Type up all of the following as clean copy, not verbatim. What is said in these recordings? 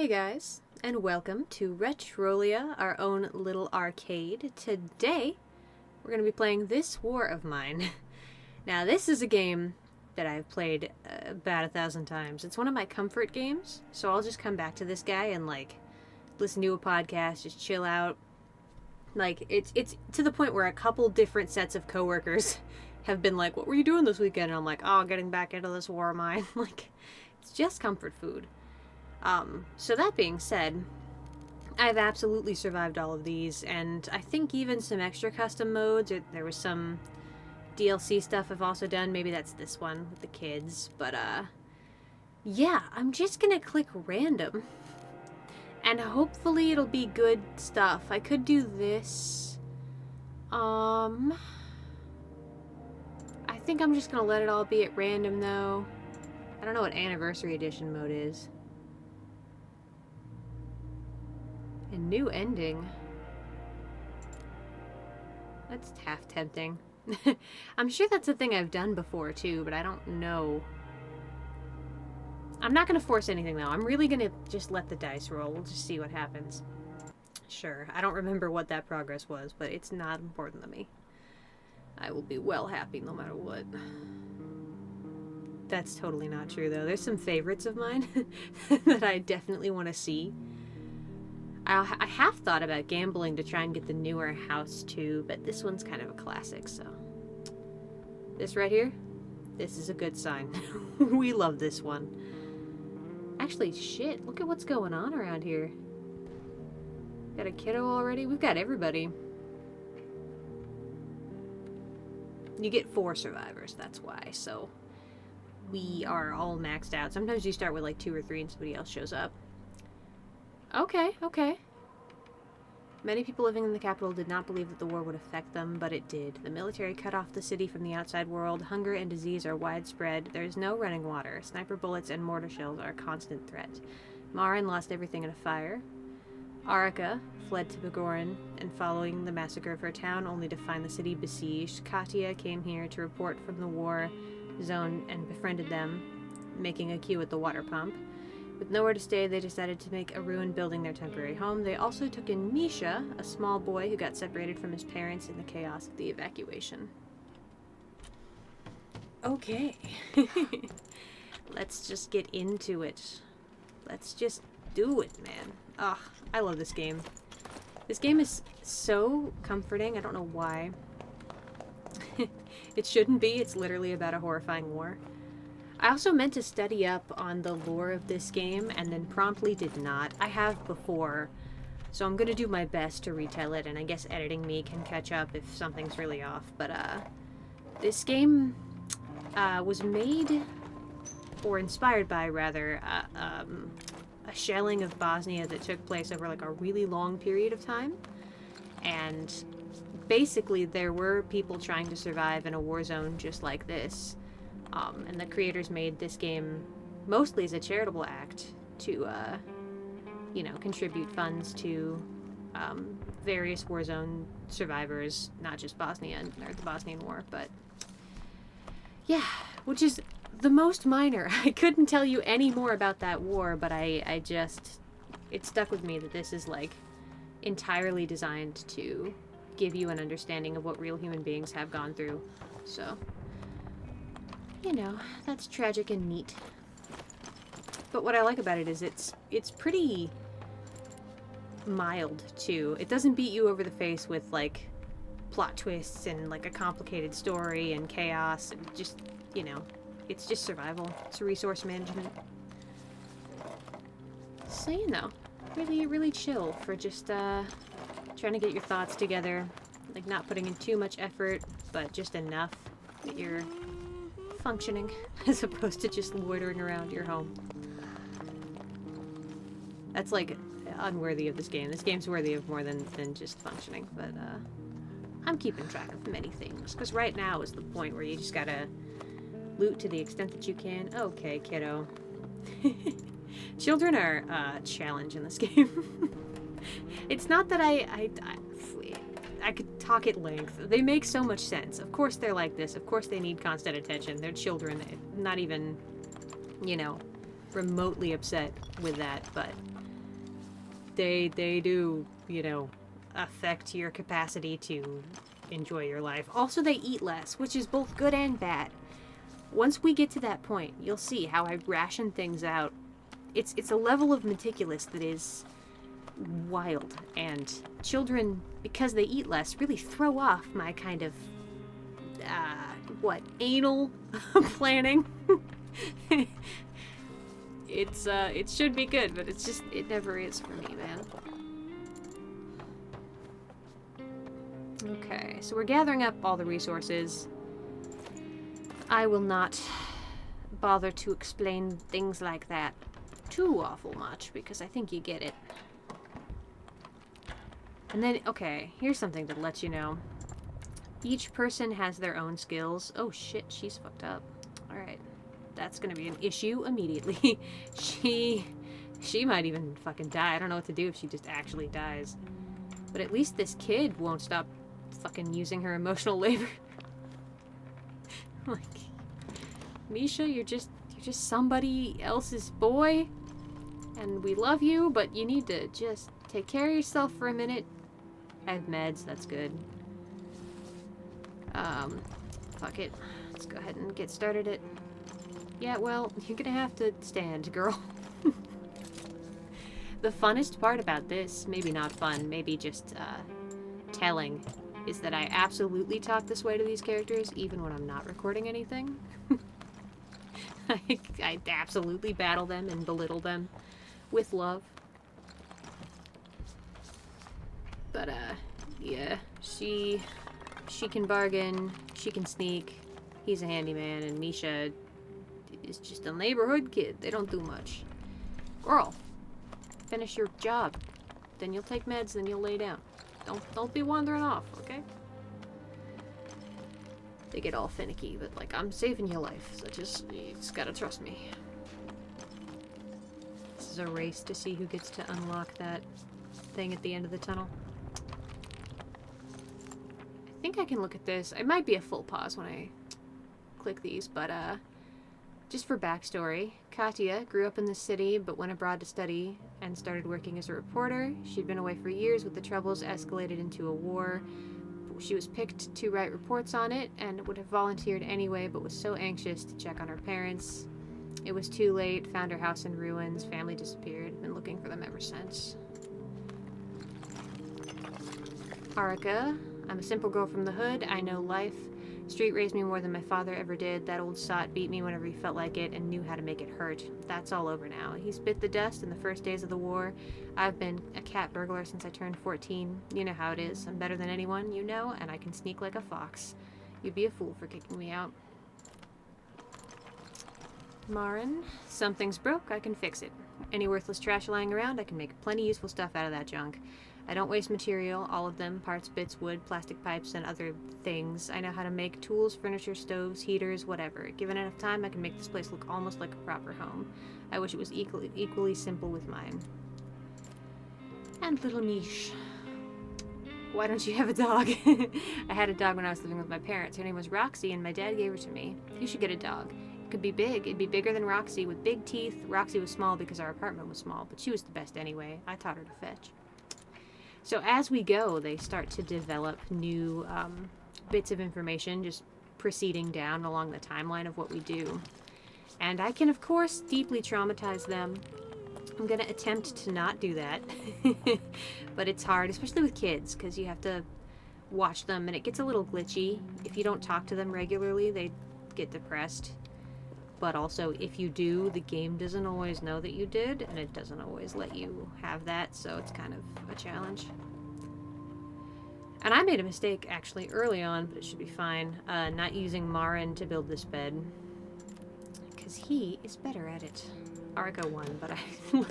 Hey guys, and welcome to Retrolia, our own little arcade. Today, we're going to be playing this war of mine. Now, this is a game that I've played about 1,000 times. It's one of my comfort games, so I'll just come back to this guy and, listen to a podcast, just chill out. It's to the point where a couple different sets of coworkers have been like, what were you doing this weekend? And I'm like, oh, getting back into this war of mine. It's just comfort food. So that being said, I've absolutely survived all of these, and I think even some extra custom modes, or there was some DLC stuff I've also done. Maybe that's this one with the kids, but yeah, I'm just gonna click random, and hopefully it'll be good stuff. I could do this. I think I'm just gonna let it all be at random, though. I don't know what Anniversary Edition mode is. A new ending. That's half tempting. I'm sure that's a thing I've done before too, but I don't know. I'm not going to force anything though. I'm really going to just let the dice roll. We'll just see what happens. Sure, I don't remember what that progress was, but it's not important to me. I will be well happy no matter what. That's totally not true though. There's some favorites of mine that I definitely want to see. I have thought about gambling to try and get the newer house too, but this one's kind of a classic, so. This right here, this is a good sign. We love this one. Actually, shit, look at what's going on around here. Got a kiddo already? We've got everybody. You get 4 survivors, that's why, so. We are all maxed out. Sometimes you start with 2 or 3 and somebody else shows up. Okay. Many people living in the capital did not believe that the war would affect them, but it did. The military cut off the city from the outside world. Hunger and disease are widespread. There is no running water. Sniper bullets and mortar shells are a constant threat. Marin lost everything in a fire. Arika fled to Begorin, and following the massacre of her town, only to find the city besieged. Katia came here to report from the war zone and befriended them, making a queue at the water pump. With nowhere to stay, they decided to make a ruined building their temporary home. They also took in Misha, a small boy who got separated from his parents in the chaos of the evacuation. Okay. Let's just get into it. Let's just do it, man. Ah, I love this game. This game is so comforting. I don't know why. It shouldn't be. It's literally about a horrifying war. I also meant to study up on the lore of this game, and then promptly did not. I have before, so I'm gonna do my best to retell it, and I guess editing me can catch up if something's really off. But, this game, was made, or inspired by, rather, a shelling of Bosnia that took place over, a really long period of time. And basically, there were people trying to survive in a war zone just like this. And the creators made this game mostly as a charitable act to, contribute funds to various war zone survivors, not just Bosnia or the Bosnian War, but yeah, which is the most minor. I couldn't tell you any more about that war, but it stuck with me that this is entirely designed to give you an understanding of what real human beings have gone through, so. That's tragic and neat. But what I like about it is it's pretty mild, too. It doesn't beat you over the face with, plot twists and, a complicated story and chaos. And just, it's just survival. It's resource management. So, really, really chill for just, trying to get your thoughts together. Not putting in too much effort, but just enough that you're functioning, as opposed to just loitering around your home. That's unworthy of this game. This game's worthy of more than just functioning, but I'm keeping track of many things, because right now is the point where you just gotta loot to the extent that you can. Okay, kiddo. Children are a challenge in this game. It's not that I could talk at length. They make so much sense. Of course they're like this. Of course they need constant attention. They're children. Not even, remotely upset with that, but they do, you know, affect your capacity to enjoy your life. Also, they eat less, which is both good and bad. Once we get to that point, you'll see how I ration things out. It's a level of meticulous that is wild, and children, because they eat less, really throw off my kind of anal planning. It should be good, but it's just, it never is for me, man. Okay, so we're gathering up all the resources. I will not bother to explain things like that too awful much, because I think you get it. And then, okay, here's something to let you know. Each person has their own skills. Oh shit, she's fucked up. Alright. That's gonna be an issue immediately. She might even fucking die. I don't know what to do if she just actually dies. But at least this kid won't stop fucking using her emotional labor. Like, Misha, you're just somebody else's boy, and we love you, but you need to just take care of yourself for a minute. I have meds, that's good. Fuck it. Let's go ahead and get started it. Yeah, well, you're gonna have to stand, girl. The funnest part about this, maybe not fun, maybe just, telling, is that I absolutely talk this way to these characters, even when I'm not recording anything. I absolutely battle them and belittle them with love. But, yeah, she can bargain, she can sneak, he's a handyman, and Misha is just a neighborhood kid. They don't do much. Girl, finish your job. Then you'll take meds, then you'll lay down. Don't be wandering off, okay? They get all finicky, but, like, I'm saving your life, so you just gotta trust me. This is a race to see who gets to unlock that thing at the end of the tunnel. I think I can look at this. It might be a full pause when I click these, but, just for backstory, Katya grew up in the city but went abroad to study and started working as a reporter. She'd been away for years with the troubles escalated into a war. She was picked to write reports on it and would have volunteered anyway, but was so anxious to check on her parents. It was too late, found her house in ruins, family disappeared, been looking for them ever since. Arika, I'm a simple girl from the hood, I know life. Street raised me more than my father ever did. That old sot beat me whenever he felt like it and knew how to make it hurt. That's all over now. He's bit the dust in the first days of the war. I've been a cat burglar since I turned 14. You know how it is. I'm better than anyone, you know, and I can sneak like a fox. You'd be a fool for kicking me out. Marin, something's broke, I can fix it. Any worthless trash lying around, I can make plenty useful stuff out of that junk. I don't waste material, all of them, parts, bits, wood, plastic pipes, and other things. I know how to make tools, furniture, stoves, heaters, whatever. Given enough time, I can make this place look almost like a proper home. I wish it was equally simple with mine. And little Mish. Why don't you have a dog? I had a dog when I was living with my parents. Her name was Roxy, and my dad gave her to me. You should get a dog. It could be big. It'd be bigger than Roxy, with big teeth. Roxy was small because our apartment was small, but she was the best anyway. I taught her to fetch. So as we go, they start to develop new bits of information, just proceeding down along the timeline of what we do. And I can, of course, deeply traumatize them. I'm going to attempt to not do that. But it's hard, especially with kids, because you have to watch them, and it gets a little glitchy. If you don't talk to them regularly, they get depressed. But also, if you do, the game doesn't always know that you did, and it doesn't always let you have that, so it's kind of a challenge. And I made a mistake, actually, early on, but it should be fine, not using Marin to build this bed, because he is better at it. Arika won, but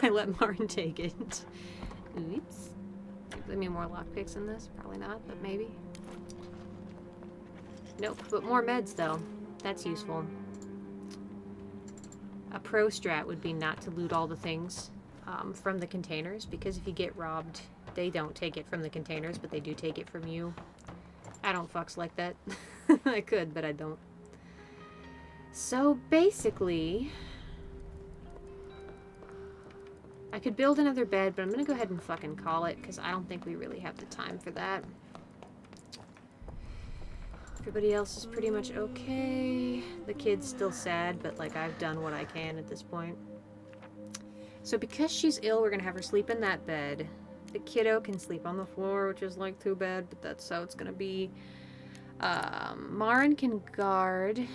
I let Marin take it. Oops. Give me more lockpicks in this? Probably not, but maybe. Nope, but more meds, though. That's useful. A pro strat would be not to loot all the things from the containers, because if you get robbed, they don't take it from the containers, but they do take it from you. I don't fucks like that. I could, but I don't. So basically, I could build another bed, but I'm gonna go ahead and fucking call it, because I don't think we really have the time for that. Everybody else is pretty much okay. The kid's still sad, but, like, I've done what I can at this point. So because she's ill, we're gonna have her sleep in that bed. The kiddo can sleep on the floor, which is, like, too bad, but that's how it's gonna be. Marin can guard.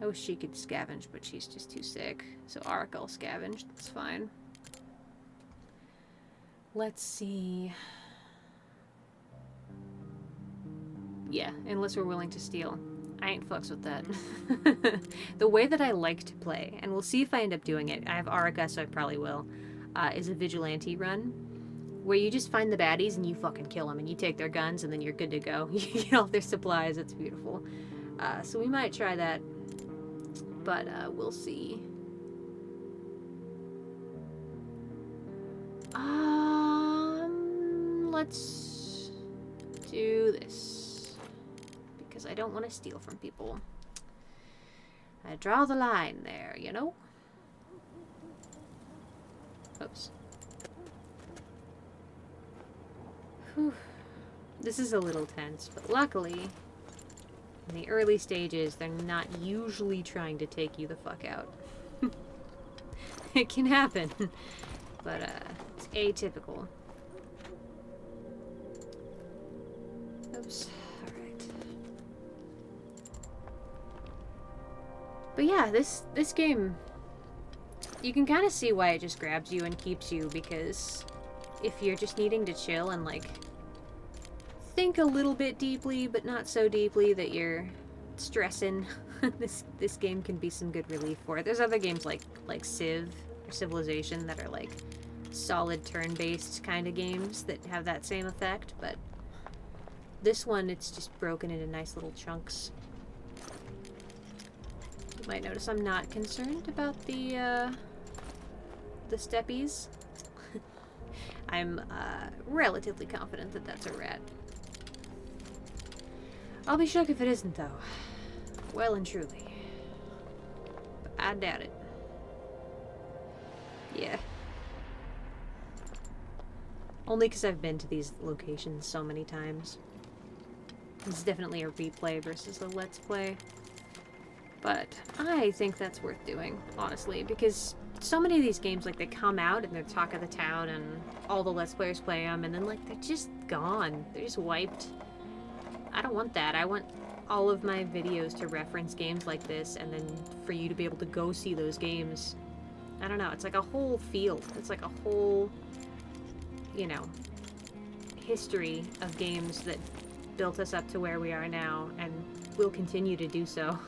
I wish she could scavenge, but she's just too sick. So Arik will scavenge, that's fine. Let's see. Yeah, unless we're willing to steal. I ain't fucks with that. The way that I like to play, and we'll see if I end up doing it, I have Arika, so I probably will, is a vigilante run, where you just find the baddies and you fucking kill them, and you take their guns, and then you're good to go. You get all their supplies, it's beautiful. So we might try that, but we'll see. Let's do this, because I don't want to steal from people. I draw the line there, you know? Oops. Whew. This is a little tense, but luckily, in the early stages, they're not usually trying to take you the fuck out. It can happen, but it's atypical. Oops. Alright. But yeah, this game, you can kind of see why it just grabs you and keeps you, because if you're just needing to chill and, like, think a little bit deeply, but not so deeply that you're stressing, this game can be some good relief for it. There's other games like Civ or Civilization that are, like, solid turn-based kind of games that have that same effect, but this one, it's just broken into nice little chunks. You might notice I'm not concerned about the steppies. I'm relatively confident that that's a rat. I'll be shook if it isn't, though. Well and truly. But I doubt it. Yeah. Only because I've been to these locations so many times. It's definitely a replay versus a let's play. But I think that's worth doing, honestly, because so many of these games, like, they come out and they're talk of the town and all the let's players play them, and then, like, they're just gone. They're just wiped. I don't want that. I want all of my videos to reference games like this, and then for you to be able to go see those games. I don't know. It's like a whole field. It's like a whole, you know, history of games that built us up to where we are now, and will continue to do so.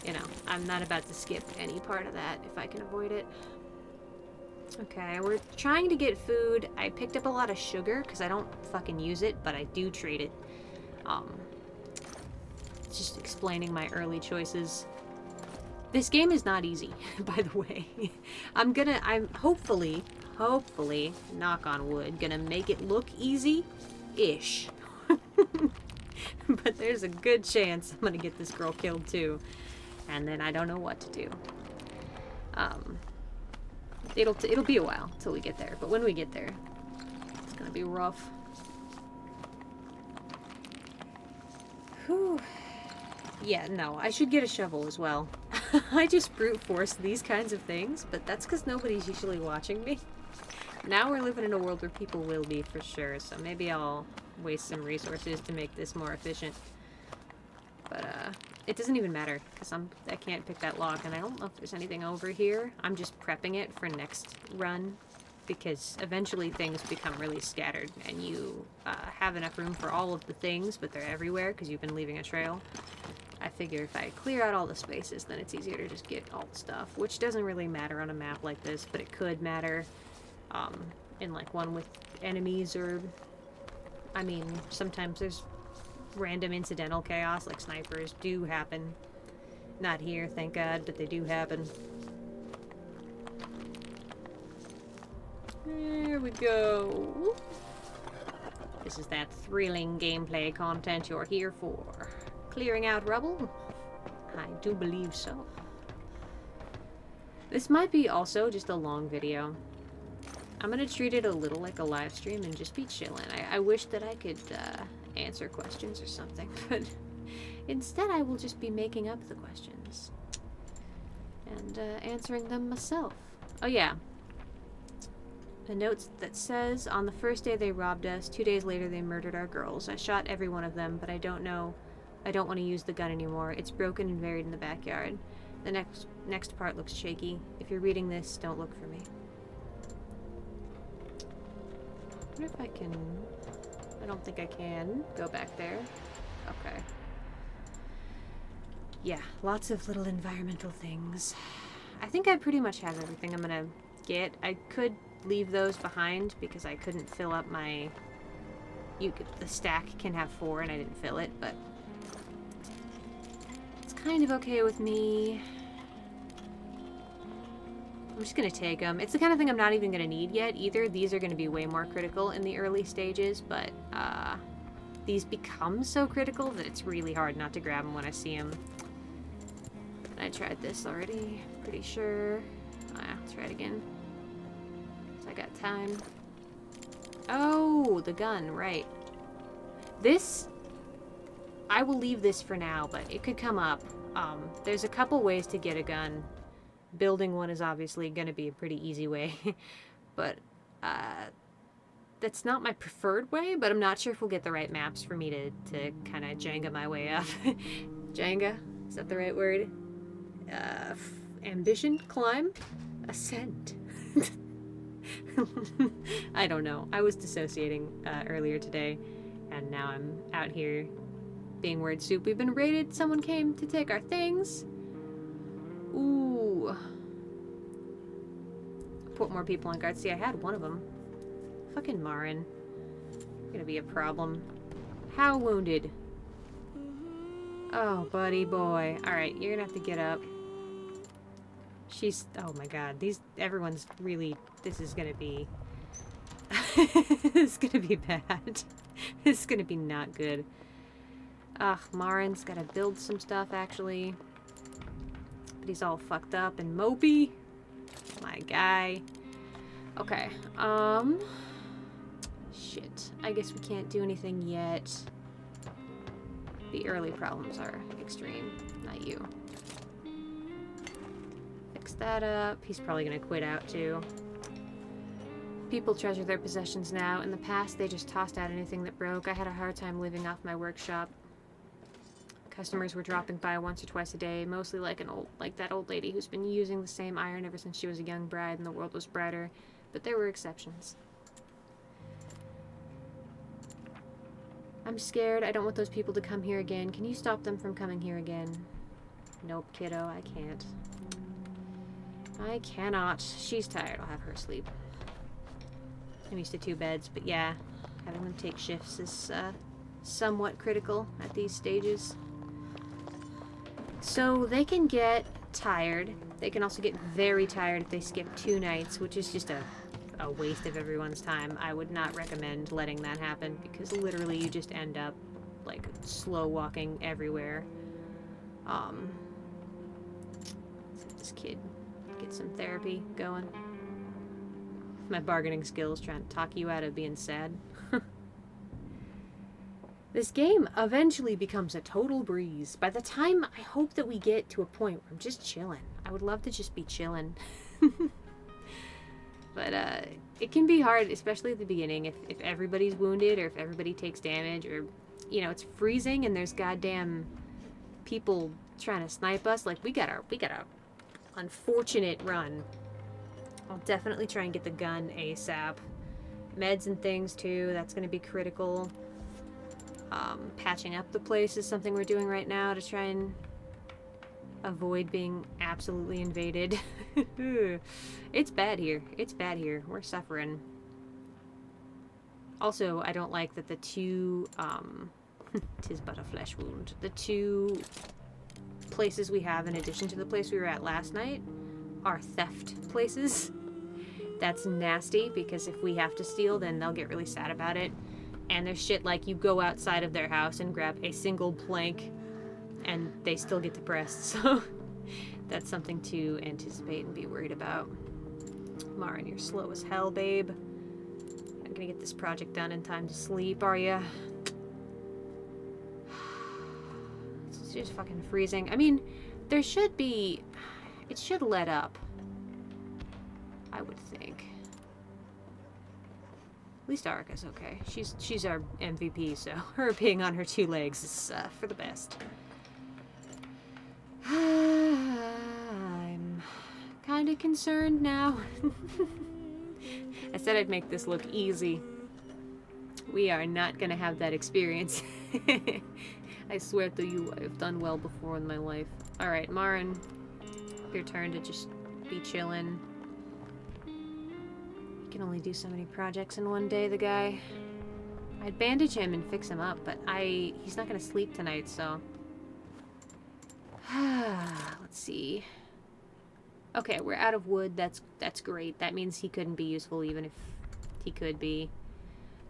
You know, I'm not about to skip any part of that if I can avoid it. Okay, we're trying to get food. I picked up a lot of sugar because I don't fucking use it, but I do trade it. Just explaining my early choices. This game is not easy, by the way. I'm hopefully, knock on wood, gonna make it look easy-ish. But there's a good chance I'm gonna get this girl killed too. And then I don't know what to do. It'll be a while till we get there, but when we get there, it's gonna be rough. Whew. Yeah, no, I should get a shovel as well. I just brute force these kinds of things, but that's because nobody's usually watching me. Now we're living in a world where people will be for sure, so maybe I'll waste some resources to make this more efficient. But, it doesn't even matter, because I can't pick that lock, and I don't know if there's anything over here. I'm just prepping it for next run, because eventually things become really scattered, and you have enough room for all of the things, but they're everywhere, because you've been leaving a trail. I figure if I clear out all the spaces, then it's easier to just get all the stuff, which doesn't really matter on a map like this, but it could matter in, like, one with enemies, or, I mean, sometimes there's random incidental chaos, like snipers, do happen. Not here, thank God, but they do happen. There we go. This is that thrilling gameplay content you're here for. Clearing out rubble? I do believe so. This might be also just a long video. I'm gonna treat it a little like a live stream and just be chilling. I wish that I could answer questions or something, but instead I will just be making up the questions and answering them myself. Oh yeah. A note that says, on the first day they robbed us, 2 days later they murdered our girls. I shot every one of them, but I don't want to use the gun anymore. It's broken and buried in the backyard. The next part looks shaky. If you're reading this, don't look for me. I wonder if I can... I don't think I can go back there. Okay. Yeah, lots of little environmental things. I think I pretty much have everything I'm gonna get. I could leave those behind because I couldn't fill up my... the stack can have 4 and I didn't fill it, but... it's kind of okay with me. I'm just gonna take them. It's the kind of thing I'm not even gonna need yet either. These are gonna be way more critical in the early stages, but these become so critical that it's really hard not to grab them when I see them. I tried this already, pretty sure. Oh, yeah, let's try it again. So I got time. Oh, the gun, right. This, I will leave this for now, but it could come up. There's a couple ways to get a gun. Building one is obviously going to be a pretty easy way, but that's not my preferred way, but I'm not sure if we'll get the right maps for me to kind of Jenga my way up. Jenga? Is that the right word? Ambition? Climb? Ascent? I don't know. I was dissociating earlier today, and now I'm out here being word soup. We've been raided. Someone came to take our things. Ooh. Put more people on guard. See, I had one of them. Fucking Marin. Gonna be a problem. How wounded? Oh, buddy boy. Alright, you're gonna have to get up. She's... oh my god. Everyone's really... this is gonna be... this is gonna be bad. This is gonna be not good. Ugh, Marin's gotta build some stuff, actually. But he's all fucked up and mopey. My guy. Okay, shit. I guess we can't do anything yet. The early problems are extreme, not you. Fix that up. He's probably gonna quit out, too. People treasure their possessions now. In the past, they just tossed out anything that broke. I had a hard time living off my workshop. Customers were dropping by once or twice a day, mostly like that old lady who's been using the same iron ever since she was a young bride and the world was brighter. But there were exceptions. I'm scared. I don't want those people to come here again. Can you stop them from coming here again? Nope, kiddo, I can't. I cannot. She's tired. I'll have her sleep. I'm used to 2 beds, but yeah, having them take shifts is somewhat critical at these stages. So they can get tired. They can also get very tired if they skip 2 nights, which is just a waste of everyone's time. I would not recommend letting that happen because literally you just end up like slow walking everywhere. This kid get some therapy going. My bargaining skills trying to talk you out of being sad. This game eventually becomes a total breeze. By the time I hope that we get to a point where I'm just chilling. I would love to just be chilling. But it can be hard, especially at the beginning, if everybody's wounded or if everybody takes damage or, you know, it's freezing and there's goddamn people trying to snipe us. Like, we got a unfortunate run. I'll definitely try and get the gun ASAP. Meds and things, too. That's going to be critical. Patching up the place is something we're doing right now to try and avoid being absolutely invaded. It's bad here. It's bad here. We're suffering. Also, I don't like that the 2... tis but a flesh wound. The 2 places we have in addition to the place we were at last night are theft places. That's nasty, because if we have to steal, then they'll get really sad about it. And there's shit like you go outside of their house and grab a single plank and they still get depressed. So that's something to anticipate and be worried about. Marin, you're slow as hell, babe. Not gonna get this project done in time to sleep, are ya? It's just fucking freezing. I mean, there should be... It should let up. I would think. At least Arika's okay. She's our MVP, so her being on her 2 legs is for the best. I'm kind of concerned now. I said I'd make this look easy. We are not gonna have that experience. I swear to you, I've done well before in my life. Alright, Marin, your turn to just be chillin'. He can only do so many projects in one day, the guy. I'd bandage him and fix him up, but he's not gonna sleep tonight, so... Let's see. Okay, we're out of wood. That's great. That means he couldn't be useful even if he could be.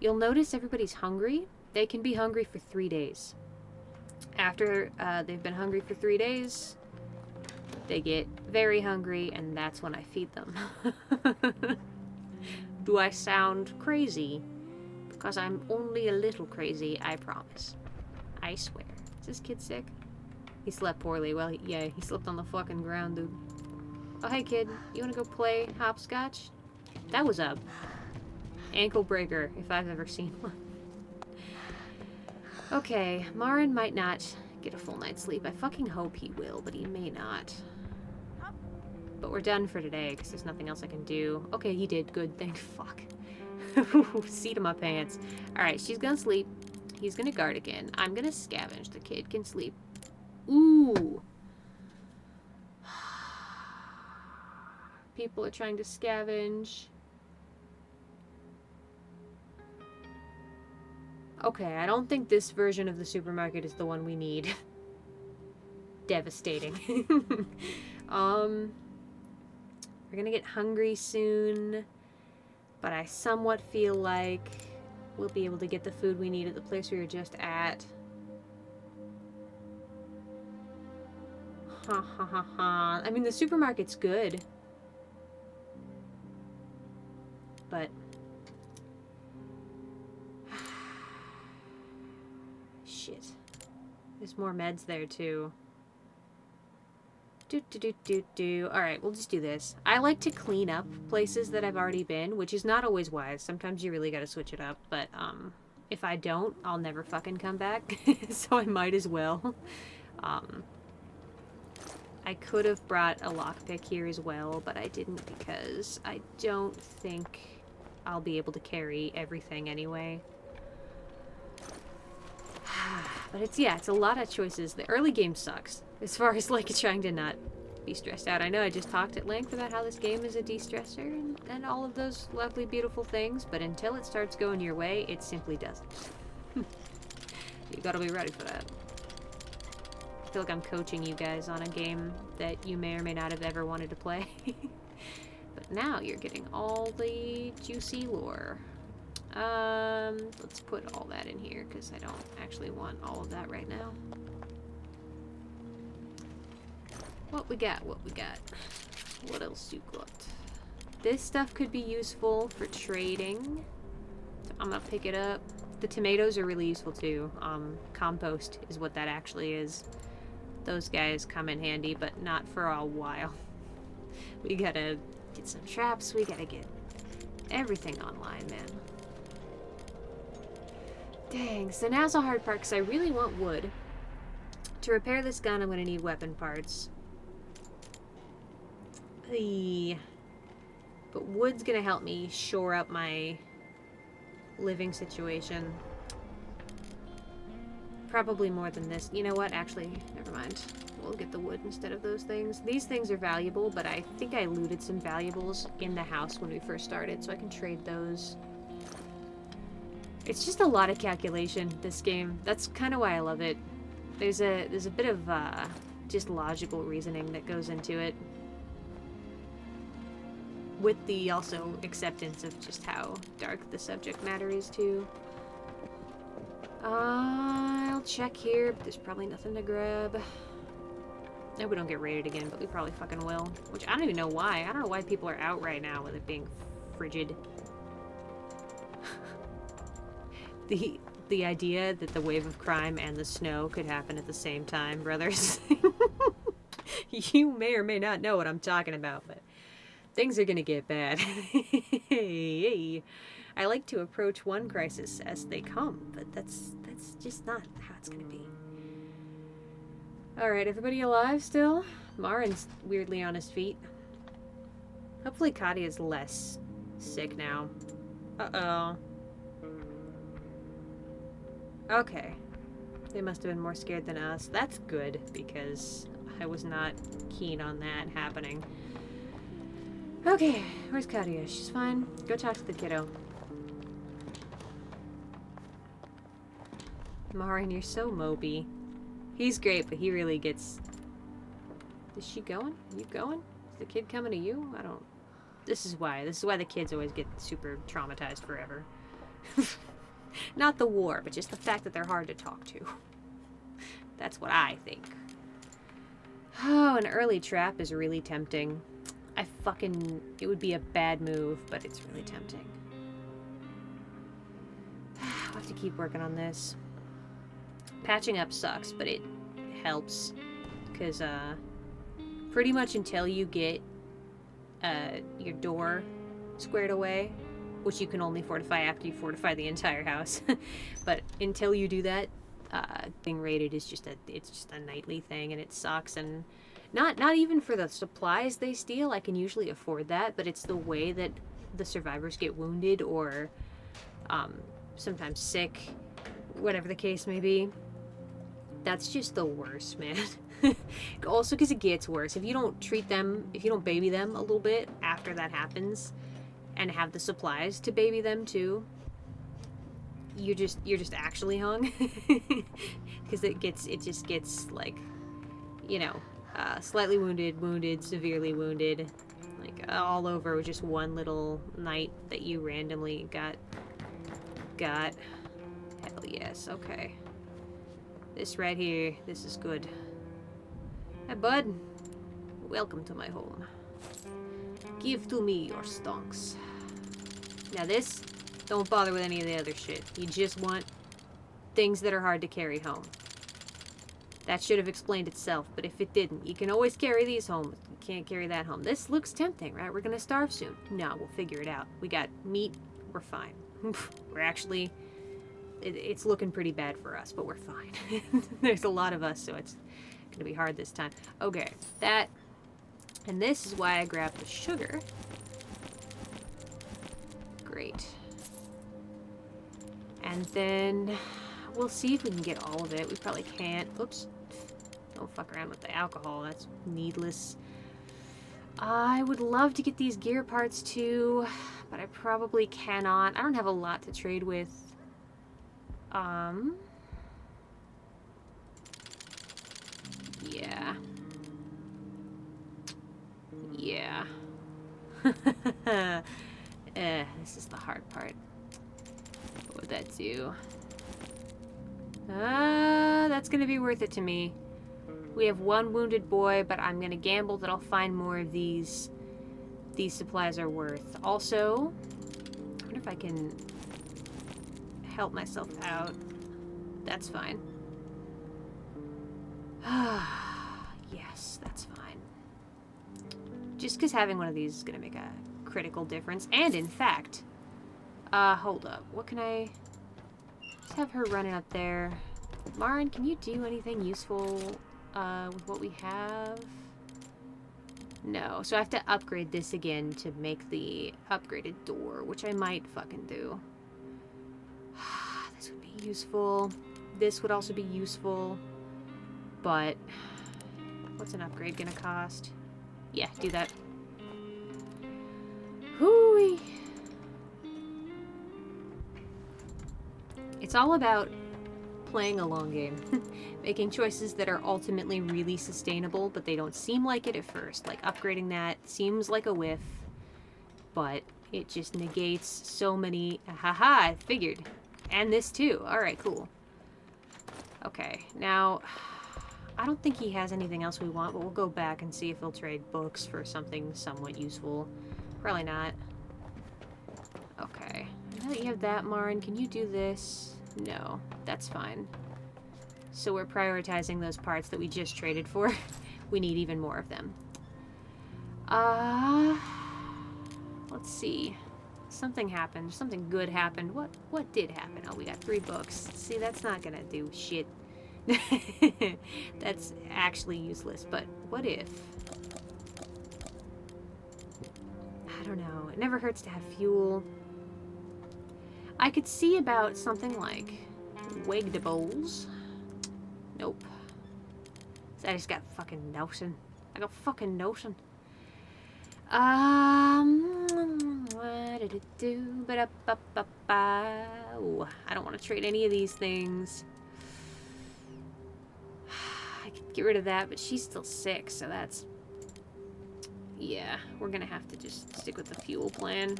You'll notice everybody's hungry. They can be hungry for 3 days. After they've been hungry for 3 days, they get very hungry, and that's when I feed them. Do I sound crazy? Because I'm only a little crazy, I promise. I swear. Is this kid sick? He slept poorly. Well, yeah, he slept on the fucking ground, dude. Oh, hey, kid. You want to go play hopscotch? That was a ankle breaker, if I've ever seen one. Okay, Marin might not get a full night's sleep. I fucking hope he will, but he may not. But we're done for today, because there's nothing else I can do. Okay, he did. Good. Thank fuck. Seat in my pants. Alright, she's gonna sleep. He's gonna guard again. I'm gonna scavenge. The kid can sleep. Ooh. People are trying to scavenge. Okay, I don't think this version of the supermarket is the one we need. Devastating. We're gonna get hungry soon, but I somewhat feel like we'll be able to get the food we need at the place we were just at. Ha ha ha ha. I mean, the supermarket's good. But... Shit. There's more meds there, too. Alright, we'll just do this. I like to clean up places that I've already been, which is not always wise. Sometimes you really gotta switch it up, but, if I don't, I'll never fucking come back. So I might as well. I could have brought a lockpick here as well, but I didn't because I don't think I'll be able to carry everything anyway. But it's a lot of choices. The early game sucks, as far as, like, trying to not be stressed out. I know I just talked at length about how this game is a de-stressor and all of those lovely, beautiful things, but until it starts going your way, it simply doesn't. You gotta be ready for that. I feel like I'm coaching you guys on a game that you may or may not have ever wanted to play. But now you're getting all the juicy lore. Let's put all that in here, because I don't actually want all of that right now. What we got? What else you got? This stuff could be useful for trading. So I'm gonna pick it up. The tomatoes are really useful too. Compost is what that actually is. Those guys come in handy, but not for a while. We gotta get some traps. We gotta get everything online, man. Dang, so now's the hard part, because I really want wood. To repair this gun, I'm going to need weapon parts. But wood's going to help me shore up my living situation. Probably more than this. You know what? Actually, never mind. We'll get the wood instead of those things. These things are valuable, but I think I looted some valuables in the house when we first started, so I can trade those. It's just a lot of calculation, this game. That's kind of why I love it. There's a bit of just logical reasoning that goes into it. With the also acceptance of just how dark the subject matter is too. I'll check here, but there's probably nothing to grab. And we don't get raided again, but we probably fucking will. Which I don't even know why. I don't know why people are out right now with it being frigid. The idea that the wave of crime and the snow could happen at the same time, brothers. You may or may not know what I'm talking about, but things are gonna get bad. Hey. I like to approach one crisis as they come, but that's just not how it's gonna be. Alright, everybody alive still? Marin's weirdly on his feet. Hopefully Kadia's less sick now. Uh-oh. Okay. They must have been more scared than us. That's good, because I was not keen on that happening. Okay, where's Kadia? She's fine. Go talk to the kiddo. Marin, you're so mopey. He's great, but he really gets... Is she going? Are you going? Is the kid coming to you? I don't... This is why the kids always get super traumatized forever. Not the war, but just the fact that they're hard to talk to. That's what I think. Oh, an early trap is really tempting. It would be a bad move, but it's really tempting. I'll have to keep working on this. Patching up sucks, but it helps. Because, pretty much until you get, your door squared away, which you can only fortify after you fortify the entire house. But until you do that, being raided is it's just a nightly thing, and it sucks. And not even for the supplies they steal, I can usually afford that, but it's the way that the survivors get wounded or sometimes sick, whatever the case may be. That's just the worst, man. Also because it gets worse. If you don't treat them, if you don't baby them a little bit after that happens, and have the supplies to baby them too, you're just actually hung. Because it just gets like, you know, slightly wounded, severely wounded, like all over with just one little night that you randomly got. Hell yes, okay. This right here, this is good. Hi, bud. Welcome to my home. Give to me your stonks. Now this, don't bother with any of the other shit. You just want things that are hard to carry home. That should have explained itself, but if it didn't, you can always carry these home. You can't carry that home. This looks tempting, right? We're gonna starve soon. No, we'll figure it out. We got meat, we're fine. We're actually... It's looking pretty bad for us, but we're fine. There's a lot of us, so it's gonna be hard this time. Okay, that... And this is why I grabbed the sugar. Great. And then... We'll see if we can get all of it. We probably can't. Oops. Don't fuck around with the alcohol. That's needless. I would love to get these gear parts too, but I probably cannot. I don't have a lot to trade with. Yeah. Yeah. This is the hard part. What would that do? That's gonna be worth it to me. We have one wounded boy, but I'm gonna gamble that I'll find more of these supplies are worth. Also, I wonder if I can help myself out. That's fine. Yes, that's fine. Just because having one of these is gonna make a critical difference. And in fact, hold up. What can I... Let's have her running up there. Marin, can you do anything useful with what we have? No. So I have to upgrade this again to make the upgraded door, which I might fucking do. This would be useful. This would also be useful. But what's an upgrade gonna cost? Yeah, do that. Hooey. It's all about playing a long game. Making choices that are ultimately really sustainable, but they don't seem like it at first. Like upgrading that seems like a whiff, but it just negates so many... Haha, I figured. And this too. Alright, cool. Okay, now I don't think he has anything else we want, but we'll go back and see if he'll trade books for something somewhat useful. Probably not. Okay. Now that you have that, Marin, can you do this? No, that's fine. So we're prioritizing those parts that we just traded for. We need even more of them. Let's see. Something happened. Something good happened. What did happen? Oh, we got 3 books. See, that's not gonna do shit. That's actually useless, but what if? I don't know. It never hurts to have fuel. I could see about something like Wigdables. Nope. I just got fucking notion. I got fucking notion. What did it do? Ooh, I don't want to trade any of these things. I could get rid of that, but she's still sick, so that's... Yeah, we're gonna have to just stick with the fuel plan.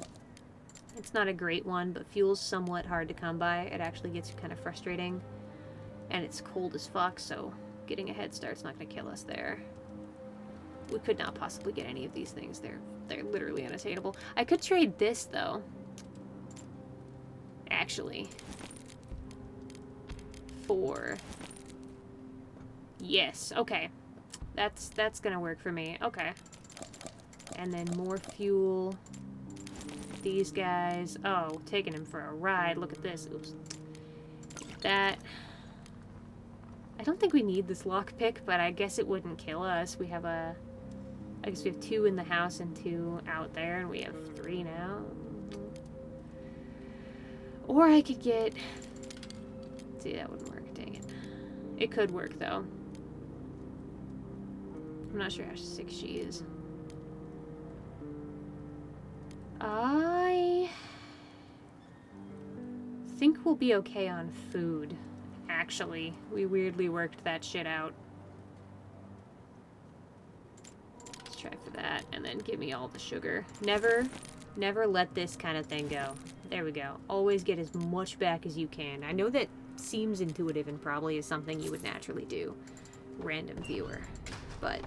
It's not a great one, but fuel's somewhat hard to come by. It actually gets kind of frustrating. And it's cold as fuck, so getting a head start's not gonna kill us there. We could not possibly get any of these things. They're literally unattainable. I could trade this, though. Actually. For... Yes, okay. That's gonna work for me. Okay. And then more fuel. These guys. Oh, taking him for a ride. Look at this. Oops. That. I don't think we need this lockpick, but I guess it wouldn't kill us. We have I guess we have 2 in the house and 2 out there, and we have 3 now. Or I could get... See, that wouldn't work. Dang it. It could work, though. I'm not sure how sick she is. I think we'll be okay on food, actually. We weirdly worked that shit out. Let's try for that, and then give me all the sugar. Never let this kind of thing go. There we go. Always get as much back as you can. I know that seems intuitive and probably is something you would naturally do, random viewer, but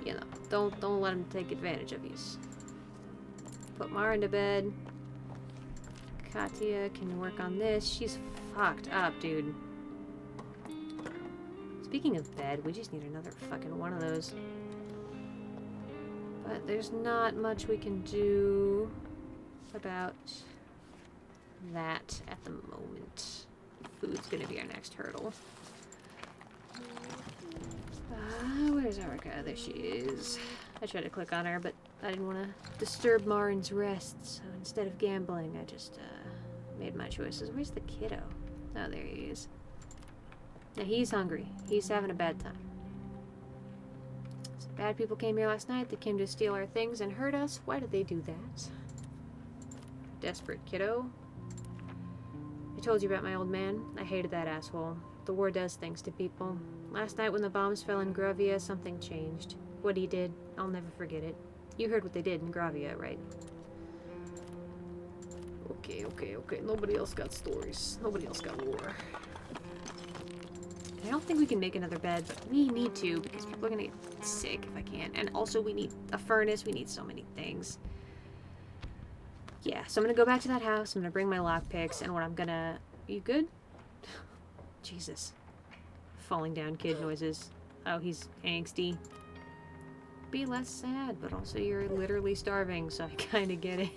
you know, don't let them take advantage of you. Put Marin to bed. Katya can work on this. She's fucked up, dude. Speaking of bed, we just need another fucking one of those. But there's not much we can do about that at the moment. Food's gonna be our next hurdle. Where's Erica? There she is. I tried to click on her, but I didn't want to disturb Marin's rest, so instead of gambling, I just made my choices. Where's the kiddo? Oh, there he is. Now, he's hungry. He's having a bad time. Some bad people came here last night. They came to steal our things and hurt us. Why did they do that? Desperate kiddo. I told you about my old man. I hated that asshole. The war does things to people. Last night when the bombs fell in Gravia, something changed. What he did, I'll never forget it. You heard what they did in Gravia, right? Okay. Nobody else got stories. Nobody else got war. I don't think we can make another bed, but we need to because people are gonna get sick if I can. And also we need a furnace. We need so many things. Yeah, so I'm gonna go back to that house. I'm gonna bring my lockpicks, and what I'm gonna... You good? Jesus. Falling down kid noises. Oh, he's angsty. Be less sad, but also you're literally starving, so I kind of get it.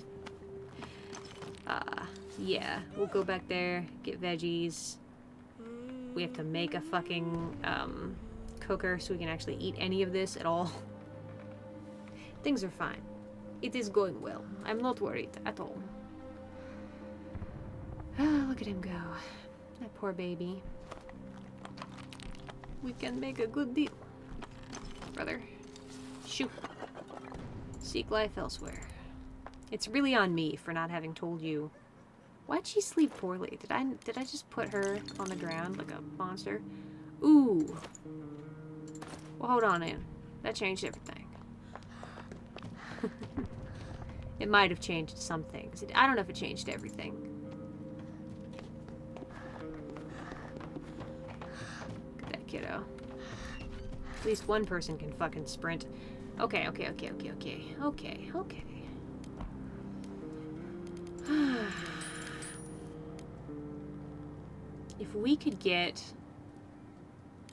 Yeah, we'll go back there, get veggies. We have to make a fucking cooker so we can actually eat any of this at all. Things are fine. It is going well. I'm not worried at all. Ah, look at him go. That poor baby. We can make a good deal, brother. Shoot. Seek life elsewhere. It's really on me for not having told you. Why'd she sleep poorly? Did I just put her on the ground like a monster? Ooh. Well, hold on in. That changed everything. It might have changed some things. I don't know if it changed everything. Look at that kiddo. At least one person can fucking sprint. Okay, okay, okay, okay, okay. Okay, okay. If we could get...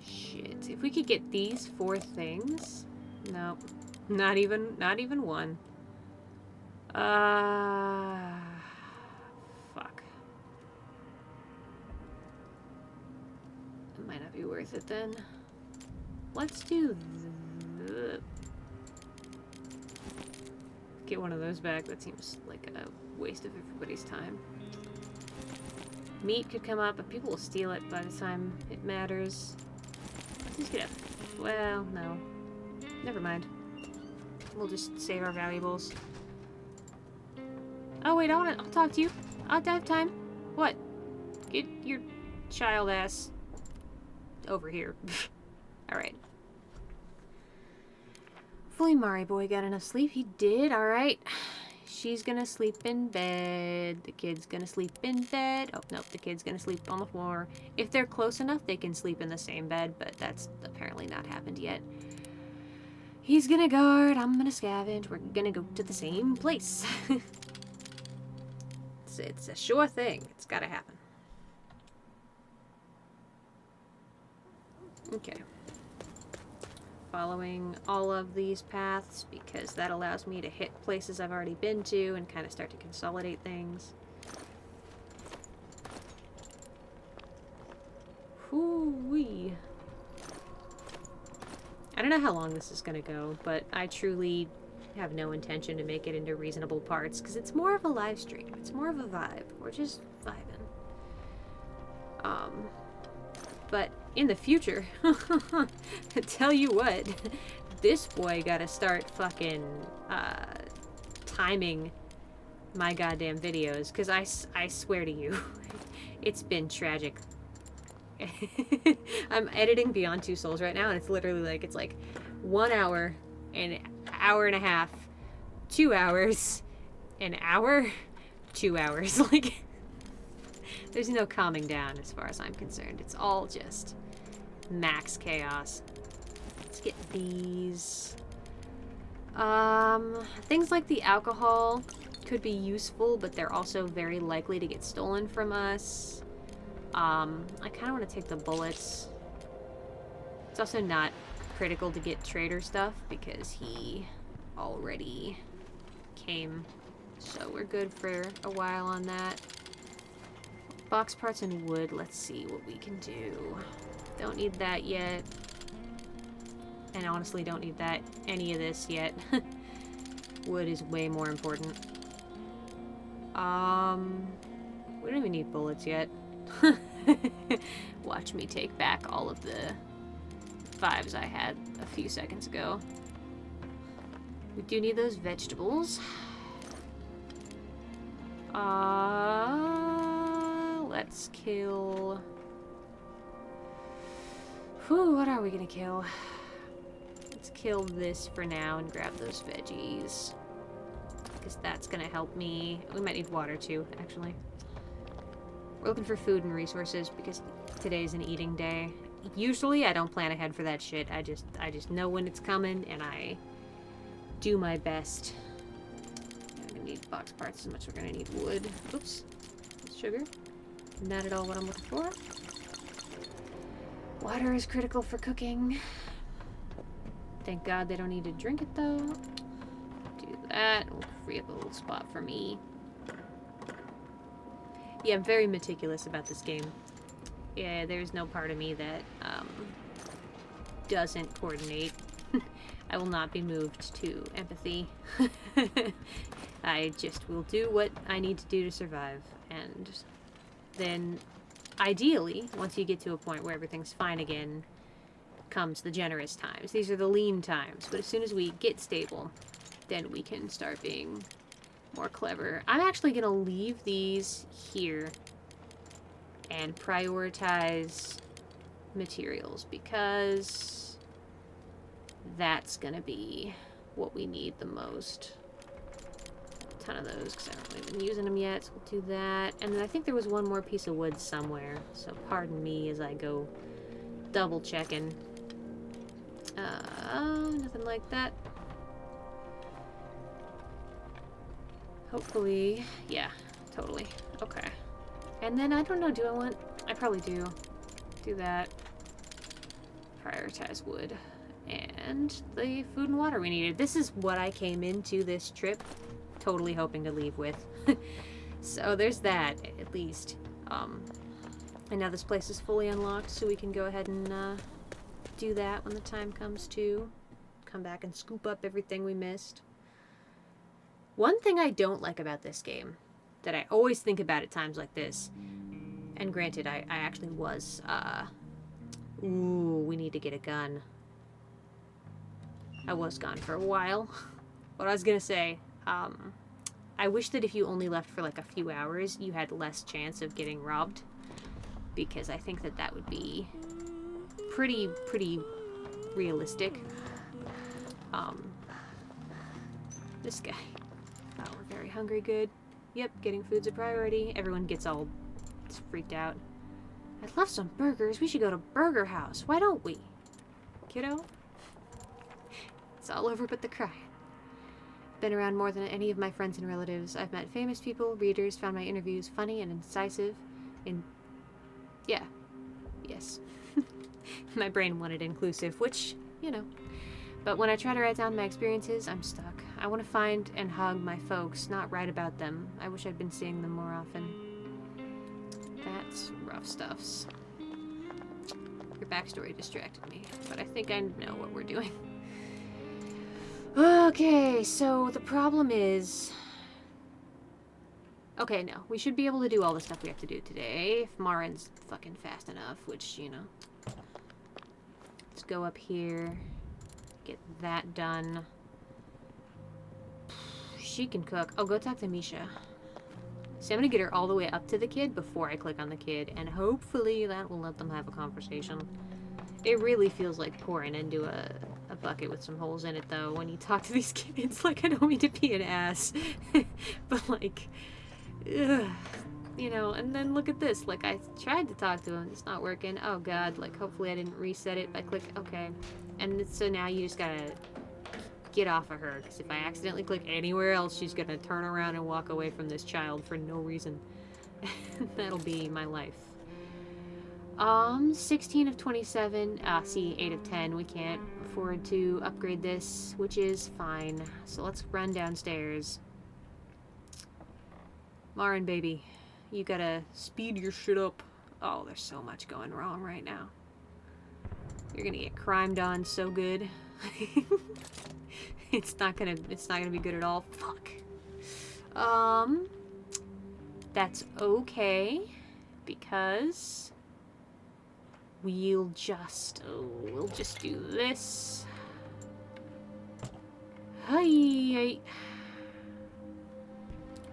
Shit. If we could get these 4 things... Nope. Not even one. Fuck. It might not be worth it then. Let's do get one of those back. That seems like a waste of everybody's time. Meat could come up, but people will steal it by the time it matters. Let's just get up. Well, no. Never mind. We'll just save our valuables. Oh wait, I'll talk to you. I'll have time. What? Get your child ass over here. Alright. Hopefully Mari boy got enough sleep. He did, alright. She's gonna sleep in bed. The kid's gonna sleep in bed. Oh, nope, the kid's gonna sleep on the floor. If they're close enough, they can sleep in the same bed, but that's apparently not happened yet. He's gonna guard, I'm gonna scavenge. We're gonna go to the same place. It's a sure thing. It's gotta happen. Okay. Following all of these paths because that allows me to hit places I've already been to and kind of start to consolidate things. Hoo-wee. I don't know how long this is gonna go, but I truly have no intention to make it into reasonable parts because it's more of a live stream. It's more of a vibe. We're just vibing. But in the future, I tell you what, this boy gotta start fucking timing my goddamn videos because I swear to you, it's been tragic. I'm editing Beyond Two Souls right now and it's literally like, it's like 1 hour, an hour and a half, 2 hours, an hour, 2 hours. Like, there's no calming down as far as I'm concerned. It's all just max chaos. Let's get these. Things like the alcohol could be useful, but they're also very likely to get stolen from us. I kind of want to take the bullets. It's also not critical to get trader stuff because he already came, so we're good for a while on that. Box parts and wood, let's see what we can do. Don't need that yet. And honestly don't need that, any of this yet. Wood is way more important. We don't even need bullets yet. Watch me take back all of the 5s I had a few seconds ago. We do need those vegetables. Let's kill... Whew, what are we gonna kill? Let's kill this for now and grab those veggies. Because that's gonna help me. We might need water too, actually. We're looking for food and resources because today's an eating day. Usually I don't plan ahead for that shit. I just know when it's coming and I do my best. We're gonna need box parts as much as we're gonna need wood. Oops. Sugar. Not at all what I'm looking for. Water is critical for cooking. Thank God they don't need to drink it though. Do that. We'll free up a little spot for me. Yeah, I'm very meticulous about this game. Yeah, there's no part of me that doesn't coordinate. I will not be moved to empathy. I just will do what I need to do to survive. And then, ideally, once you get to a point where everything's fine again, comes the generous times. These are the lean times. But as soon as we get stable, then we can start being more clever. I'm actually going to leave these here and prioritize materials because that's going to be what we need the most. A ton of those because I haven't really been using them yet, so we'll do that. And then I think there was one more piece of wood somewhere, so pardon me as I go double checking. Nothing like that. Hopefully, yeah, totally. Okay. And then, I don't know, I probably do. Do that. Prioritize wood. And the food and water we needed. This is what I came into this trip totally hoping to leave with. So there's that, at least. And now this place is fully unlocked, so we can go ahead and do that when the time comes to come back and scoop up everything we missed. One thing I don't like about this game, that I always think about at times like this, and granted, I actually was, ooh, we need to get a gun. I was gone for a while. What I was gonna say, I wish that if you only left for like a few hours, you had less chance of getting robbed. Because I think that would be pretty realistic. This guy. Oh, we're very hungry, good. Yep, getting food's a priority. Everyone gets all freaked out. I'd love some burgers. We should go to Burger House. Why don't we? Kiddo? It's all over but the crying. Been around more than any of my friends and relatives. I've met famous people, readers, found my interviews funny and incisive. Yeah. Yes. My brain wanted inclusive, which, you know. But when I try to write down my experiences, I'm stuck. I want to find and hug my folks, not write about them. I wish I'd been seeing them more often. That's rough stuffs. Your backstory distracted me, but I think I know what we're doing. Okay, so the problem is... Okay, no. We should be able to do all the stuff we have to do today, if Marin's fucking fast enough, which, you know. Let's go up here. Get that done. She can cook. Oh, go talk to Misha. See, I'm gonna get her all the way up to the kid before I click on the kid, and hopefully that will let them have a conversation. It really feels like pouring into a bucket with some holes in it, though, when you talk to these kids. Like, I don't mean to be an ass, but, like... Ugh, you know, and then look at this. Like, I tried to talk to him. It's not working. Oh, God. Like, hopefully I didn't reset it. I click, okay. And so now you just gotta get off of her. Because if I accidentally click anywhere else, she's gonna turn around and walk away from this child for no reason. That'll be my life. 16 of 27. See, 8 of 10. We can't afford to upgrade this, which is fine. So let's run downstairs. Marin, baby, you gotta speed your shit up. Oh, there's so much going wrong right now. You're gonna get crimed on so good. It's not gonna be good at all. Fuck. That's okay, because we'll just do this. Hi.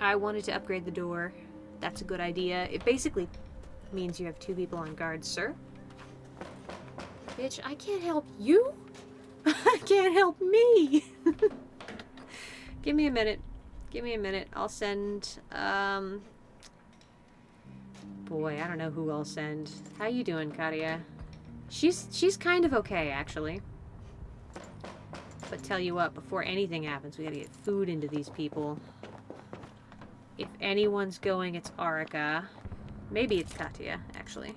I wanted to upgrade the door. That's a good idea. It basically means you have 2 people on guard, sir. Bitch, I can't help you. I can't help me. Give me a minute. Give me a minute. I'll send, boy, I don't know who I'll send. How you doing, Katia? She's kind of okay, actually. But tell you what, before anything happens, we gotta get food into these people. If anyone's going, it's Arika. Maybe it's Katia, actually.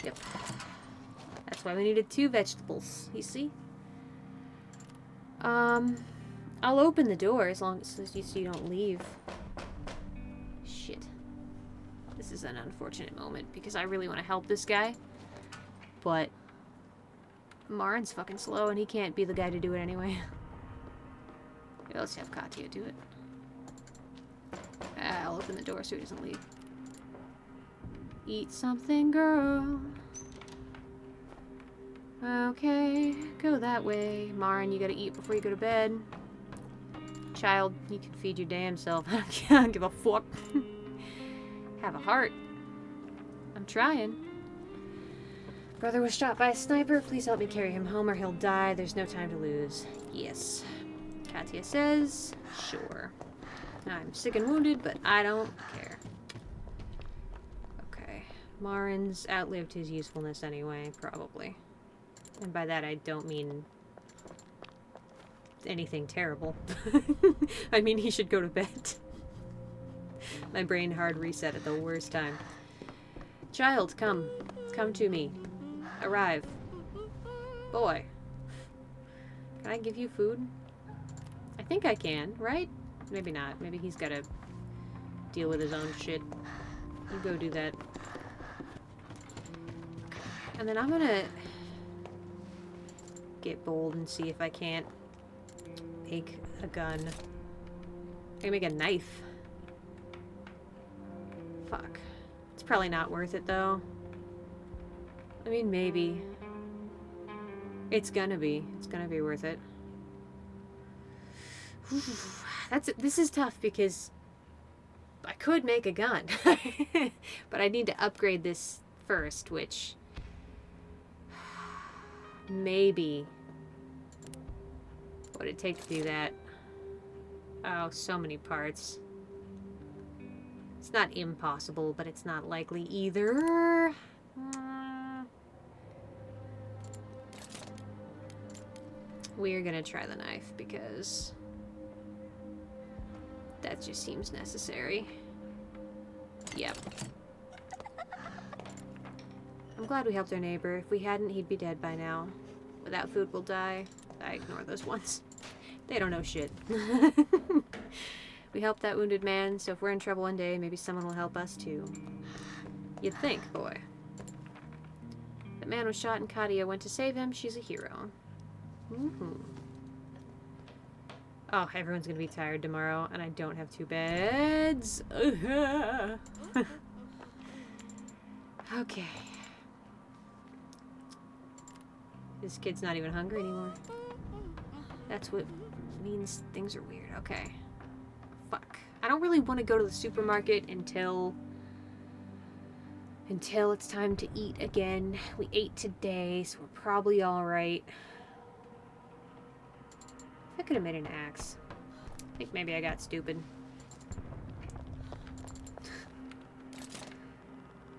Yep. That's why we needed 2 vegetables, you see? I'll open the door as long as you don't leave. Shit. This is an unfortunate moment, because I really want to help this guy. But Marin's fucking slow, and he can't be the guy to do it anyway. Yeah, let's have Katia do it. I'll open the door so he doesn't leave. Eat something, girl. Okay, go that way. Marin, you gotta eat before you go to bed. Child, you can feed your damn self. I don't give a fuck. Have a heart. I'm trying. Brother was shot by a sniper. Please help me carry him home or he'll die. There's no time to lose. Yes. Katia says, sure. I'm sick and wounded, but I don't care. Okay. Marin's outlived his usefulness anyway, probably. And by that, I don't mean anything terrible. I mean, he should go to bed. My brain hard reset at the worst time. Child, come. Come to me. Arrive. Boy. Can I give you food? I think I can, right? Maybe not. Maybe he's gotta deal with his own shit. You go do that. And then I'm gonna get bold and see if I can't make a gun. I can make a knife. Fuck. It's probably not worth it, though. I mean, maybe. It's gonna be. It's gonna be worth it. This is tough because I could make a gun. But I need to upgrade this first, which maybe what would it take to do that? Oh, so many parts. It's not impossible, but it's not likely either. We're gonna try the knife because that just seems necessary. Yep. I'm glad we helped our neighbor. If we hadn't, he'd be dead by now. Without food, we'll die. I ignore those ones. They don't know shit. We helped that wounded man, so if we're in trouble one day, maybe someone will help us too. You'd think, boy. The man was shot and Katia went to save him. She's a hero. Oh, everyone's gonna be tired tomorrow, and I don't have 2 beds. Okay. This kid's not even hungry anymore. That's what means things are weird. Okay. Fuck. I don't really want to go to the supermarket until it's time to eat again. We ate today, so we're probably alright. I could have made an axe. I think maybe I got stupid.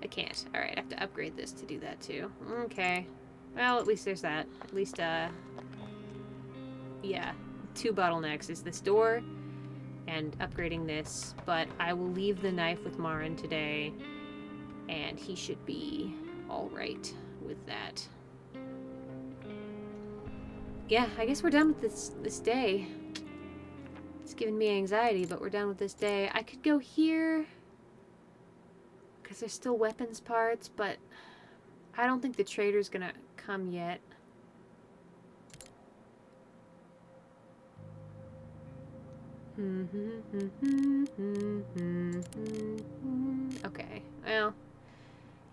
I can't. Alright, I have to upgrade this to do that too. Okay. Well, at least there's that. At least, yeah. 2 bottlenecks is this door and upgrading this, but I will leave the knife with Marin today, and he should be alright with that. Yeah, I guess we're done with this day. It's giving me anxiety, but we're done with this day. I could go here, because there's still weapons parts, but I don't think the trader's gonna come yet. Okay, well,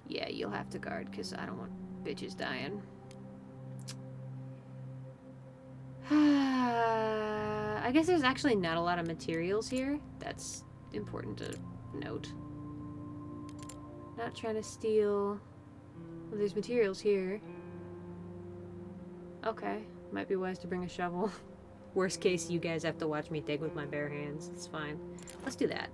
yeah, you'll have to guard, because I don't want bitches dying. I guess there's actually not a lot of materials here. That's important to note. Not trying to steal. Well, there's materials here. Okay, might be wise to bring a shovel. Worst case, you guys have to watch me dig with my bare hands. It's fine. Let's do that.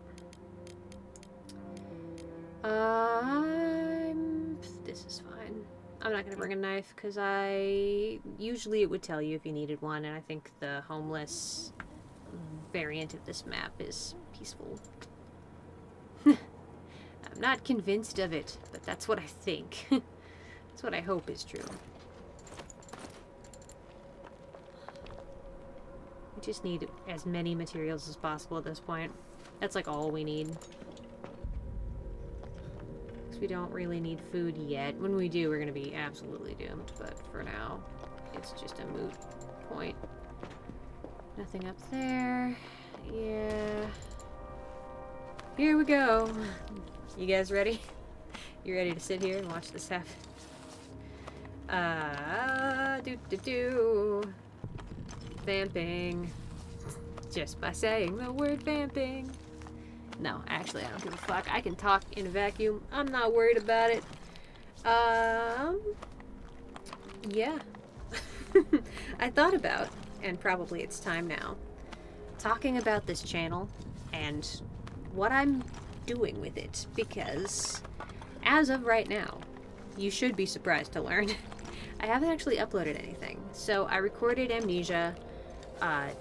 This is fine. I'm not gonna bring a knife because usually it would tell you if you needed one, and I think the homeless variant of this map is peaceful. I'm not convinced of it, but that's what I think. That's what I hope is true. We just need as many materials as possible at this point. That's like all we need. We don't really need food yet. When we do, we're going to be absolutely doomed. But for now, it's just a moot point. Nothing up there. Yeah. Here we go. You guys ready? You ready to sit here and watch this happen? Vamping. Just by saying the word vamping. No, actually, I don't give a fuck. I can talk in a vacuum. I'm not worried about it. Yeah. I thought about, and probably it's time now, talking about this channel and what I'm doing with it, because as of right now, you should be surprised to learn I haven't actually uploaded anything. So I recorded Amnesia,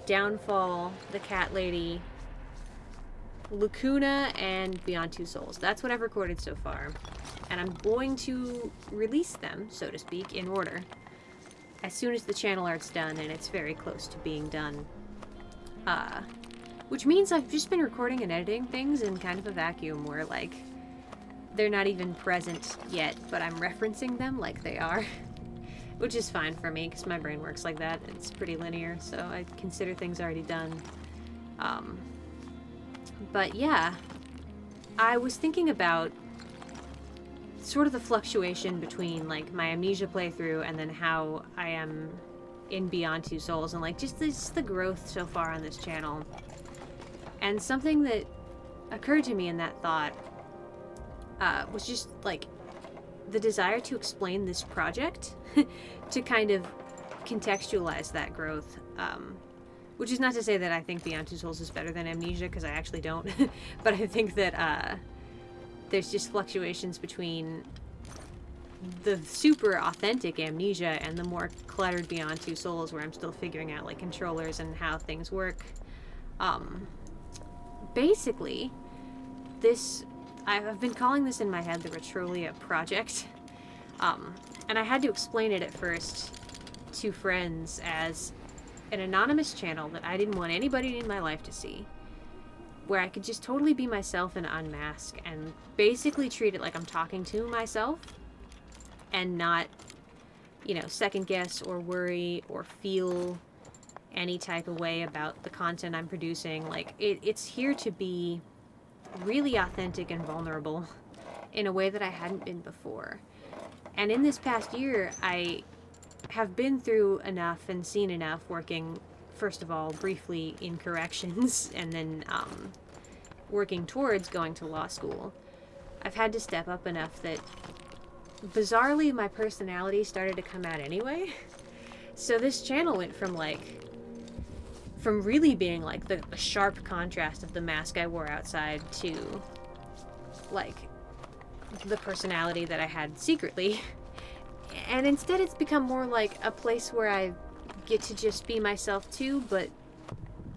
Downfall, The Cat Lady, Lacuna, and Beyond Two Souls. That's what I've recorded so far. And I'm going to release them, so to speak, in order, as soon as the channel art's done, and it's very close to being done. Which means I've just been recording and editing things in kind of a vacuum where, like, they're not even present yet, but I'm referencing them like they are. Which is fine for me, because my brain works like that. It's pretty linear, so I consider things already done. But yeah, I was thinking about sort of the fluctuation between, like, my Amnesia playthrough and then how I am in Beyond Two Souls, and, like, just the growth so far on this channel. And something that occurred to me in that thought was just, like, the desire to explain this project to kind of contextualize that growth. Which is not to say that I think Beyond Two Souls is better than Amnesia, because I actually don't. But I think that there's just fluctuations between the super authentic Amnesia and the more cluttered Beyond Two Souls, where I'm still figuring out, like, controllers and how things work. Basically, I've been calling this in my head the Retrolia Project. And I had to explain it at first to friends as an anonymous channel that I didn't want anybody in my life to see, where I could just totally be myself and unmask and basically treat it like I'm talking to myself and not, you know, second guess or worry or feel any type of way about the content I'm producing. Like, it's here to be really authentic and vulnerable in a way that I hadn't been before. And in this past year, I have been through enough and seen enough, working, first of all, briefly in corrections, and then working towards going to law school. I've had to step up enough that, bizarrely, my personality started to come out anyway. So this channel went from really being, like, the sharp contrast of the mask I wore outside to, like, the personality that I had secretly. And instead it's become more like a place where I get to just be myself too, but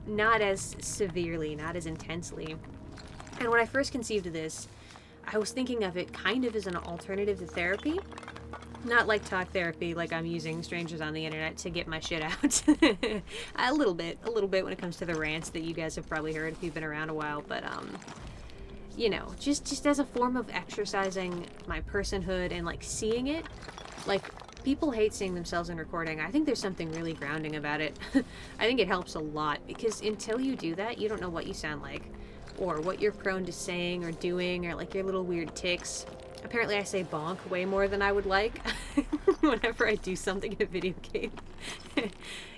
not as severely, not as intensely. And when I first conceived of this, I was thinking of it kind of as an alternative to therapy. Not like talk therapy, like I'm using strangers on the internet to get my shit out. A little bit when it comes to the rants that you guys have probably heard if you've been around a while, but you know, just as a form of exercising my personhood and, like, seeing it. Like, people hate seeing themselves in recording. I think there's something really grounding about it. I think it helps a lot, because until you do that, you don't know what you sound like, or what you're prone to saying or doing, or, like, your little weird tics. Apparently I say bonk way more than I would like whenever I do something in a video game.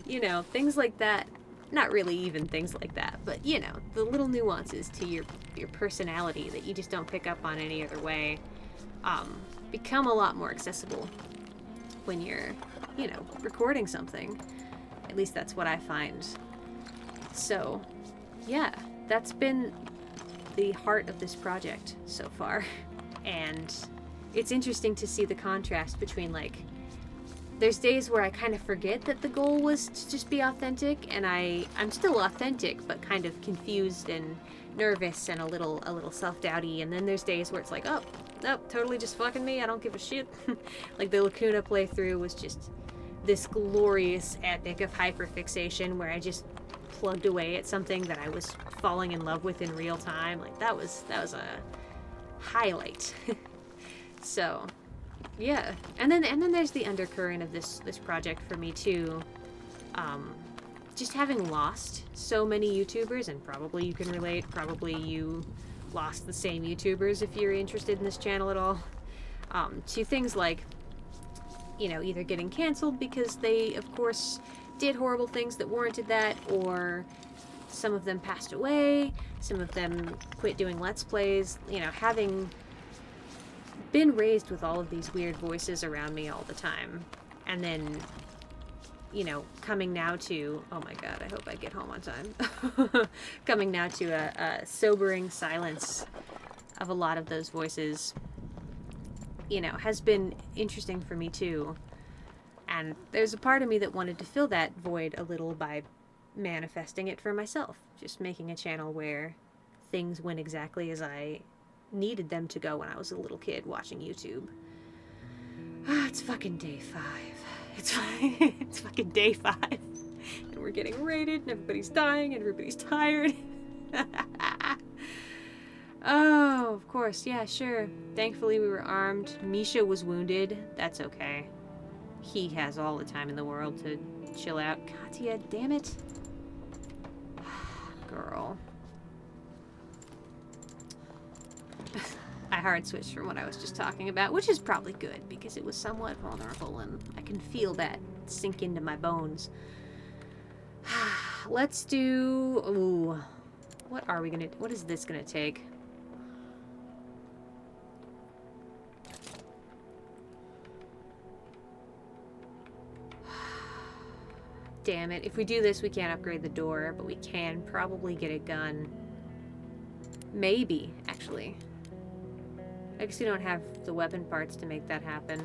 You know, things like that. Not really even things like that, but, you know, the little nuances to your personality that you just don't pick up on any other way become a lot more accessible when you're, you know, recording something. At least that's what I find. So, yeah, that's been the heart of this project so far. And it's interesting to see the contrast between, like, there's days where I kind of forget that the goal was to just be authentic, and I'm still authentic, but kind of confused and nervous and a little self-doubty. And then there's days where it's like, oh, nope, totally just fucking me, I don't give a shit. Like, the Lacuna playthrough was just this glorious epic of hyperfixation where I just plugged away at something that I was falling in love with in real time. Like, that was a highlight. So, yeah. And then there's the undercurrent of this project for me too. Just having lost so many YouTubers, and probably you can relate, probably you lost the same YouTubers if you're interested in this channel at all, to things like, you know, either getting canceled because they, of course, did horrible things that warranted that, or some of them passed away, some of them quit doing Let's Plays, you know, having been raised with all of these weird voices around me all the time, and then, you know, coming now to, oh my god, I hope I get home on time, coming now to a sobering silence of a lot of those voices, you know, has been interesting for me too. And there's a part of me that wanted to fill that void a little by manifesting it for myself. Just making a channel where things went exactly as I needed them to go when I was a little kid watching YouTube. It's fucking day 5. It's fucking day 5. And we're getting raided, and everybody's dying, and everybody's tired. Oh, of course. Yeah, sure. Thankfully, we were armed. Misha was wounded. That's okay. He has all the time in the world to chill out. Katya, damn it. Girl. I hard switched from what I was just talking about, which is probably good, because it was somewhat vulnerable, and I can feel that sink into my bones. Let's do... Ooh. What are we gonna... What is this gonna take? Damn it. If we do this, we can't upgrade the door, but we can probably get a gun. Maybe, actually. I guess we don't have the weapon parts to make that happen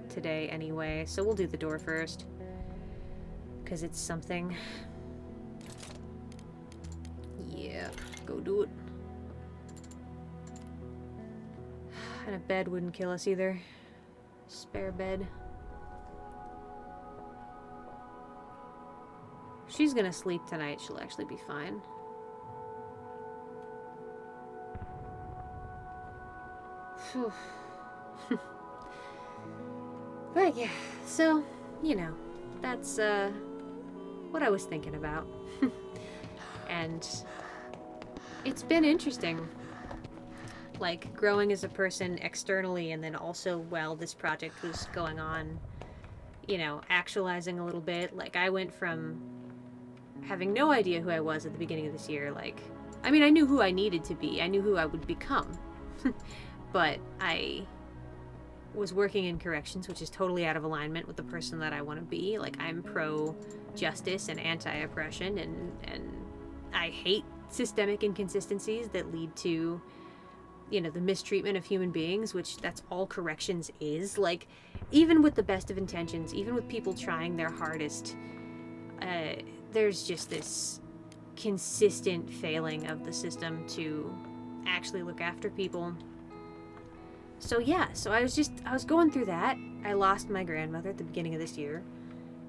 today anyway, so we'll do the door first. Because it's something. Yeah, go do it. And a bed wouldn't kill us either. Spare bed. She's gonna sleep tonight. She'll actually be fine. But yeah, so, you know, that's what I was thinking about. And it's been interesting, like, growing as a person externally, and then also while this project was going on, you know, actualizing a little bit. Like, I went from having no idea who I was at the beginning of this year. Like, I mean, I knew who I needed to be. I knew who I would become. But I was working in corrections, which is totally out of alignment with the person that I want to be. Like, I'm pro-justice and anti-oppression, and I hate systemic inconsistencies that lead to, you know, the mistreatment of human beings, which that's all corrections is. Like, even with the best of intentions, even with people trying their hardest, there's just this consistent failing of the system to actually look after people. So yeah, so I was going through that. I lost my grandmother at the beginning of this year,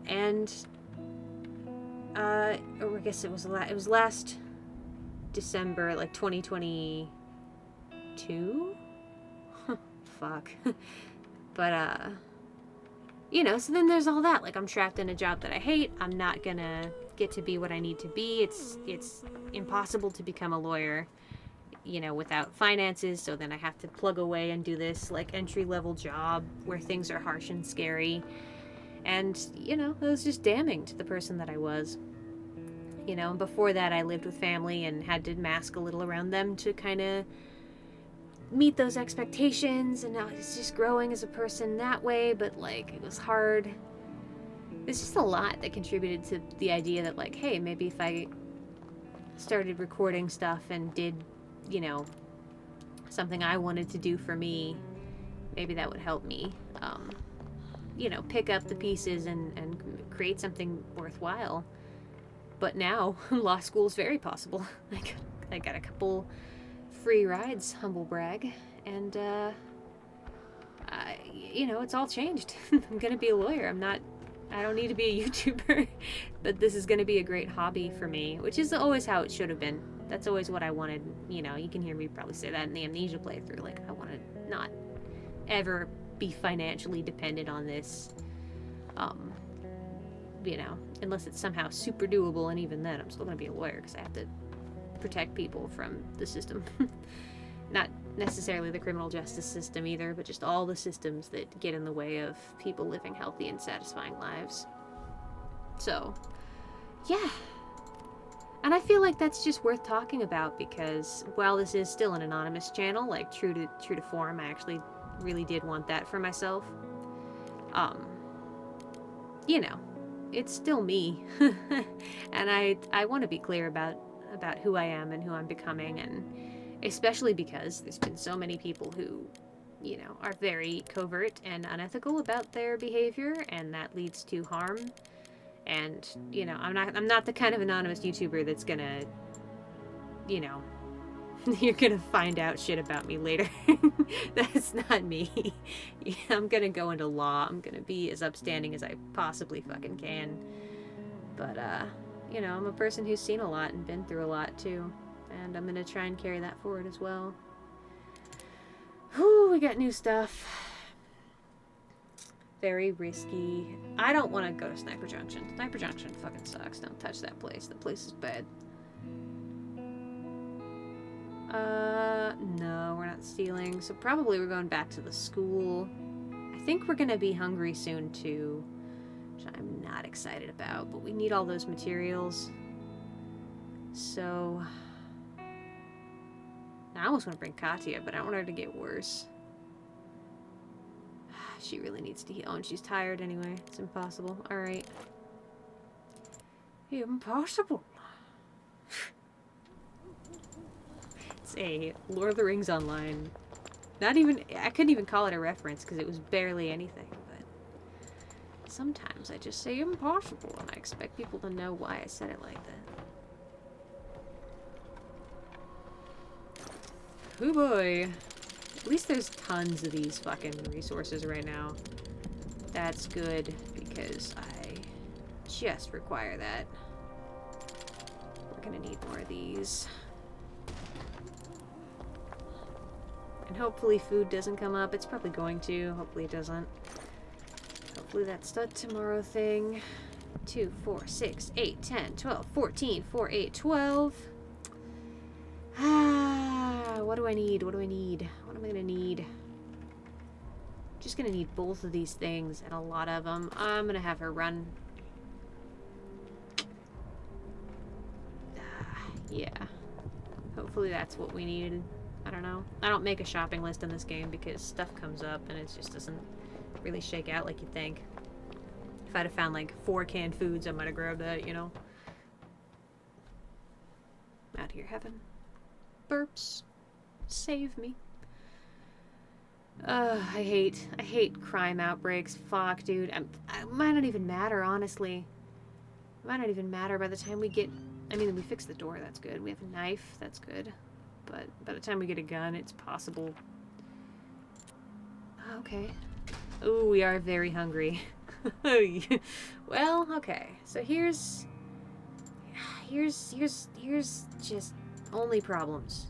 and or I guess it was last December, like 2022. Fuck. But you know, so then there's all that. Like, I'm trapped in a job that I hate. I'm not gonna get to be what I need to be. It's impossible to become a lawyer, you know, without finances. So then I have to plug away and do this, like, entry-level job where things are harsh and scary. And, you know, it was just damning to the person that I was. You know, and before that I lived with family and had to mask a little around them to kind of meet those expectations, and now it's just growing as a person that way. But, like, it was hard. There's just a lot that contributed to the idea that, like, hey, maybe if I started recording stuff and did, you know, something I wanted to do for me, maybe that would help me, you know, pick up the pieces and create something worthwhile. But now, law school's very possible. I got a couple free rides, humble brag, and, you know, it's all changed. I'm gonna be a lawyer. I don't need to be a YouTuber, but this is gonna be a great hobby for me, which is always how it should have been. That's always what I wanted. You know, you can hear me probably say that in the Amnesia playthrough. Like, I want to not ever be financially dependent on this, you know, unless it's somehow super doable, and even then, I'm still gonna be a lawyer because I have to protect people from the system. Not necessarily the criminal justice system either, but just all the systems that get in the way of people living healthy and satisfying lives. So, yeah. And I feel like that's just worth talking about, because while this is still an anonymous channel, like, true to form, I actually really did want that for myself. You know, it's still me. And I want to be clear about who I am and who I'm becoming, and especially because there's been so many people who you know, are very covert and unethical about their behavior, and that leads to harm. And, you know, I'm not the kind of anonymous YouTuber that's gonna, you know, you're gonna find out shit about me later. That's not me. I'm gonna go into law. I'm gonna be as upstanding as I possibly fucking can. But, you know, I'm a person who's seen a lot and been through a lot, too. And I'm gonna try and carry that forward as well. Whew, we got new stuff. Very risky. I don't want to go to Sniper Junction. Sniper Junction fucking sucks. Don't touch that place. The place is bad. No, we're not stealing. So probably we're going back to the school. I think we're gonna be hungry soon, too. Which I'm not excited about. But we need all those materials. So... I almost want to bring Katya, but I don't want her to get worse. She really needs to heal. Oh, and she's tired anyway. It's impossible. Alright. Impossible. It's a Lord of the Rings Online. Not even... I couldn't even call it a reference because it was barely anything, but... Sometimes I just say impossible and I expect people to know why I said it like that. Oh boy. At least there's tons of these fucking resources right now. That's good, because I just require that. We're gonna need more of these. And hopefully food doesn't come up. It's probably going to. Hopefully it doesn't. Hopefully that's the tomorrow thing. 2, 4, 6, 8, 10, 12, 14, 4, 8, 12. What do I need? What do I need? What am I gonna need? Just gonna need both of these things and a lot of them. I'm gonna have her run. Yeah. Hopefully that's what we needed. I don't know. I don't make a shopping list in this game because stuff comes up and it just doesn't really shake out like you think. If I'd have found like 4 canned foods, I might have grabbed that, you know. Out here, heaven. Burps. Save me. I hate crime outbreaks. Fuck, dude. It might not even matter, honestly. It might not even matter by the time we get... I mean, we fixed the door, that's good. We have a knife, that's good. But by the time we get a gun, it's possible. Okay. Ooh, we are very hungry. Well, okay. So here's just only problems.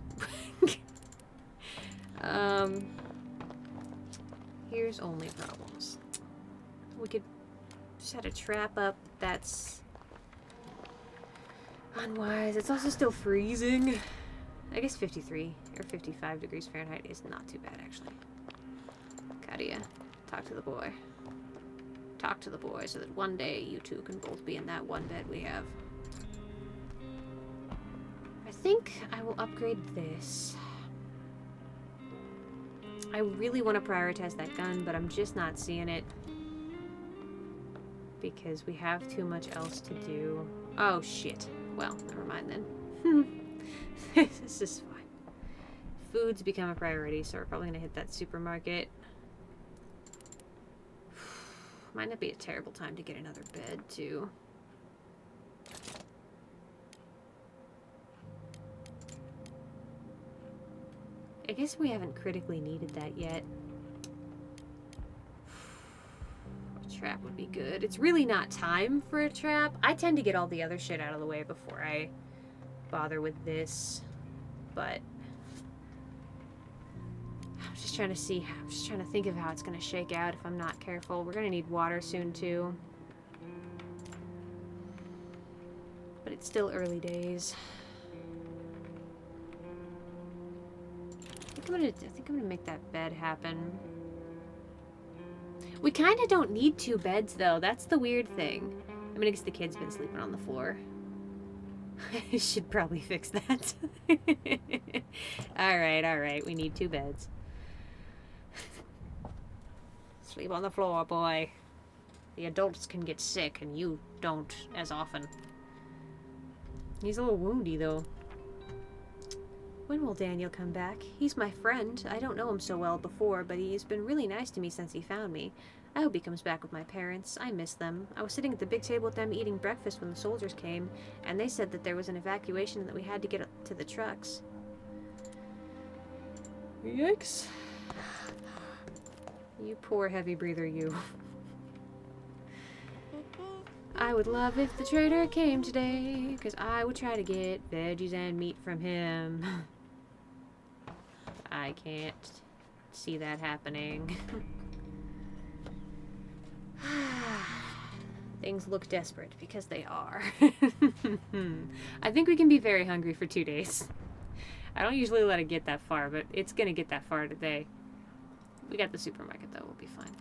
Here's only problems. We could set a trap up that's unwise. It's also still freezing. I guess 53 or 55 degrees Fahrenheit is not too bad, actually. Katya, talk to the boy. Talk to the boy so that one day you two can both be in that one bed we have. I think I will upgrade this. I really want to prioritize that gun, but I'm just not seeing it. Because we have too much else to do. Oh, shit. Well, never mind then. This is fine. Food's become a priority, so we're probably going to hit that supermarket. Might not be a terrible time to get another bed, too. I guess we haven't critically needed that yet. A trap would be good. It's really not time for a trap. I tend to get all the other shit out of the way before I bother with this. But I'm just trying to see. I'm just trying to think of how it's going to shake out if I'm not careful. We're going to need water soon, too. But it's still early days. I think I'm gonna make that bed happen. We kind of don't need 2 beds, though. That's the weird thing. I mean, I guess the kid's been sleeping on the floor. I should probably fix that. Alright. We need 2 beds. Sleep on the floor, boy. The adults can get sick, and you don't as often. He's a little woundy, though. When will Daniel come back? He's my friend. I don't know him so well before, but he's been really nice to me since he found me. I hope he comes back with my parents. I miss them. I was sitting at the big table with them eating breakfast when the soldiers came, and they said that there was an evacuation and that we had to get to the trucks. Yikes. You poor heavy breather, you. I would love if the trader came today, because I would try to get veggies and meat from him. I can't see that happening. Things look desperate, because they are. I think we can be very hungry for 2 days. I don't usually let it get that far, but it's gonna get that far today. We got the supermarket, though. We'll be fine.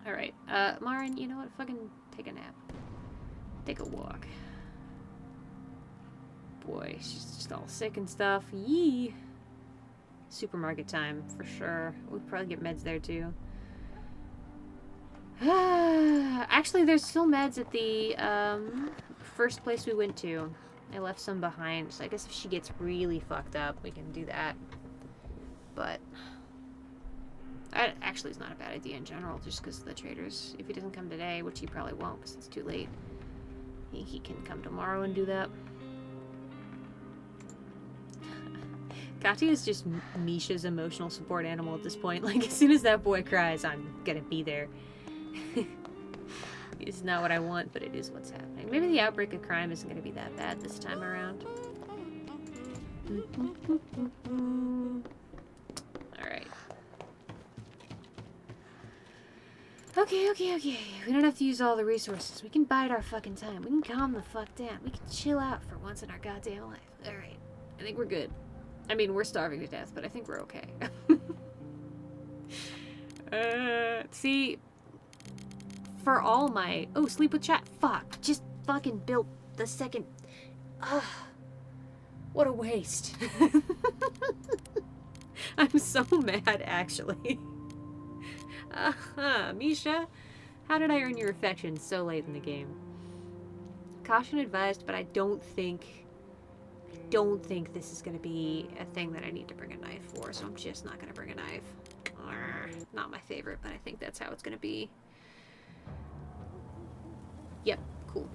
Alright. Marin, you know what? Fucking take a nap. Take a walk. Boy, she's just all sick and stuff. Yee! Supermarket time, for sure. We'll probably get meds there, too. Actually, there's still meds at the, first place we went to. I left some behind, so I guess if she gets really fucked up, we can do that. But that actually is not a bad idea in general, just because the traders, if he doesn't come today, which he probably won't because it's too late, he can come tomorrow and do that. Katya is just Misha's emotional support animal at this point. Like, as soon as that boy cries, I'm gonna be there. It's not what I want, but it is what's happening. Maybe the outbreak of crime isn't going to be that bad this time around. Alright. Okay. We don't have to use all the resources. We can bide our fucking time. We can calm the fuck down. We can chill out for once in our goddamn life. Alright. I think we're good. I mean, we're starving to death, but I think we're okay. See... For all my... Oh, sleep with chat. Fuck. Just fucking built the second... Ugh. What a waste. I'm so mad, actually. Misha, how did I earn your affection so late in the game? Caution advised, but I don't think this is going to be a thing that I need to bring a knife for, so I'm just not going to bring a knife. Not my favorite, but I think that's how it's going to be. Yep, cool.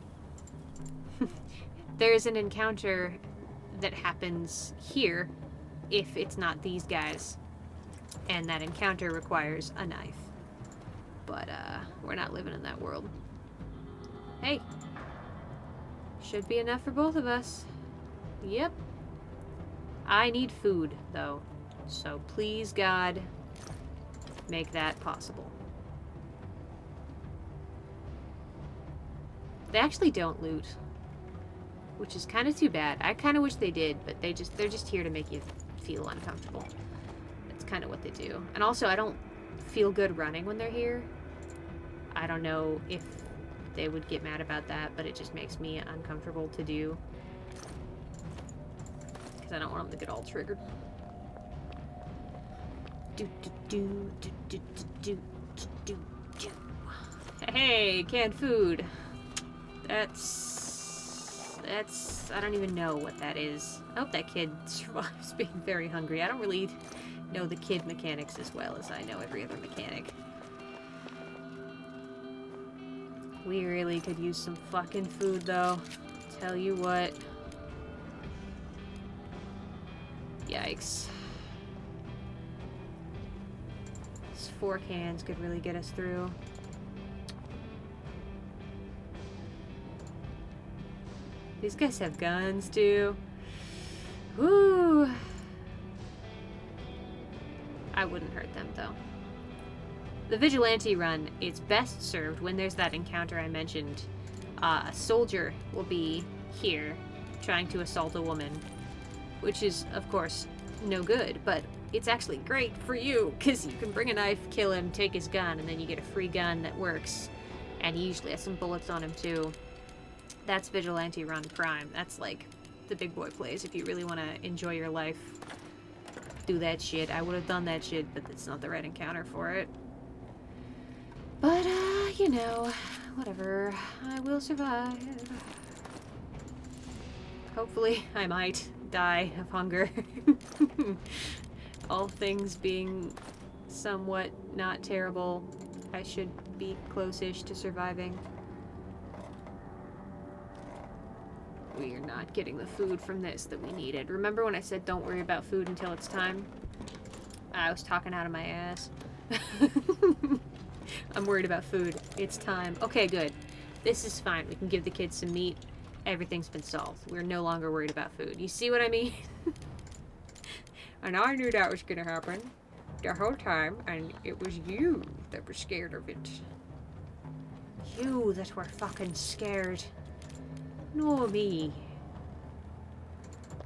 There's an encounter that happens here if it's not these guys. And that encounter requires a knife. But, we're not living in that world. Hey. Should be enough for both of us. Yep. I need food, though. So please, God, make that possible. They actually don't loot, which is kind of too bad. I kind of wish they did, but they're just here to make you feel uncomfortable. That's kind of what they do. And also, I don't feel good running when they're here. I don't know if they would get mad about that, but it just makes me uncomfortable to do. Because I don't want them to get all triggered. Hey, canned food. That's... I don't even know what that is. I hope that kid survives being very hungry. I don't really know the kid mechanics as well as I know every other mechanic. We really could use some fucking food, though. Tell you what. Yikes. These 4 cans could really get us through. These guys have guns, too. Woo! I wouldn't hurt them, though. The vigilante run is best served when there's that encounter I mentioned. A soldier will be here trying to assault a woman, which is, of course, no good, but it's actually great for you, because you can bring a knife, kill him, take his gun, and then you get a free gun that works. And he usually has some bullets on him, too. That's Vigilante Run Prime. That's, like, the big boy plays. If you really want to enjoy your life, do that shit. I would have done that shit, but it's not the right encounter for it. But, you know, whatever. I will survive. Hopefully, I might. die of hunger. All things being somewhat not terrible, I should be close-ish to surviving. We are not getting the food from this that we needed. Remember when I said don't worry about food until it's time? I was talking out of my ass. I'm worried about food. It's time. Okay, good. This is fine. We can give the kids some meat. Everything's been solved. We're no longer worried about food. You see what I mean? And I knew that was gonna happen the whole time, and it was you that were scared of it. You that were fucking scared. No, me.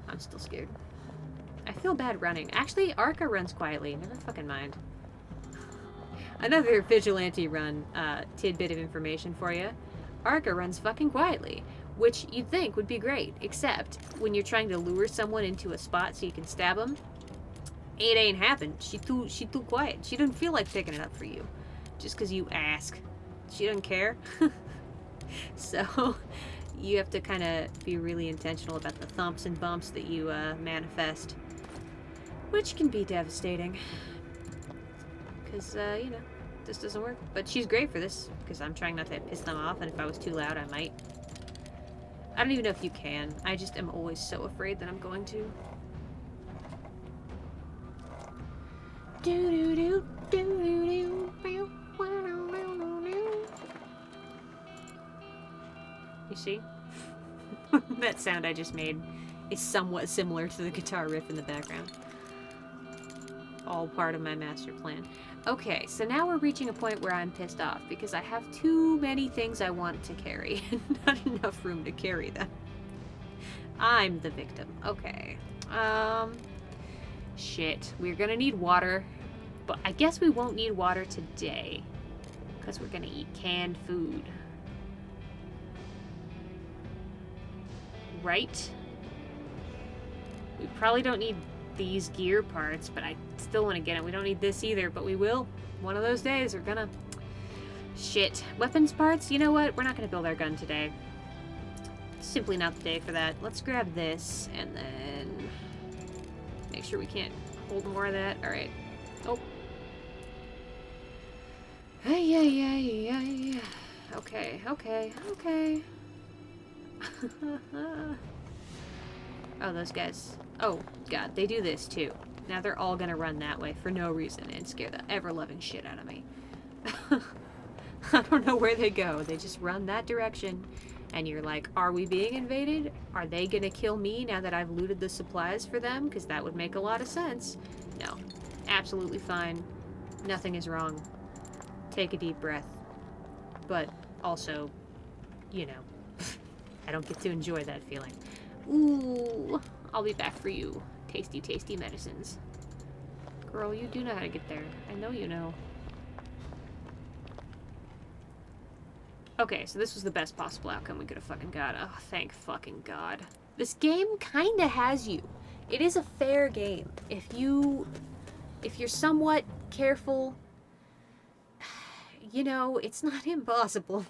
I'm still scared. I feel bad running. Actually, Arca runs quietly. Never fucking mind. Another vigilante run tidbit of information for you. Arca runs fucking quietly, which you'd think would be great, except when you're trying to lure someone into a spot so you can stab them, it ain't happened. She too quiet. She doesn't feel like picking it up for you, just because you ask. She doesn't care. So you have to kind of be really intentional about the thumps and bumps that you manifest, which can be devastating. Because, you know, this doesn't work. But she's great for this, because I'm trying not to piss them off, and if I was too loud, I might. I don't even know if you can. I just am always so afraid that I'm going to. Do-do-do, do-do-do, you see? That sound I just made is somewhat similar to the guitar riff in the background. All part of my master plan. Okay, so now we're reaching a point where I'm pissed off because I have too many things I want to carry and not enough room to carry them. I'm the victim. Okay. Shit. We're gonna need water, but I guess we won't need water today because we're gonna eat canned food. Right? We probably don't need these gear parts, but I still want to get it. We don't need this either, but we will. One of those days, we're gonna... Shit. Weapons parts? You know what? We're not gonna build our gun today. Simply not the day for that. Let's grab this, and then... make sure we can't hold more of that. Alright. Oh. Hey. Okay. Oh, those guys. Oh, God, they do this, too. Now they're all gonna run that way for no reason and scare the ever-loving shit out of me. I don't know where they go. They just run that direction. And you're like, are we being invaded? Are they gonna kill me now that I've looted the supplies for them? Because that would make a lot of sense. No. Absolutely fine. Nothing is wrong. Take a deep breath. But also, you know, I don't get to enjoy that feeling. Ooh, I'll be back for you. Tasty, tasty medicines. Girl, you do know how to get there. I know you know. Okay, so this was the best possible outcome we could have fucking got. Oh, thank fucking God. This game kinda has you. It is a fair game. If you're somewhat careful, you know, it's not impossible.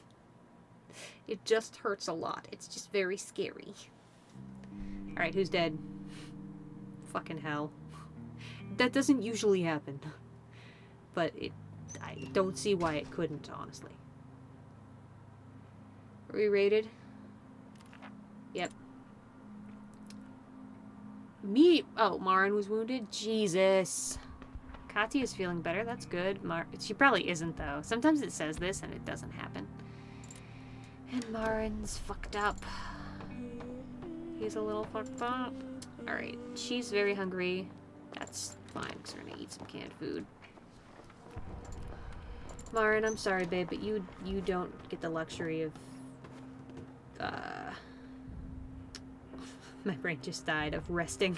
It just hurts a lot. It's just very scary. Alright, who's dead? Fucking hell. That doesn't usually happen. But I don't see why it couldn't, honestly. Are we rated? Yep. Oh, Marin was wounded? Jesus. Kati is feeling better. That's good. She probably isn't, though. Sometimes it says this and it doesn't happen. And Marin's fucked up. He's a little fucked up. Alright. She's very hungry. That's fine, because we're gonna eat some canned food. Marin, I'm sorry, babe, but you don't get the luxury of... my brain just died of resting.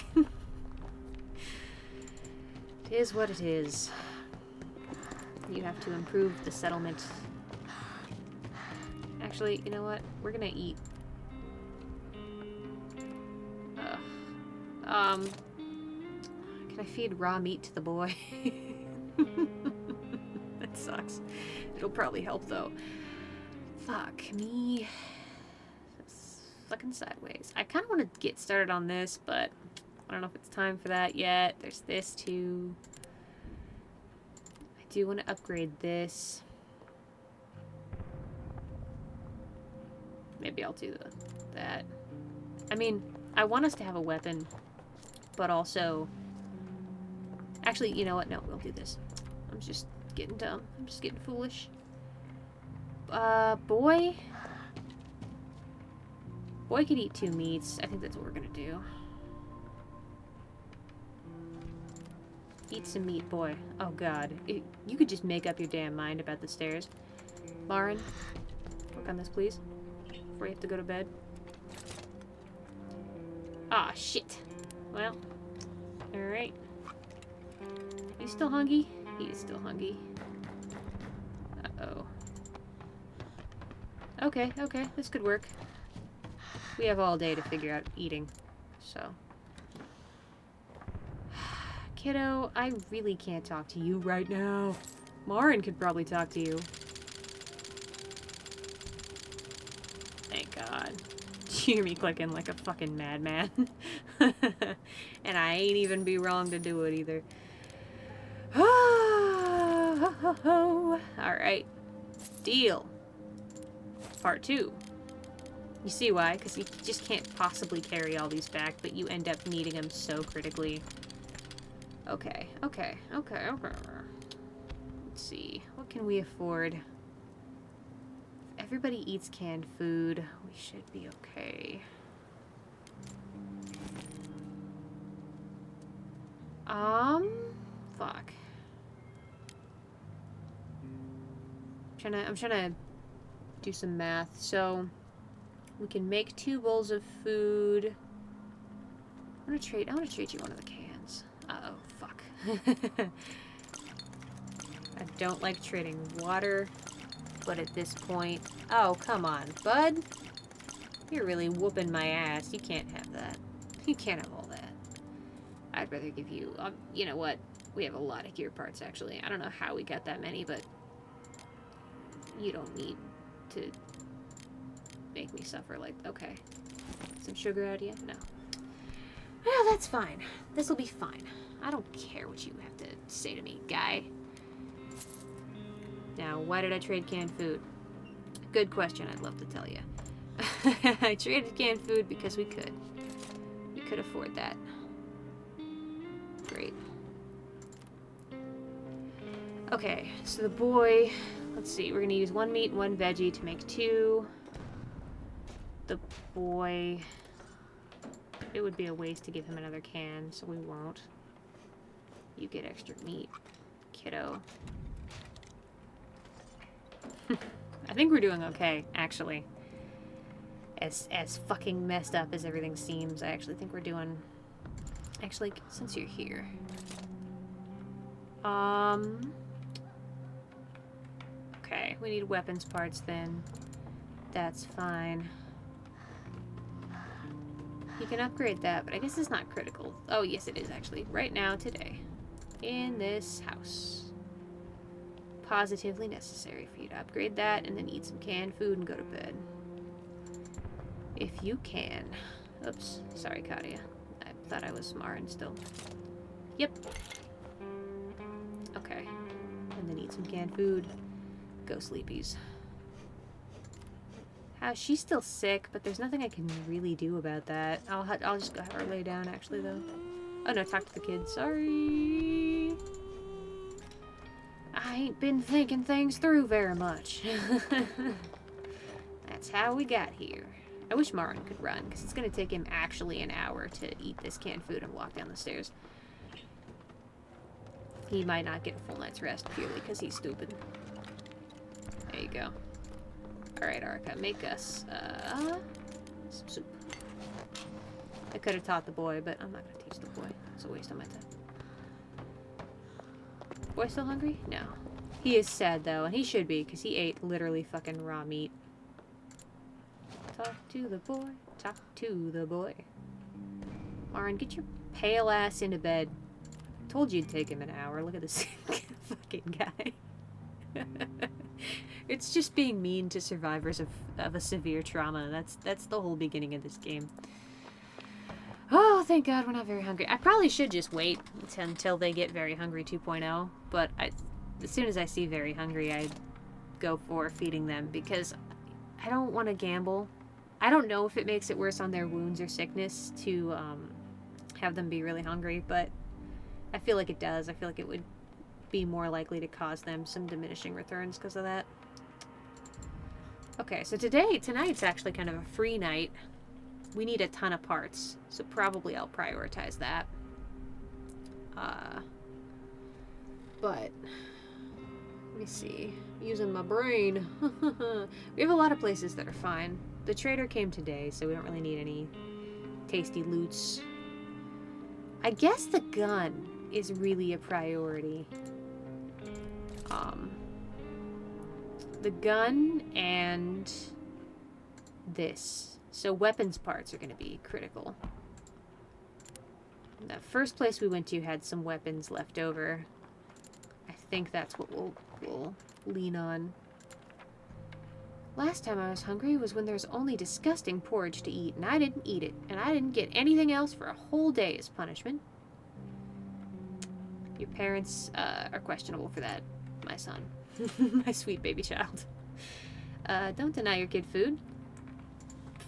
It is what it is. You have to improve the settlement. Actually, you know what? We're gonna eat. Can I feed raw meat to the boy? That sucks. It'll probably help, though. Fuck me. Fucking sideways. I kind of want to get started on this, but I don't know if it's time for that yet. There's this too. I do want to upgrade this. Maybe I'll do that. I mean, I want us to have a weapon, but also... Actually, you know what? No, we'll do this. I'm just getting dumb. I'm just getting foolish. Boy... Boy could eat 2 meats. I think that's what we're gonna do. Eat some meat, boy. Oh god. You could just make up your damn mind about the stairs. Lauren, work on this, please. Before you have to go to bed. Ah, shit. Well, alright. You still hungry? He is still hungry. Uh-oh. Okay, okay. This could work. We have all day to figure out eating, so. Kiddo, I really can't talk to you right now. Marin could probably talk to you. Thank God. You hear me clicking like a fucking madman. And I ain't even be wrong to do it either. Alright. Deal. Part 2. You see why? Because you just can't possibly carry all these back, but you end up needing them so critically. Okay, okay, okay, okay. Let's see. What can we afford? If everybody eats canned food, we should be okay. Fuck. I'm trying to do some math. So, we can make 2 bowls of food. I want to trade you one of the cans. Uh-oh, fuck. I don't like trading water, but at this point... Oh, come on, bud. You're really whooping my ass. You can't have that. You can't have all that. I'd rather give you... you know what? We have a lot of gear parts, actually. I don't know how we got that many, but... You don't need to make me suffer like... Okay. Some sugar out of you? No. Well, that's fine. This'll be fine. I don't care what you have to say to me, guy. Now, why did I trade canned food? Good question, I'd love to tell you. I traded canned food because we could. We could afford that. Great. Okay, so the boy... Let's see, we're gonna use 1 meat and 1 veggie to make 2. The boy... It would be a waste to give him another can, so we won't. You get extra meat, kiddo. I think we're doing okay, actually. As fucking messed up as everything seems, I actually think we're doing... Actually, since you're here... Okay, we need weapons parts then. That's fine. You can upgrade that, but I guess it's not critical. Oh, yes it is, actually. Right now, today. In this house. Positively necessary for you to upgrade that and then eat some canned food and go to bed. If you can. Oops. Sorry, Katia. I thought I was Marin still. Yep. Okay. And then eat some canned food. Go sleepies. She's still sick, but there's nothing I can really do about that. I'll just go have her lay down, actually, though. Oh, no, talk to the kids. Sorry. I ain't been thinking things through very much. That's how we got here. I wish Marin could run, because it's going to take him actually an hour to eat this canned food and walk down the stairs. He might not get a full night's rest purely because he's stupid. There you go. Alright, Arca, make us, some soup. I could have taught the boy, but I'm not going to teach the boy. It's a waste of my time. Boy still hungry? No. He is sad, though, and he should be, because he ate literally fucking raw meat. Talk to the boy. Talk to the boy. Marin, get your pale ass into bed. Told you it'd take him an hour. Look at this fucking guy. It's just being mean to survivors of a severe trauma. That's the whole beginning of this game. Oh, Oh, thank God we're not very hungry. I probably should just wait until they get Very Hungry 2.0, but as soon as I see Very Hungry, I go for feeding them because I don't want to gamble. I don't know if it makes it worse on their wounds or sickness to have them be really hungry, but I feel like it does. I feel like it would be more likely to cause them some diminishing returns because of that. Okay, so tonight's actually kind of a free night. We need a ton of parts, so probably I'll prioritize that. But let me see. Using my brain. We have a lot of places that are fine. The trader came today, so we don't really need any tasty loots. I guess the gun is really a priority. The gun and this. So weapons parts are going to be critical. The first place we went to had some weapons left over. I think that's what we'll lean on. Last time I was hungry was when there was only disgusting porridge to eat, and I didn't eat it, and I didn't get anything else for a whole day as punishment. Your parents are questionable for that, my son. My sweet baby child. Don't deny your kid food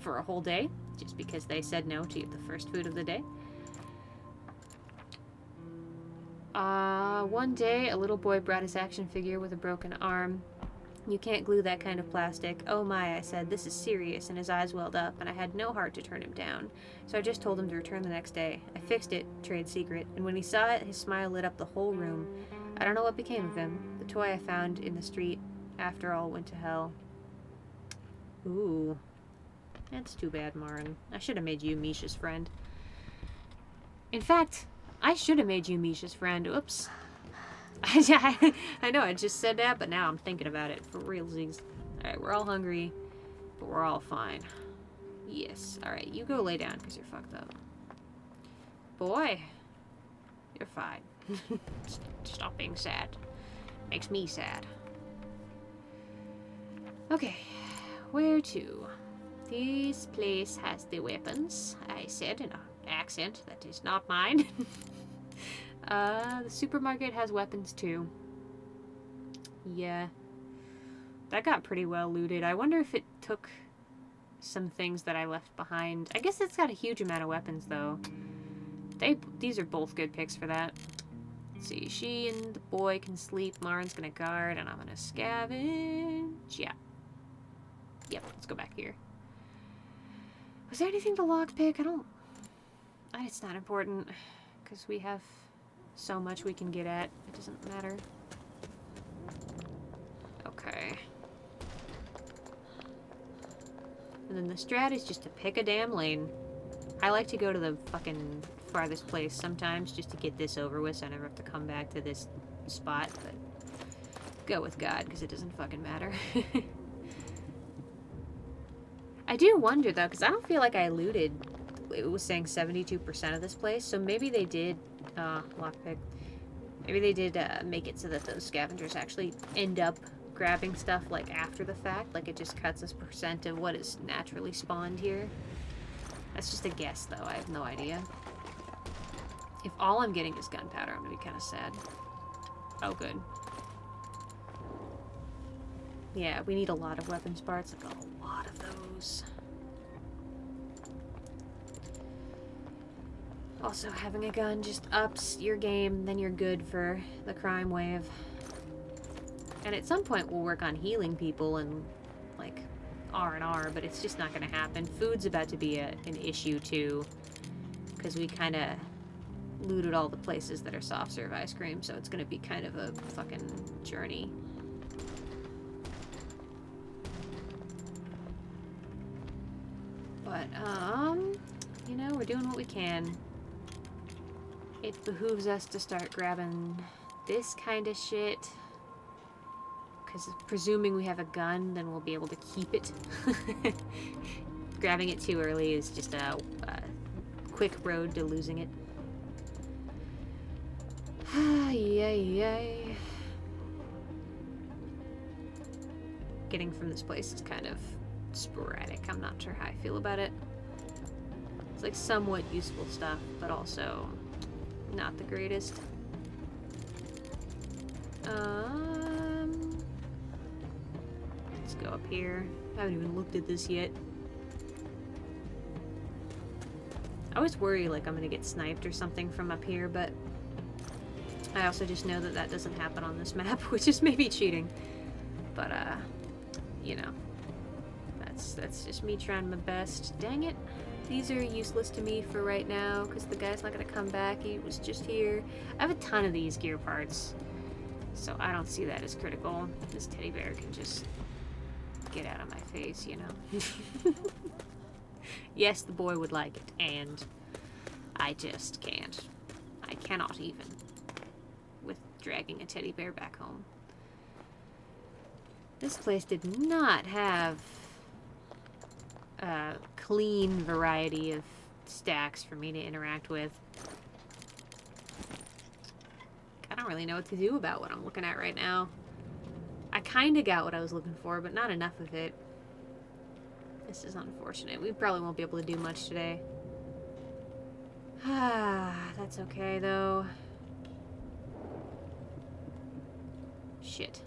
for a whole day, just because they said no to the first food of the day. One day, a little boy brought his action figure with a broken arm. You can't glue that kind of plastic. Oh my, I said, this is serious, and his eyes welled up, and I had no heart to turn him down. So I just told him to return the next day. I fixed it, trade secret, and when he saw it, his smile lit up the whole room. I don't know what became of him. The toy I found in the street, after all, went to hell. Ooh. That's too bad, Marin. I should have made you Misha's friend. In fact, I should have made you Misha's friend. Oops. I know, I just said that, but now I'm thinking about it for realsies. Alright, we're all hungry, but we're all fine. Yes. Alright, you go lay down because you're fucked up. Boy, you're fine. Stop being sad. Makes me sad. Okay, where to? This place has the weapons, I said in an accent that is not mine. The supermarket has weapons too. Yeah. That got pretty well looted. I wonder if it took some things that I left behind. I guess it's got a huge amount of weapons though. These are both good picks for that. Let's see, she and the boy can sleep. Marin's gonna guard and I'm gonna scavenge. Yeah. Yep, let's go back here. Was there anything to lockpick? It's not important because we have so much we can get at. It doesn't matter. Okay. And then the strat is just to pick a damn lane. I like to go to the fucking farthest place sometimes just to get this over with so I never have to come back to this spot, but go with God because it doesn't fucking matter. I do wonder though, because I don't feel like I looted. It was saying 72% of this place, so maybe they did lockpick. Maybe they did make it so that those scavengers actually end up grabbing stuff like after the fact, like it just cuts this percent of what is naturally spawned here. That's just a guess though, I have no idea. If all I'm getting is gunpowder, I'm gonna be kind of sad. Oh good. Yeah, we need a lot of weapons parts, like a lot of those. Also, having a gun just ups your game, then you're good for the crime wave. And at some point we'll work on healing people and, like, R&R, but it's just not gonna happen. Food's about to be an issue, too, because we kind of looted all the places that are soft-serve ice cream, so it's gonna be kind of a fucking journey. But, you know, we're doing what we can. It behooves us to start grabbing this kind of shit. Because presuming we have a gun, then we'll be able to keep it. Grabbing it too early is just a quick road to losing it. Yay. Getting from this place is kind of sporadic. I'm not sure how I feel about it. like somewhat useful stuff, but also not the greatest. Let's go up here. I haven't even looked at this yet. I always worry like I'm gonna get sniped or something from up here, but I also just know that that doesn't happen on this map, which is maybe cheating. But, you know, that's just me trying my best. Dang it. These are useless to me for right now, because the guy's not gonna come back. He was just here. I have a ton of these gear parts, so I don't see that as critical. This teddy bear can just get out of my face, you know? Yes, the boy would like it, and I just can't. I cannot even with dragging a teddy bear back home. This place did not have a clean variety of stacks for me to interact with. I don't really know what to do about what I'm looking at right now. I kind of got what I was looking for, but not enough of it. This is unfortunate. We probably won't be able to do much today. Ah, that's okay, though. Shit.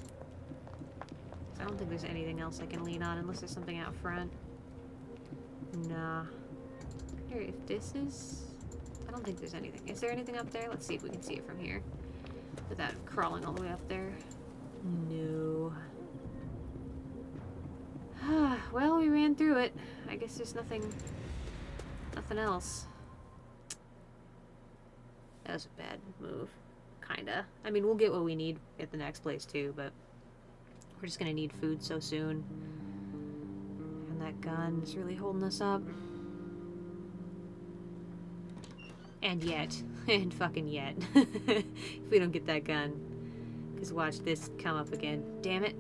I don't think there's anything else I can lean on unless there's something out front. Nah. Here, if this is... I don't think there's anything. Is there anything up there? Let's see if we can see it from here. Without crawling all the way up there. No. Well, we ran through it. I guess there's nothing else. That was a bad move. Kinda. I mean, we'll get what we need at the next place too, but we're just gonna need food so soon. And that gun is really holding us up. And yet. And fucking yet. If we don't get that gun. Because watch this come up again. Damn it.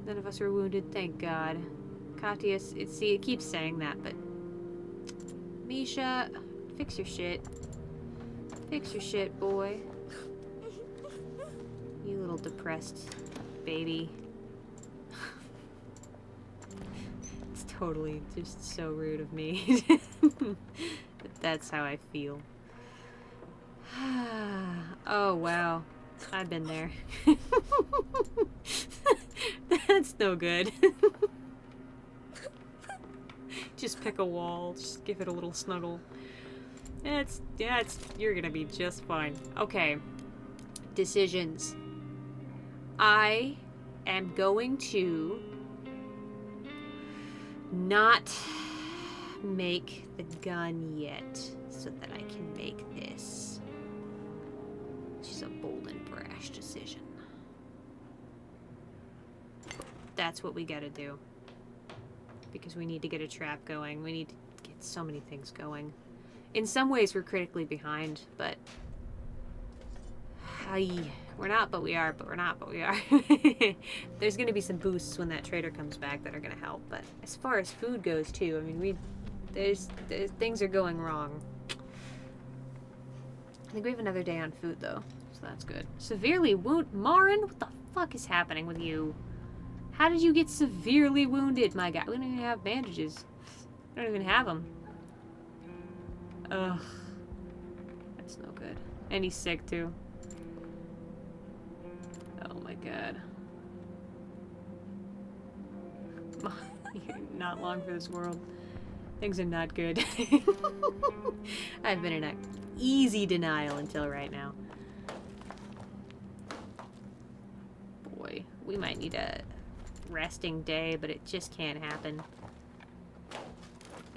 None of us were wounded, thank God. Katya, see, it keeps saying that, but... Misha, fix your shit. Fix your shit, boy. You little depressed baby. It's totally just so rude of me. But that's how I feel. Oh, wow. I've been there. That's no good. Just pick a wall. Just give it a little snuggle. You're gonna be just fine. Okay. Decisions. I am going to not make the gun yet so that I can make this. Which is a bold and brash decision. That's what we gotta do. Because we need to get a trap going. We need to get so many things going. In some ways, we're critically behind, but... we're not, but we are, but we're not, but we are. There's gonna be some boosts when that trader comes back that are gonna help, but as far as food goes, too, I mean, there's things are going wrong. I think we have another day on food, though, so that's good. Severely wounded? Marin? What the fuck is happening with you? How did you get severely wounded, my guy? We don't even have bandages. We don't even have them. Ugh. That's no good. And he's sick, too. Oh my god. You're not long for this world. Things are not good. I've been in an easy denial until right now. Boy, we might need a resting day, but it just can't happen.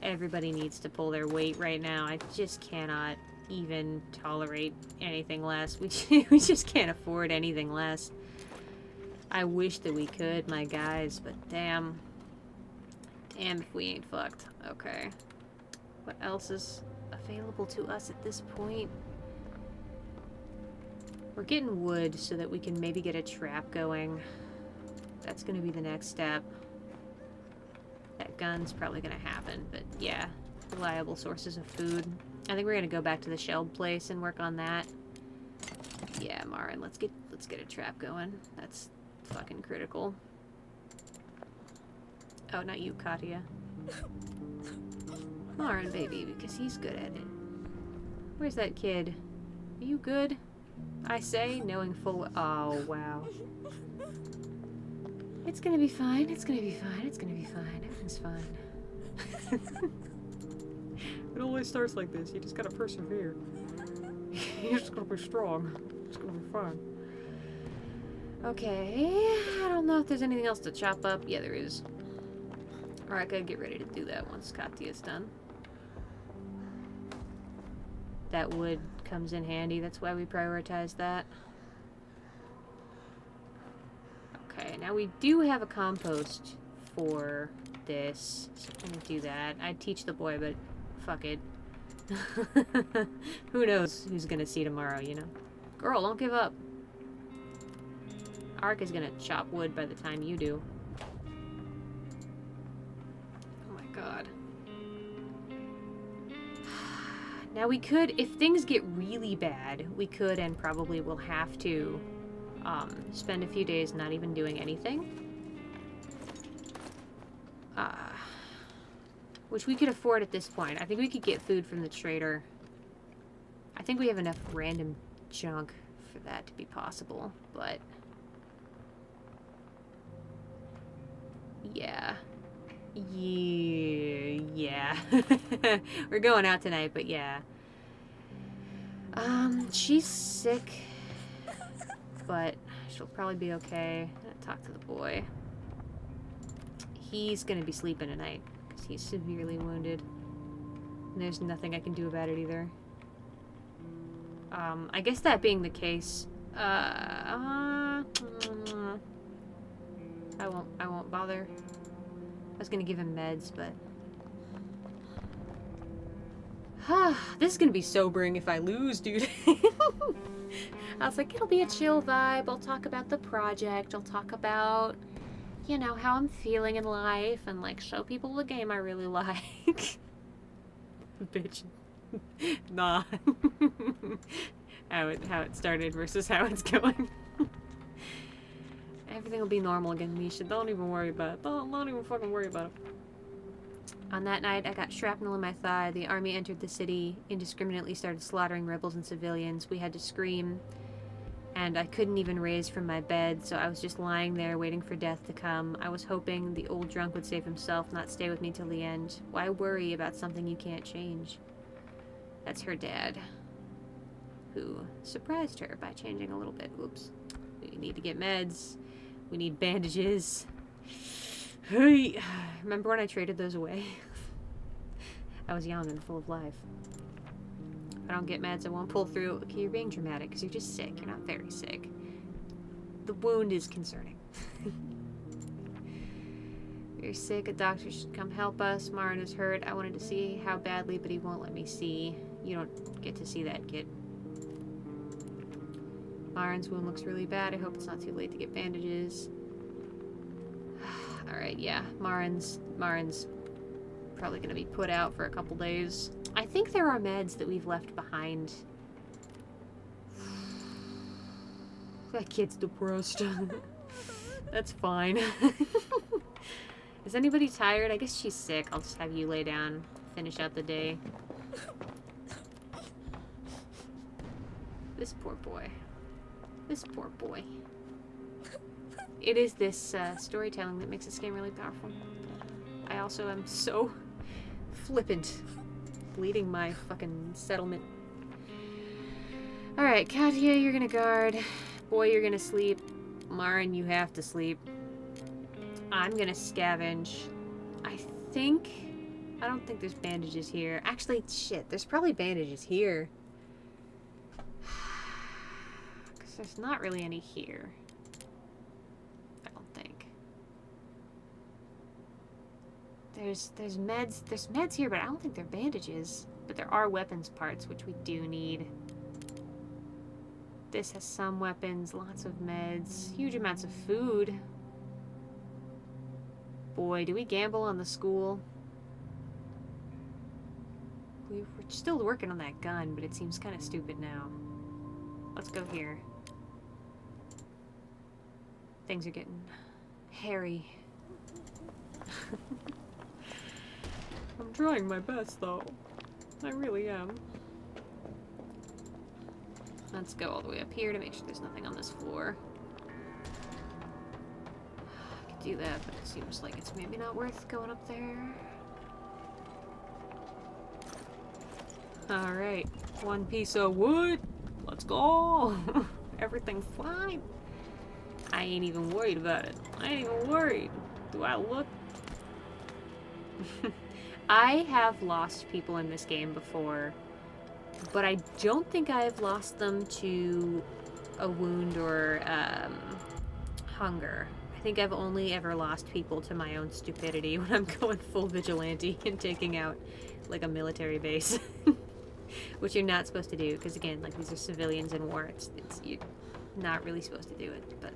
Everybody needs to pull their weight right now. I just cannot even tolerate anything less. We just can't afford anything less. I wish that we could, my guys, but damn. Damn if we ain't fucked. Okay. What else is available to us at this point? We're getting wood so that we can maybe get a trap going. That's gonna be the next step. That gun's probably gonna happen, but yeah. Reliable sources of food. I think we're gonna go back to the shelled place and work on that. Yeah, Marin, let's get a trap going. That's fucking critical. Oh, not you, Katya. Lauren, baby, because he's good at it. Where's that kid? Are you good? I say, knowing full... Oh, wow. It's gonna be fine. It's gonna be fine. It's gonna be fine. Everything's fine. It always starts like this. You just gotta persevere. You just gotta be strong. It's gonna be fine. Okay. I don't know if there's anything else to chop up. Yeah, there is. Alright, gotta get ready to do that once Katya's done. That wood comes in handy. That's why we prioritize that. Okay, now we do have a compost for this. So I'm gonna do that. I'd teach the boy, but fuck it. Who knows who's gonna see tomorrow, you know? Girl, don't give up. Ark is gonna chop wood by the time you do. Oh my god. Now we could, if things get really bad, we could and probably will have to spend a few days not even doing anything. Which we could afford at this point. I think we could get food from the trader. I think we have enough random junk for that to be possible, but... Yeah. Yeah. We're going out tonight, but yeah. She's sick, but she'll probably be okay. I'm gonna talk to the boy. He's gonna be sleeping tonight because he's severely wounded. And there's nothing I can do about it either. I guess that being the case, I won't bother. I was gonna give him meds, but this is gonna be sobering if I lose, dude. I was like, it'll be a chill vibe. I'll talk about the project. I'll talk about, you know, how I'm feeling in life and like show people the game I really like. Bitch. Nah. how it started versus how it's going. Everything will be normal again, Misha. Don't even worry about it. Don't even fucking worry about it. On that night, I got shrapnel in my thigh. The army entered the city, indiscriminately started slaughtering rebels and civilians. We had to scream, and I couldn't even raise from my bed, so I was just lying there waiting for death to come. I was hoping the old drunk would save himself, not stay with me till the end. Why worry about something you can't change? That's her dad, who surprised her by changing a little bit. Whoops. We need to get meds. We need bandages. Hey, remember when I traded those away? I was young and full of life. If I don't get meds, I won't pull through. Okay, you're being dramatic because you're just sick. You're not very sick. The wound is concerning. You're sick. A doctor should come help us. Marin is hurt. I wanted to see how badly, but he won't let me see. You don't get to see that, kid. Marin's wound looks really bad. I hope it's not too late to get bandages. Alright, yeah. Marin's probably gonna be put out for a couple days. I think there are meds that we've left behind. That kid's depressed. That's fine. Is anybody tired? I guess she's sick. I'll just have you lay down, finish out the day. This poor boy. This poor boy. It is this storytelling that makes this game really powerful. I also am so flippant. Bleeding my fucking settlement. Alright, Katya, you're gonna guard. Boy, you're gonna sleep. Marin, you have to sleep. I'm gonna scavenge. I don't think there's bandages here. Actually, shit, there's probably bandages here. Because there's not really any here. I don't think. There's meds here, but I don't think they're bandages. But there are weapons parts, which we do need. This has some weapons, lots of meds, huge amounts of food. Boy, do we gamble on the school? We're still working on that gun, but it seems kind of stupid now. Let's go here. Things are getting hairy. I'm trying my best, though. I really am. Let's go all the way up here to make sure there's nothing on this floor. I could do that, but it seems like it's maybe not worth going up there. Alright, one piece of wood. Let's go. Everything's fine. I ain't even worried about it. I ain't even worried. Do I look? I have lost people in this game before, but I don't think I have lost them to a wound or hunger. I think I've only ever lost people to my own stupidity when I'm going full vigilante and taking out like a military base. Which you're not supposed to do, because again, like, these are civilians in war. You're not really supposed to do it, but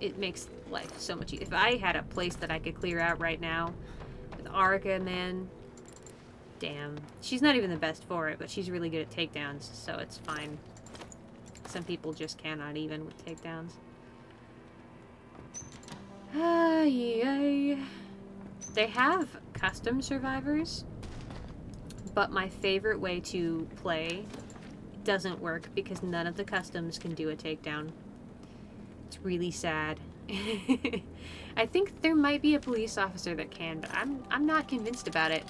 it makes life so much easier. If I had a place that I could clear out right now with Arica, man, damn. She's not even the best for it, but she's really good at takedowns, so it's fine. Some people just cannot even with takedowns. Yay. They have custom survivors, but my favorite way to play doesn't work because none of the customs can do a takedown. It's really sad. I think there might be a police officer that can, but I'm not convinced about it.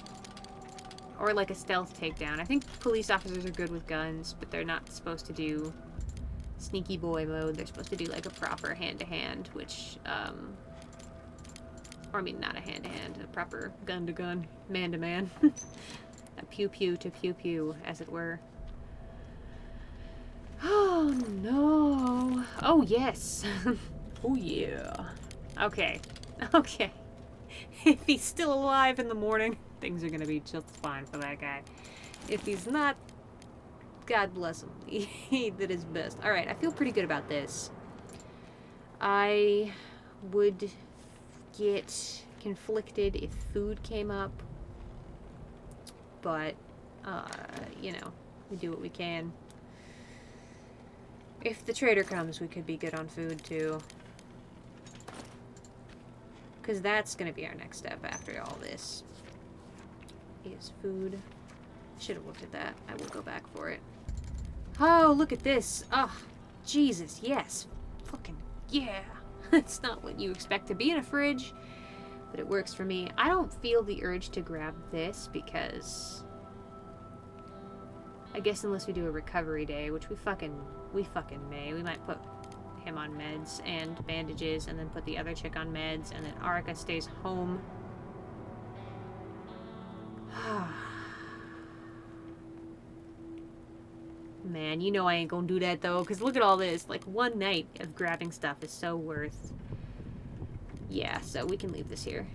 Or like a stealth takedown. I think police officers are good with guns, but they're not supposed to do sneaky boy mode. They're supposed to do like a proper hand-to-hand, which, or I mean not a hand-to-hand, a proper gun-to-gun, man-to-man. A pew-pew to pew-pew, as it were. Oh, no. Oh, yes. Oh, yeah. Okay. Okay. If he's still alive in the morning, things are gonna be just fine for that guy. If he's not, God bless him. He did his best. Alright, I feel pretty good about this. I would get conflicted if food came up. But, you know, we do what we can. If the trader comes, we could be good on food, too. Because that's going to be our next step after all this. Is food. Should have looked at that. I will go back for it. Oh, look at this. Oh, Jesus, yes. Fucking, yeah. It's not what you expect to be in a fridge. But it works for me. I don't feel the urge to grab this because I guess unless we do a recovery day, which we fucking may. We might put him on meds and bandages and then put the other chick on meds and then Arica stays home. Man, you know I ain't gonna do that though, because look at all this. Like, one night of grabbing stuff is so worth. Yeah, so we can leave this here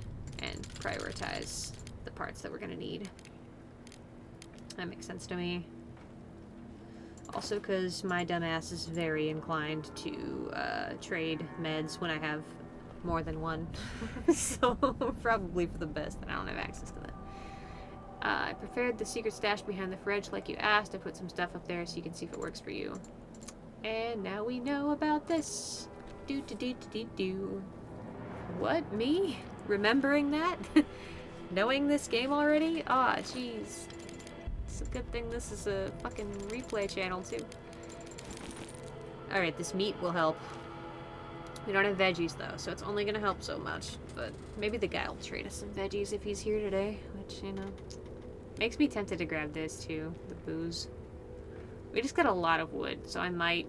and prioritize the parts that we're gonna need. That makes sense to me. Also, because my dumbass is very inclined to trade meds when I have more than one. So, probably for the best that I don't have access to that. I prepared the secret stash behind the fridge like you asked. I put some stuff up there so you can see if it works for you. And now we know about this. Do. What? Me? Remembering that? Knowing this game already? Aw, jeez. It's a good thing this is a fucking replay channel, too. Alright, this meat will help. We don't have veggies, though, so it's only gonna help so much. But maybe the guy will trade us some veggies if he's here today, which, you know, makes me tempted to grab this, too. The booze. We just got a lot of wood, so I might,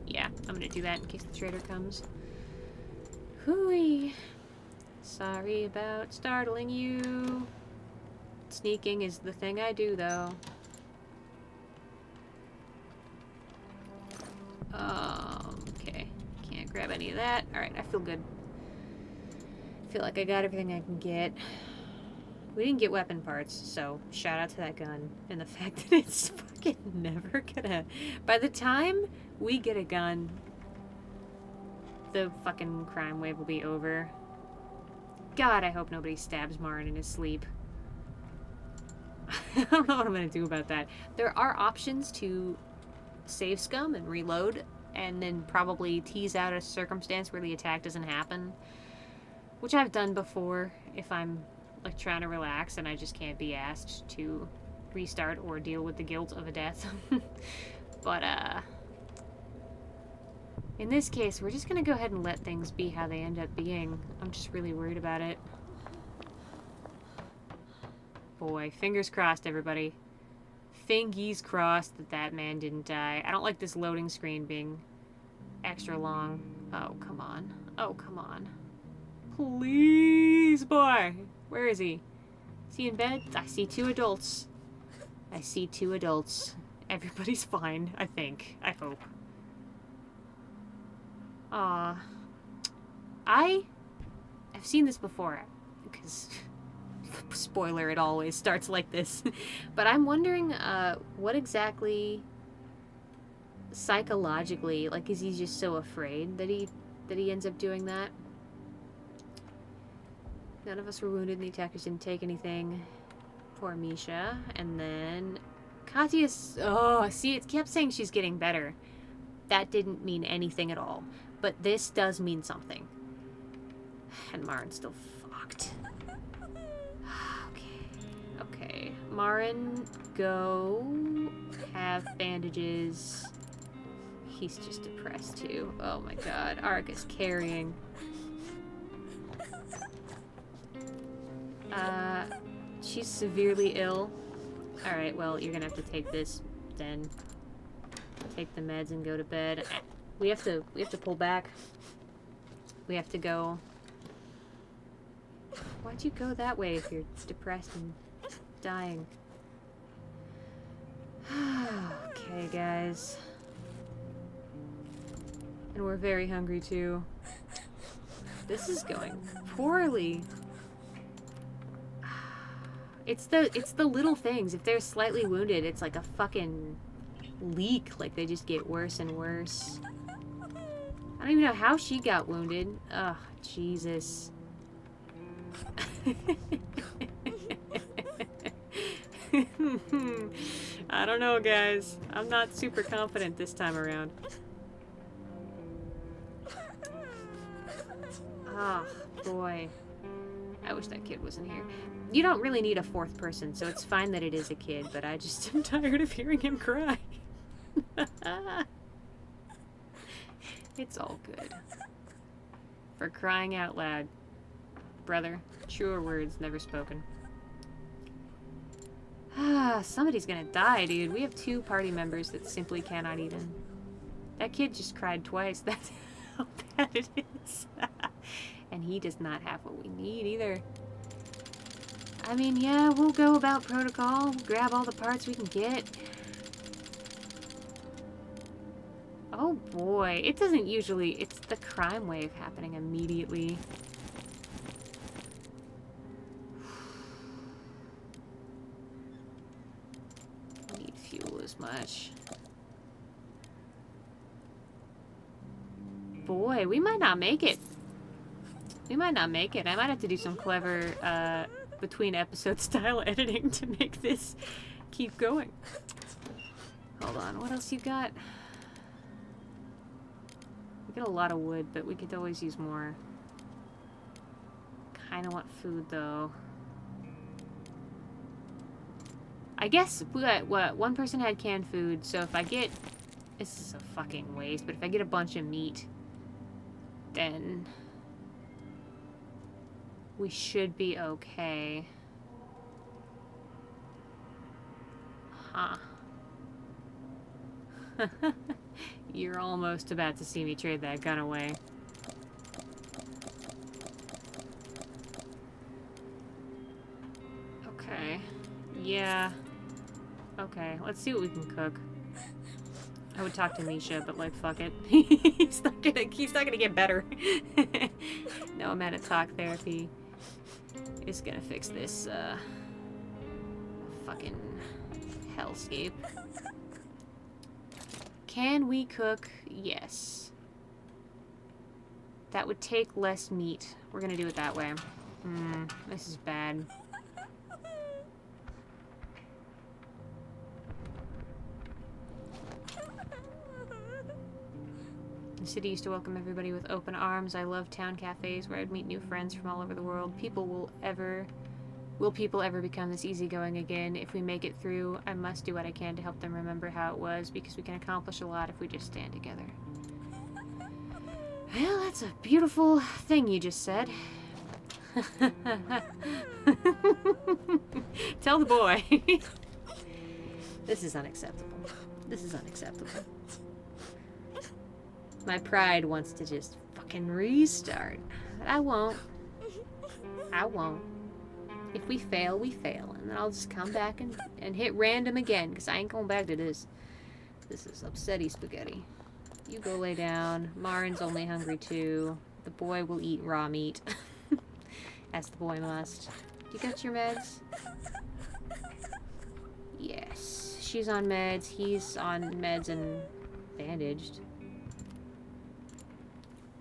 yeah, I'm gonna do that in case the trader comes. Hooey. Sorry about startling you. Sneaking is the thing I do, though. Okay. Can't grab any of that. Alright, I feel good. I feel like I got everything I can get. We didn't get weapon parts, so shout out to that gun. And the fact that it's fucking never gonna... By the time we get a gun, the fucking crime wave will be over. God, I hope nobody stabs Marin in his sleep. I don't know what I'm gonna do about that. There are options to save scum and reload, and then probably tease out a circumstance where the attack doesn't happen. which I've done before if I'm like trying to relax and I just can't be asked to restart or deal with the guilt of a death. But in this case, we're just gonna go ahead and let things be how they end up being. I'm just really worried about it. Boy, fingers crossed, everybody. Fingies crossed that that man didn't die. I don't like this loading screen being extra long. Oh, come on. Oh, come on. Please, boy. Where is he? Is he in bed? I see 2 adults. I see 2 adults. Everybody's fine, I think. I hope. I have seen this before, because spoiler, it always starts like this. But I'm wondering what exactly psychologically, like, is he just so afraid that he ends up doing that? None of us were wounded and the attackers didn't take anything. Poor Misha. And then Katya's, oh, see, it kept saying she's getting better. That didn't mean anything at all. But this does mean something. And Marin's still fucked. Okay. Marin, go. Have bandages. He's just depressed too. Oh my god. Arik is carrying. She's severely ill. Alright, well, you're gonna have to take this then. Take the meds and go to bed. We have to pull back. We have to go. Why'd you go that way if you're depressed and dying? Okay, guys. And we're very hungry too. This is going poorly. It's the little things. If they're slightly wounded, it's like a fucking leak. Like, they just get worse and worse. I don't even know how she got wounded. Ugh, Jesus. I don't know, guys. I'm not super confident this time around. Oh, boy. I wish that kid wasn't here. You don't really need a 4th person, so it's fine that it is a kid, but I just am tired of hearing him cry. It's all good. For crying out loud. Brother, truer words never spoken. Somebody's gonna die, dude. We have 2 party members that simply cannot even. That kid just cried twice. That's how bad it is. And he does not have what we need either. I mean, yeah, we'll go about protocol. We'll grab all the parts we can get. Oh boy, it doesn't usually, it's the crime wave happening immediately. Need fuel as much. Boy, we might not make it. We might not make it. I might have to do some clever, between episode style editing to make this keep going. Hold on, what else you got? We got a lot of wood, but we could always use more. Kinda want food, though. I guess, what, 1 person had canned food, so if I get... This is a fucking waste, but if I get a bunch of meat, then... we should be okay. Huh. You're almost about to see me trade that gun away. Okay. Yeah. Okay, let's see what we can cook. I would talk to Misha, but like, fuck it. he's not gonna get better. No amount of talk therapy is gonna fix this, fucking hellscape. Can we cook? Yes. That would take less meat. We're gonna do it that way. This is bad. The city used to welcome everybody with open arms. I love town cafes where I'd meet new friends from all over the world. Will people ever become this easygoing again? If we make it through, I must do what I can to help them remember how it was, because we can accomplish a lot if we just stand together. Well, that's a beautiful thing you just said. Tell the boy. This is unacceptable. This is unacceptable. My pride wants to just fucking restart. But I won't. I won't. If we fail, we fail. And then I'll just come back and hit random again, because I ain't going back to this. This is upsetty spaghetti. You go lay down. Marin's only hungry too. The boy will eat raw meat. As the boy must. You got your meds? Yes. She's on meds. He's on meds and bandaged.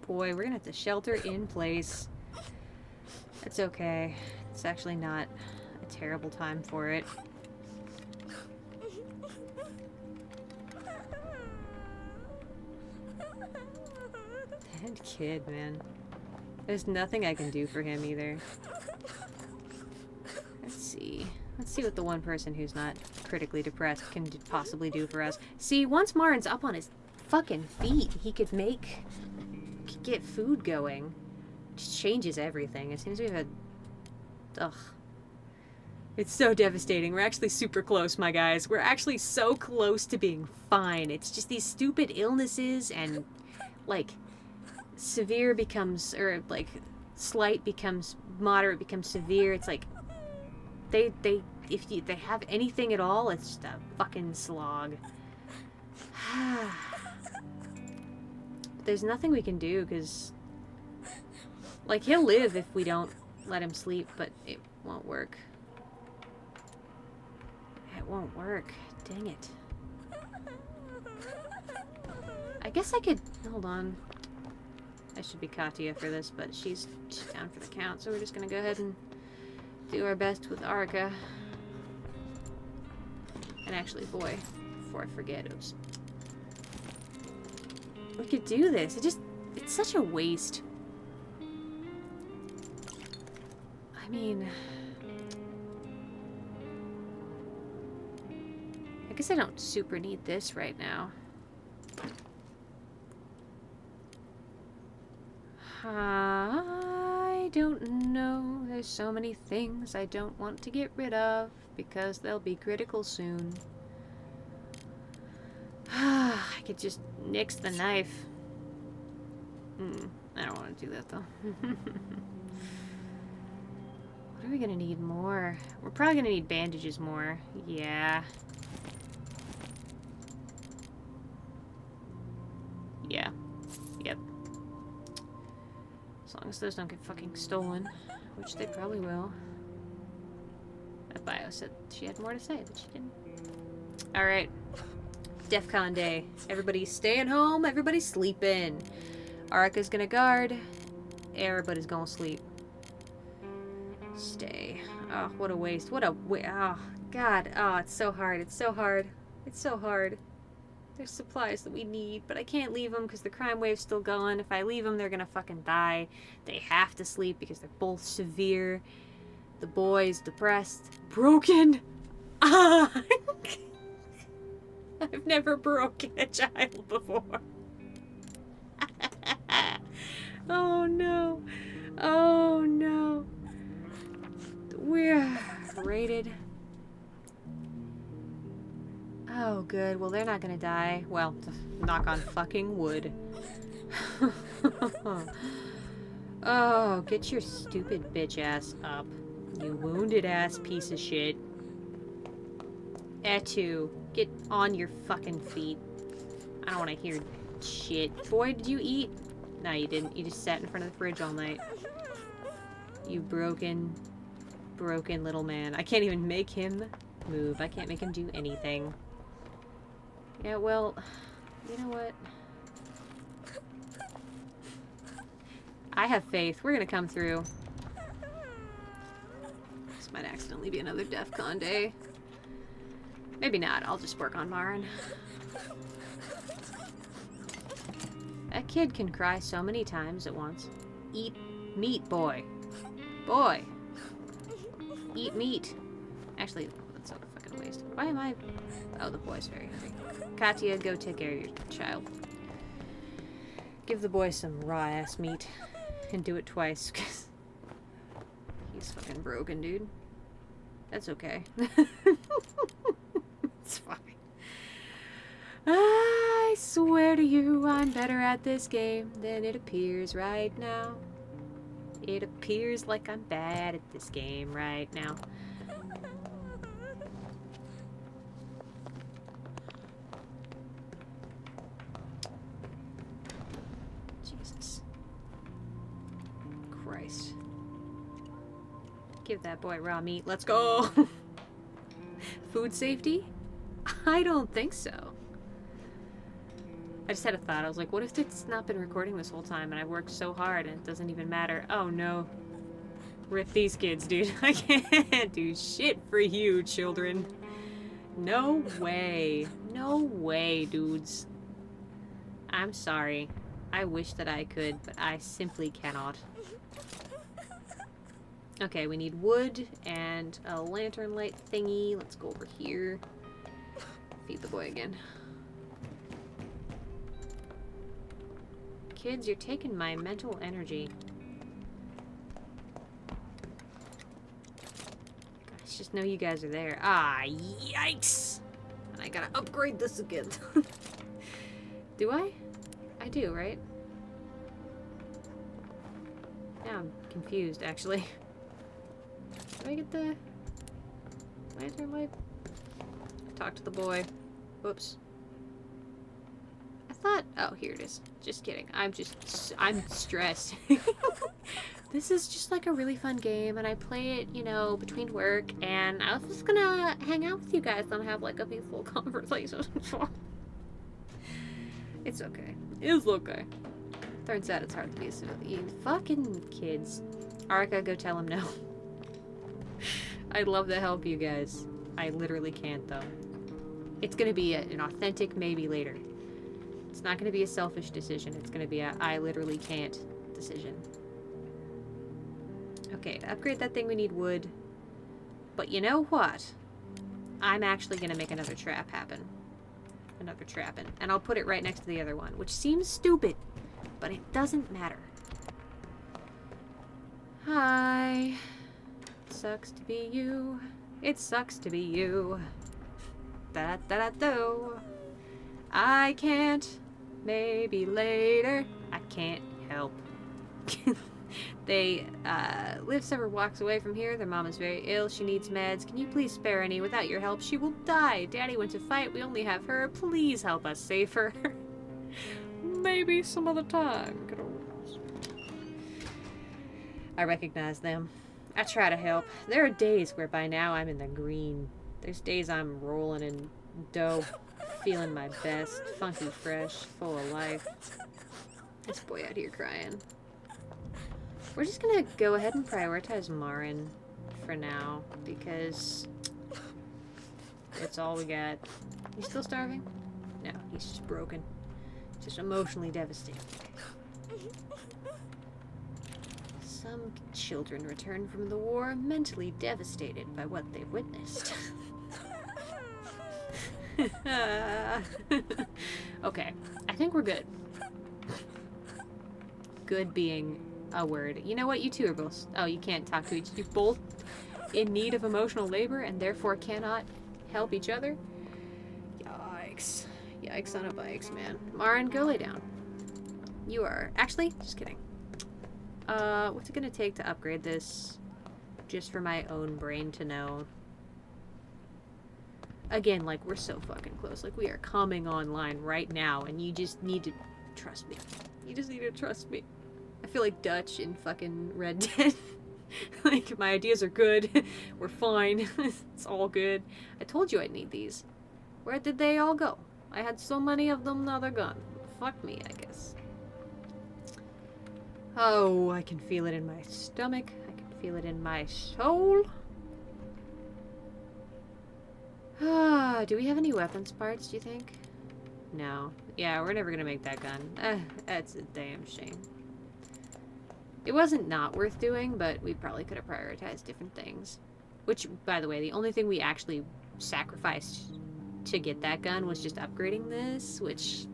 Boy, we're gonna have to shelter in place. It's okay. It's actually not a terrible time for it. That kid, man. There's nothing I can do for him either. Let's see. Let's see what the one person who's not critically depressed can possibly do for us. See, once Marin's up on his fucking feet, he could get food going. Just changes everything. As soon as we've had... Ugh. It's so devastating. We're actually super close, my guys. We're actually so close to being fine. It's just these stupid illnesses and, like... severe becomes, or like slight becomes moderate, becomes severe. It's like if they have anything at all, it's just a fucking slog. There's nothing we can do, because like he'll live if we don't let him sleep, but it won't work. It won't work. Dang it. I guess I could hold on. I should be Katya for this, but she's down for the count, so we're just gonna go ahead and do our best with Arika. And actually, boy, before I forget, oops. We could do this. It's such a waste. I mean... I guess I don't super need this right now. I don't know. There's so many things I don't want to get rid of because they'll be critical soon. I could just nix the knife. I don't want to do that though. What are we gonna need more? We're probably gonna need bandages more. Yeah. Yeah. Yep. As long as those don't get fucking stolen, which they probably will. That bio said she had more to say, but she didn't. Alright. DEFCON day. Everybody's staying home, everybody's sleeping. Arika's gonna guard. Everybody's gonna sleep. Stay. Oh, what a waste. What a oh, God. Oh, it's so hard. It's so hard. It's so hard. There's supplies that we need, but I can't leave them because the crime wave's still going. If I leave them, they're gonna fucking die. They have to sleep because they're both severe. The boy's depressed. Broken! Ah! I've never broken a child before. Oh no. Oh no. We're rated. Oh, good. Well, they're not gonna die. Well, knock on fucking wood. Oh, get your stupid bitch ass up. You wounded ass piece of shit. Etu, get on your fucking feet. I don't want to hear shit. Boy, did you eat? No, you didn't. You just sat in front of the fridge all night. You broken little man. I can't even make him move. I can't make him do anything. Yeah, well, you know what? I have faith. We're gonna come through. This might accidentally be another DEFCON day. Maybe not. I'll just work on Marin. That kid can cry so many times at once. Eat meat, boy. Boy. Eat meat. Actually, that's a fucking waste. Why am I... Oh, the boy's very hungry. Katya, go take care of your child. Give the boy some raw-ass meat. And do it twice, because he's fucking broken, dude. That's okay. It's fine. I swear to you, I'm better at this game than it appears right now. It appears like I'm bad at this game right now. Jesus. Christ. Give that boy raw meat. Let's go! Food safety? I don't think so. I just had a thought. I was like, what if it's not been recording this whole time and I've worked so hard and it doesn't even matter? Oh no. Rip these kids, dude. I can't do shit for you, children. No way. No way, dudes. I'm sorry. I wish that I could, but I simply cannot. Okay, we need wood and a lantern light thingy. Let's go over here. Feed the boy again. Kids, you're taking my mental energy. I just know you guys are there. Ah, yikes! And I gotta upgrade this again. Do I? I do, right? Now I'm confused, actually. Did I get the lantern light? Talk to the boy. Whoops. I thought... Oh, here it is. Just kidding. I'm stressed. This is just like a really fun game, and I play it, you know, between work, and I was just gonna hang out with you guys and have like a peaceful conversation. It's okay. It's okay. Turns out it's hard to be a civilian. Fucking kids. Arika, go tell him no. I'd love to help you guys. I literally can't, though. It's gonna be an authentic maybe later. It's not gonna be a selfish decision. It's gonna be a I literally can't decision. Okay, to upgrade that thing we need wood. But you know what? I'm actually gonna make another trap happen. Another trapping. And I'll put it right next to the other one, which seems stupid, but it doesn't matter. Hi. It sucks to be you. It sucks to be you. Da-da-da-da-do. I can't. Maybe later. I can't help. They live several blocks away from here. Their mom is very ill. She needs meds. Can you please spare any? Without your help, she will die. Daddy went to fight. We only have her. Please help us save her. Maybe some other time. I recognize them. I try to help. There are days where by now I'm in the green. There's days I'm rolling in dough, feeling my best, funky fresh, full of life. This boy out here crying. We're just gonna go ahead and prioritize Marin for now, because it's all we got. He's still starving? No, he's just broken. Just emotionally devastated. Some children return from the war mentally devastated by what they've witnessed. Okay, I think we're good. Good being a word. You know what? You two are both... Oh, you can't talk to each other. You're both in need of emotional labor and therefore cannot help each other? Yikes. Yikes on a bikes, man. Marin, go lay down. You are... Actually, just kidding. What's it gonna take to upgrade this? Just for my own brain to know. Again, like, we're so fucking close. Like, we are coming online right now, and you just need to trust me. You just need to trust me. I feel like Dutch in fucking Red Dead. Like, my ideas are good. We're fine. It's all good. I told you I'd need these. Where did they all go? I had so many of them, now they're gone. Fuck me, I guess. Oh, I can feel it in my stomach. I can feel it in my soul. Ah, do we have any weapons parts, do you think? No. Yeah, we're never gonna make that gun. That's a damn shame. It wasn't not worth doing, but we probably could have prioritized different things. Which, by the way, the only thing we actually sacrificed to get that gun was just upgrading this, which,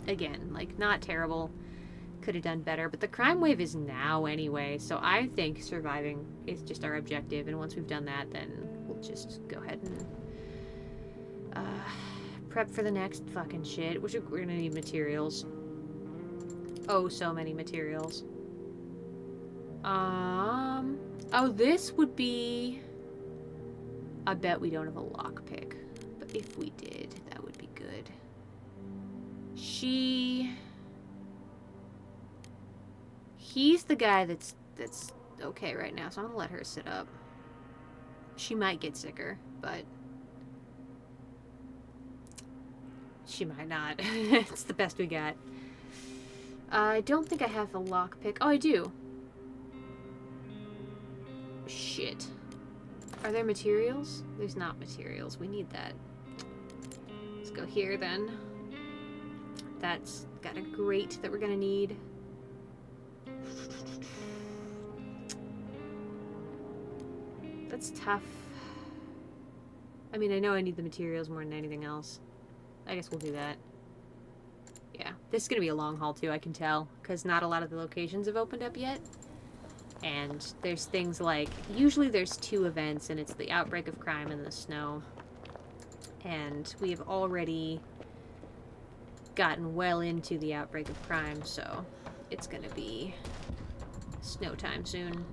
again, like, not terrible. Could have done better, but the crime wave is now anyway, so I think surviving is just our objective, and once we've done that, then we'll just go ahead and prep for the next fucking shit, which we're gonna need materials. Oh, so many materials. Oh, this would be... I bet we don't have a lockpick, but if we did, that would be good. He's the guy that's okay right now, so I'm gonna let her sit up. She might get sicker, but she might not. It's the best we got. I don't think I have a lockpick. Oh, I do. Shit. Are there materials? There's not materials. We need that. Let's go here then. That's got a grate that we're gonna need. That's tough. I mean, I know I need the materials more than anything else. I guess we'll do that. Yeah, this is gonna be a long haul too, I can tell, because not a lot of the locations have opened up yet. And there's things like, usually there's 2 events, and it's the outbreak of crime and the snow. And we have already gotten well into the outbreak of crime, so it's gonna be snow time soon.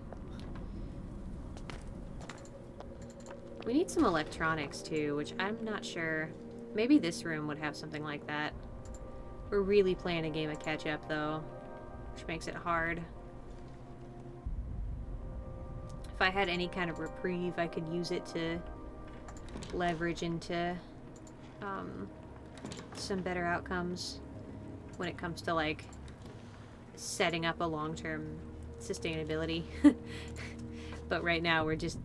We need some electronics too, which I'm not sure. Maybe this room would have something like that. We're really playing a game of catch up though, which makes it hard. If I had any kind of reprieve, I could use it to leverage into some better outcomes when it comes to like setting up a long-term sustainability. But right now we're just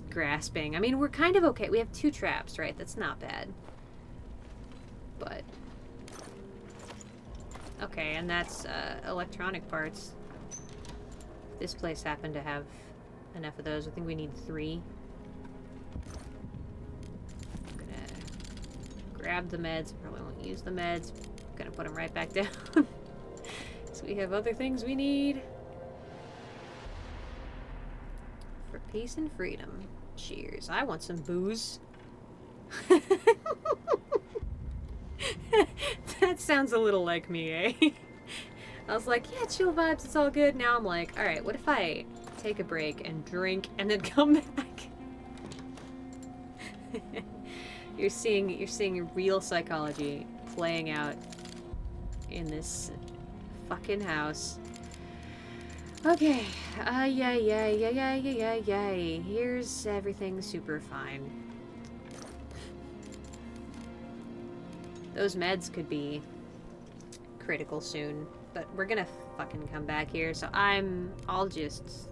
grasping. I mean, we're kind of okay. We have 2 traps, right? That's not bad. But okay, and that's electronic parts. This place happened to have enough of those. I think we need 3. I'm gonna grab the meds. Probably won't use the meds. I'm gonna put them right back down. So we have other things we need. For peace and freedom. Cheers. I want some booze. That sounds a little like me, eh? I was like, yeah, chill vibes, it's all good. Now I'm like, alright, what if I take a break and drink and then come back? You're seeing real psychology playing out in this fucking house. Okay. Yay. Here's everything super fine. Those meds could be critical soon, but we're gonna fucking come back here, so I'll just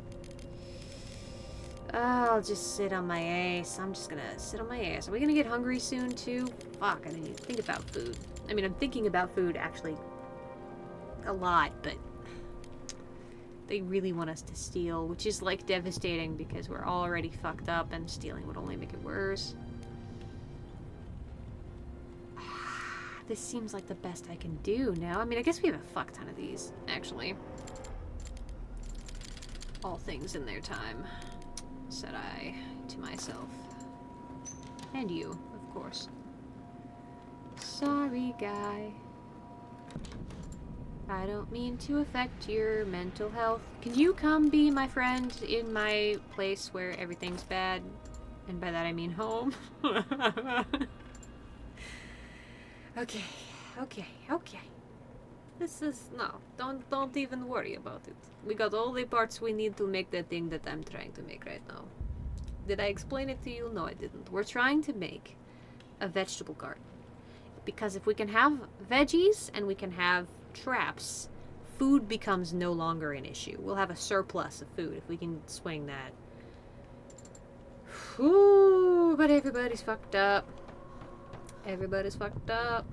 sit on my ass. I'm just gonna sit on my ass. Are we gonna get hungry soon too? Fuck, I didn't even think about food. I mean, I'm thinking about food actually a lot, but they really want us to steal, which is like devastating because we're already fucked up and stealing would only make it worse. This seems like the best I can do now. I mean, I guess we have a fuck ton of these, actually. All things in their time, said I to myself. And you, of course. Sorry, guy. I don't mean to affect your mental health. Can you come be my friend in my place where everything's bad? And by that I mean home. Okay. This is, no, don't even worry about it. We got all the parts we need to make the thing that I'm trying to make right now. Did I explain it to you? No, I didn't. We're trying to make a vegetable garden. Because if we can have veggies and we can have traps, food becomes no longer an issue. We'll have a surplus of food if we can swing that. Ooh, but everybody's fucked up. Everybody's fucked up.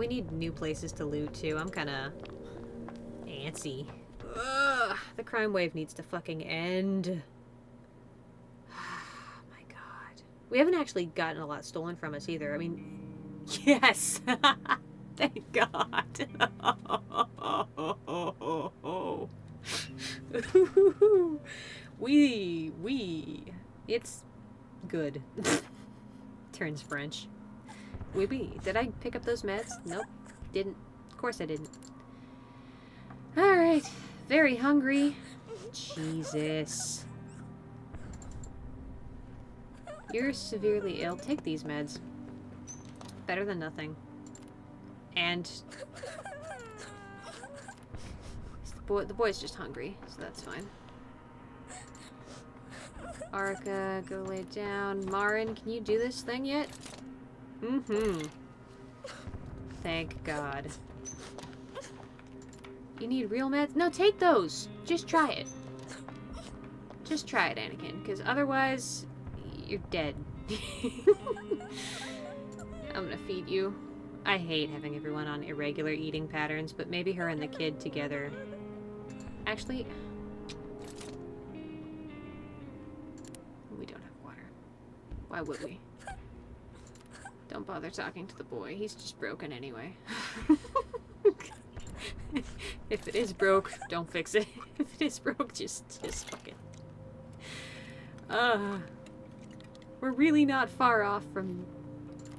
We need new places to loot, too. I'm kind of antsy. Ugh, the crime wave needs to fucking end. Oh my god. We haven't actually gotten a lot stolen from us either. I mean, yes! Thank God. It's good. Turns French. Oui. Did I pick up those meds? Nope. Didn't. Of course I didn't. Alright. Very hungry. Jesus. You're severely ill. Take these meds. Better than nothing. And the boy's just hungry, so that's fine. Arca, go lay down. Marin, can you do this thing yet? Mm-hmm. Thank God. You need real meds? No, take those! Just try it. Just try it, Anakin, because otherwise, you're dead. I'm gonna feed you. I hate having everyone on irregular eating patterns, but maybe her and the kid together. Actually, we don't have water. Why would we? Don't bother talking to the boy. He's just broken anyway. If it is broke, don't fix it. If it is broke, just fuck it. We're really not far off from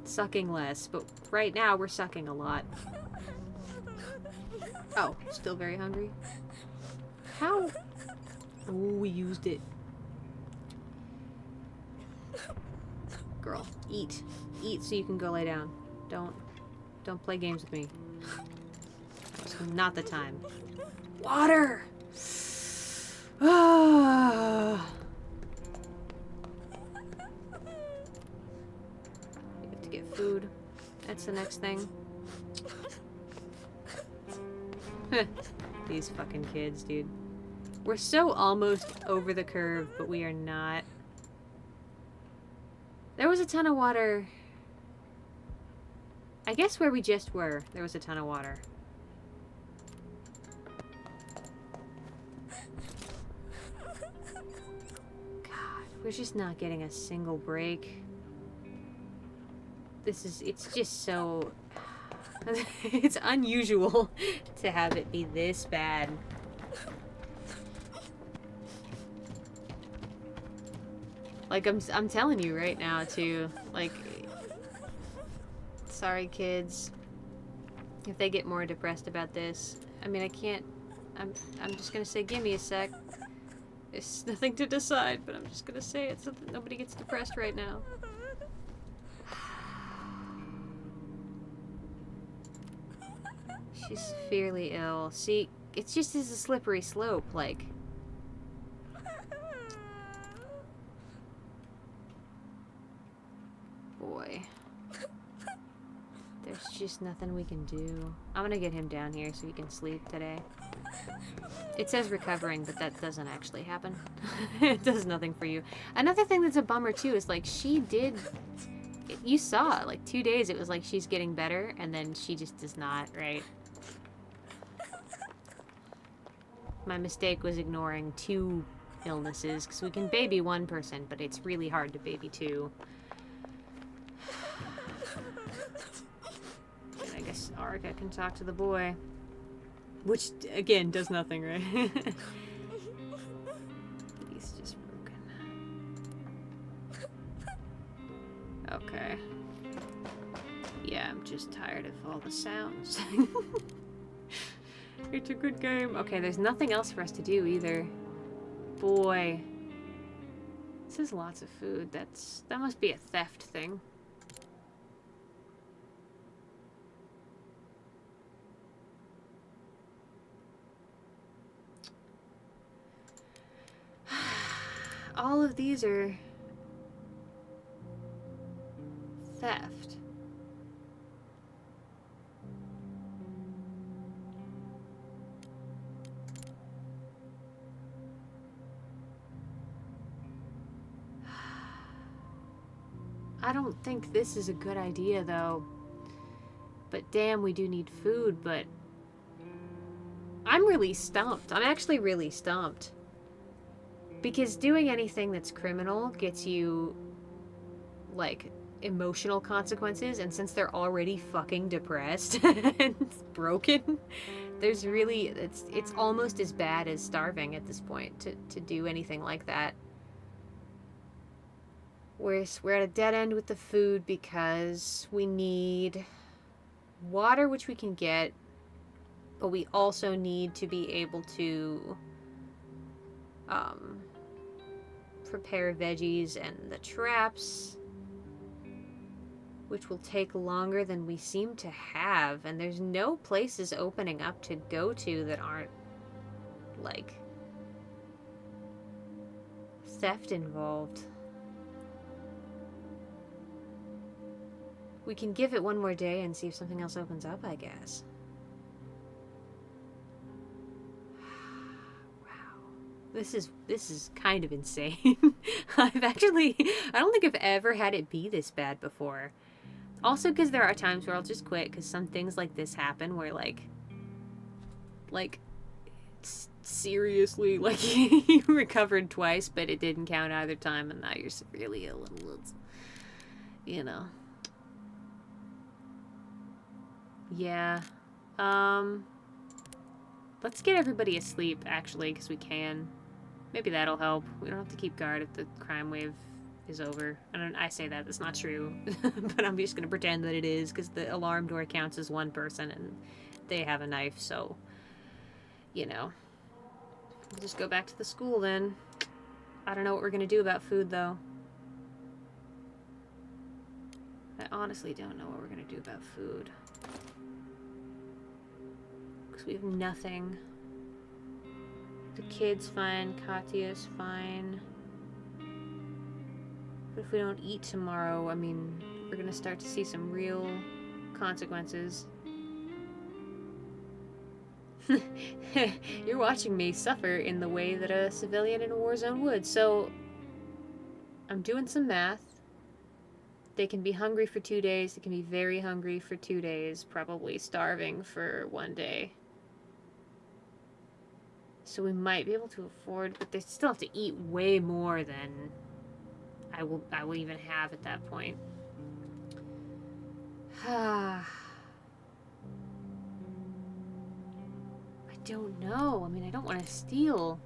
sucking less, but right now we're sucking a lot. Oh, still very hungry? How? Oh, we used it. Girl, eat. Eat so you can go lay down. Don't play games with me. It's not the time. Water! Ah. We have to get food. That's the next thing. These fucking kids, dude. We're so almost over the curve, but we are not. There was a ton of water. I guess where we just were, there was a ton of water. God, we're just not getting a single break. It's just so... It's unusual to have it be this bad. Like, I'm telling you right now, too. Like, sorry, kids. If they get more depressed about this. I mean, I can't... I'm just gonna say, give me a sec. It's nothing to decide, but I'm just gonna say it so that nobody gets depressed right now. She's severely ill. See, it's just a slippery slope, like... Boy. There's just nothing we can do. I'm gonna get him down here so he can sleep today. It says recovering, but that doesn't actually happen. It does nothing for you. Another thing that's a bummer, too, is, like, she did... You saw, like, 2 days it was like she's getting better, and then she just does not, right? My mistake was ignoring 2 illnesses, because we can baby 1 person, but it's really hard to baby 2. And I guess Arca can talk to the boy. Which, again, does nothing, right? He's just broken. Okay. Yeah, I'm just tired of all the sounds. It's a good game. Okay, there's nothing else for us to do either. Boy. This is lots of food. That must be a theft thing. All of these are theft. I don't think this is a good idea, though. But damn, we do need food, but... I'm really stumped. I'm actually really stumped. Because doing anything that's criminal gets you, like, emotional consequences, and since they're already fucking depressed and broken, there's really... It's almost as bad as starving at this point to do anything like that. We're at a dead end with the food because we need water, which we can get, but we also need to be able to prepare veggies and the traps, which will take longer than we seem to have, and there's no places opening up to go to that aren't, like, theft involved. We can give it one more day and see if something else opens up, I guess. Wow. This is kind of insane. I don't think I've ever had it be this bad before. Also because there are times where I'll just quit because some things like this happen where, like, seriously, like, you recovered twice, but it didn't count either time, and now you're severely ill, and it's, you know. Yeah. Let's get everybody asleep, actually, because we can. Maybe that'll help. We don't have to keep guard if the crime wave is over. I say that's not true, but I'm just going to pretend that it is, because the alarm door counts as one person, and they have a knife, so, you know. We'll just go back to the school, then. I don't know what we're going to do about food, though. I honestly don't know what we're going to do about food. We have nothing. The kid's fine. Katya's fine. But if we don't eat tomorrow, I mean, we're gonna start to see some real consequences. You're watching me suffer in the way that a civilian in a war zone would. So, I'm doing some math. They can be hungry for 2 days. They can be very hungry for 2 days. Probably starving for 1 day. So we might be able to afford, but they still have to eat way more than I will even have at that point. I don't know. I mean, I don't want to steal.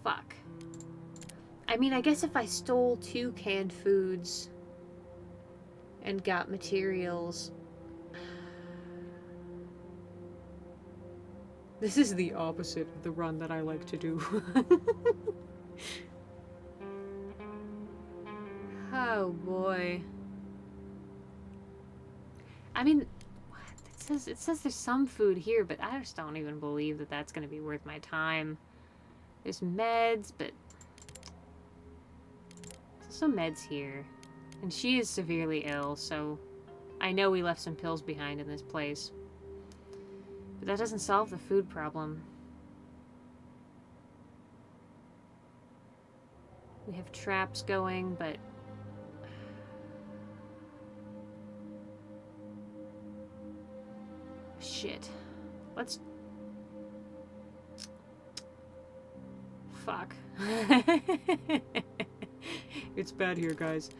Fuck. I mean, I guess if I stole 2 canned foods and got materials... This is the opposite of the run that I like to do. Oh, boy. I mean, it says there's some food here, but I just don't even believe that that's going to be worth my time. There's meds, but... There's some meds here. And she is severely ill, so I know we left some pills behind in this place. But that doesn't solve the food problem. We have traps going, but... Shit. Let's... Fuck. It's bad here, guys.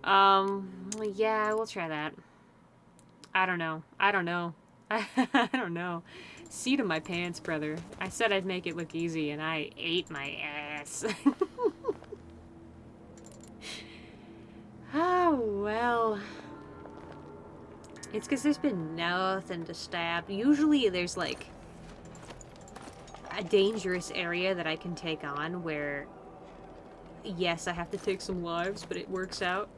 Yeah, we'll try that. I don't know. I don't know. I don't know. Seat of my pants, brother. I said I'd make it look easy, and I ate my ass. Oh, well. It's because there's been nothing to stab. Usually there's, like, a dangerous area that I can take on where, yes, I have to take some lives, but it works out.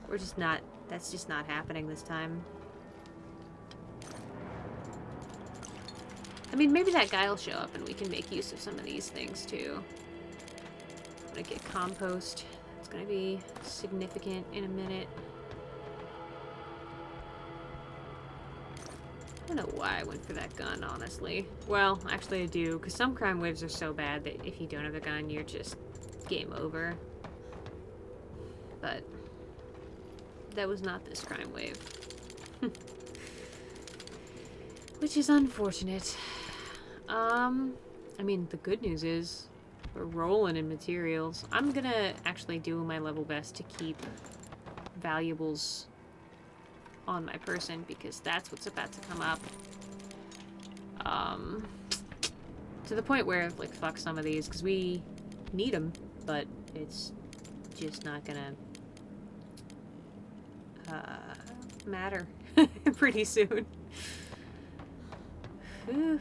We're just not... That's just not happening this time. I mean, maybe that guy will show up and we can make use of some of these things, too. I'm gonna get compost. It's gonna be significant in a minute. I don't know why I went for that gun, honestly. Well, actually I do, because some crime waves are so bad that if you don't have a gun, you're just game over. But that was not this crime wave. Which is unfortunate. I mean, the good news is we're rolling in materials. I'm gonna actually do my level best to keep valuables on my person because that's what's about to come up. To the point where, like, fuck some of these, because we need them, but it's just not gonna matter pretty soon. Whew.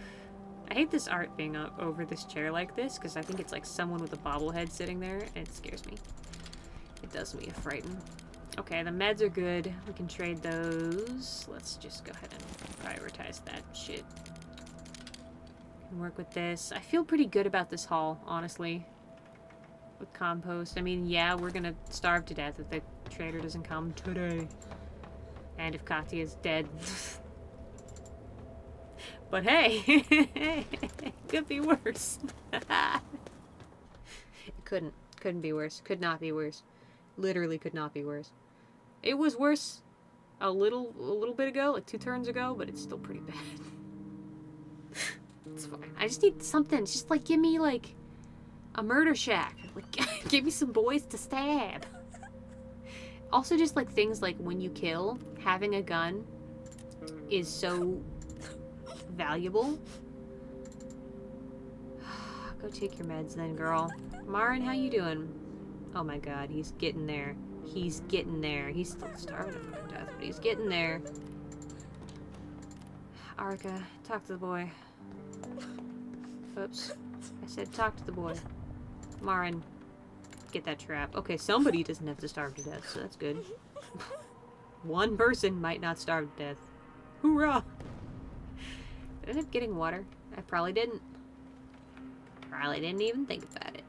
I hate this art being over this chair like this, because I think it's like someone with a bobblehead sitting there, and it scares me. It does me a frighten. Okay, the meds are good. We can trade those. Let's just go ahead and prioritize that shit. Can work with this. I feel pretty good about this haul, honestly. With compost. I mean, yeah, we're gonna starve to death if the trader doesn't come today. And if Katya's dead. But hey, it could be worse. It couldn't be worse. Could not be worse. Literally could not be worse. It was worse a little bit ago, like 2 turns ago, but it's still pretty bad. It's fine. I just need something. Just like give me like a murder shack. Like give me some boys to stab. Also just like things like when you kill, having a gun is so valuable. Go take your meds then, girl. Marin, how you doing? Oh my god, he's getting there. He's getting there. He's still starving to fucking death, but he's getting there. Arika, talk to the boy. Oops. I said talk to the boy. Marin, get that trap. Okay, somebody doesn't have to starve to death, so that's good. One person might not starve to death. Hoorah! Did I end up getting water? I probably didn't. Probably didn't even think about it.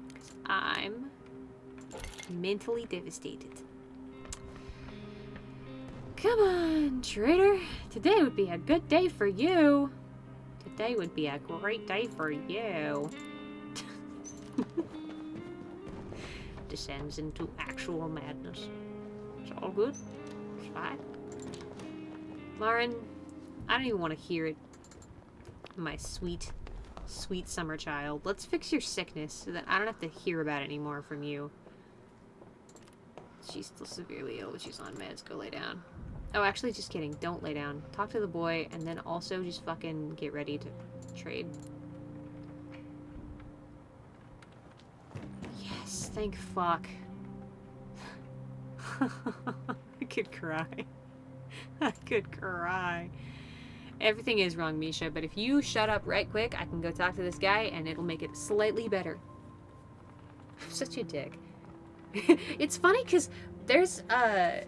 Because I'm mentally devastated. Come on, trader. Today would be a good day for you. Today would be a great day for you. Descends into actual madness. It's all good. It's fine. Lauren, I don't even want to hear it. My sweet, sweet summer child. Let's fix your sickness so that I don't have to hear about it anymore from you. She's still severely ill, but she's on meds. Go lay down. Oh, actually, just kidding. Don't lay down. Talk to the boy, and then also just fucking get ready to trade. Yes, thank fuck. I could cry. I could cry. Everything is wrong, Misha, but if you shut up right quick, I can go talk to this guy, and it'll make it slightly better. I'm such a dick. It's funny, because there's, I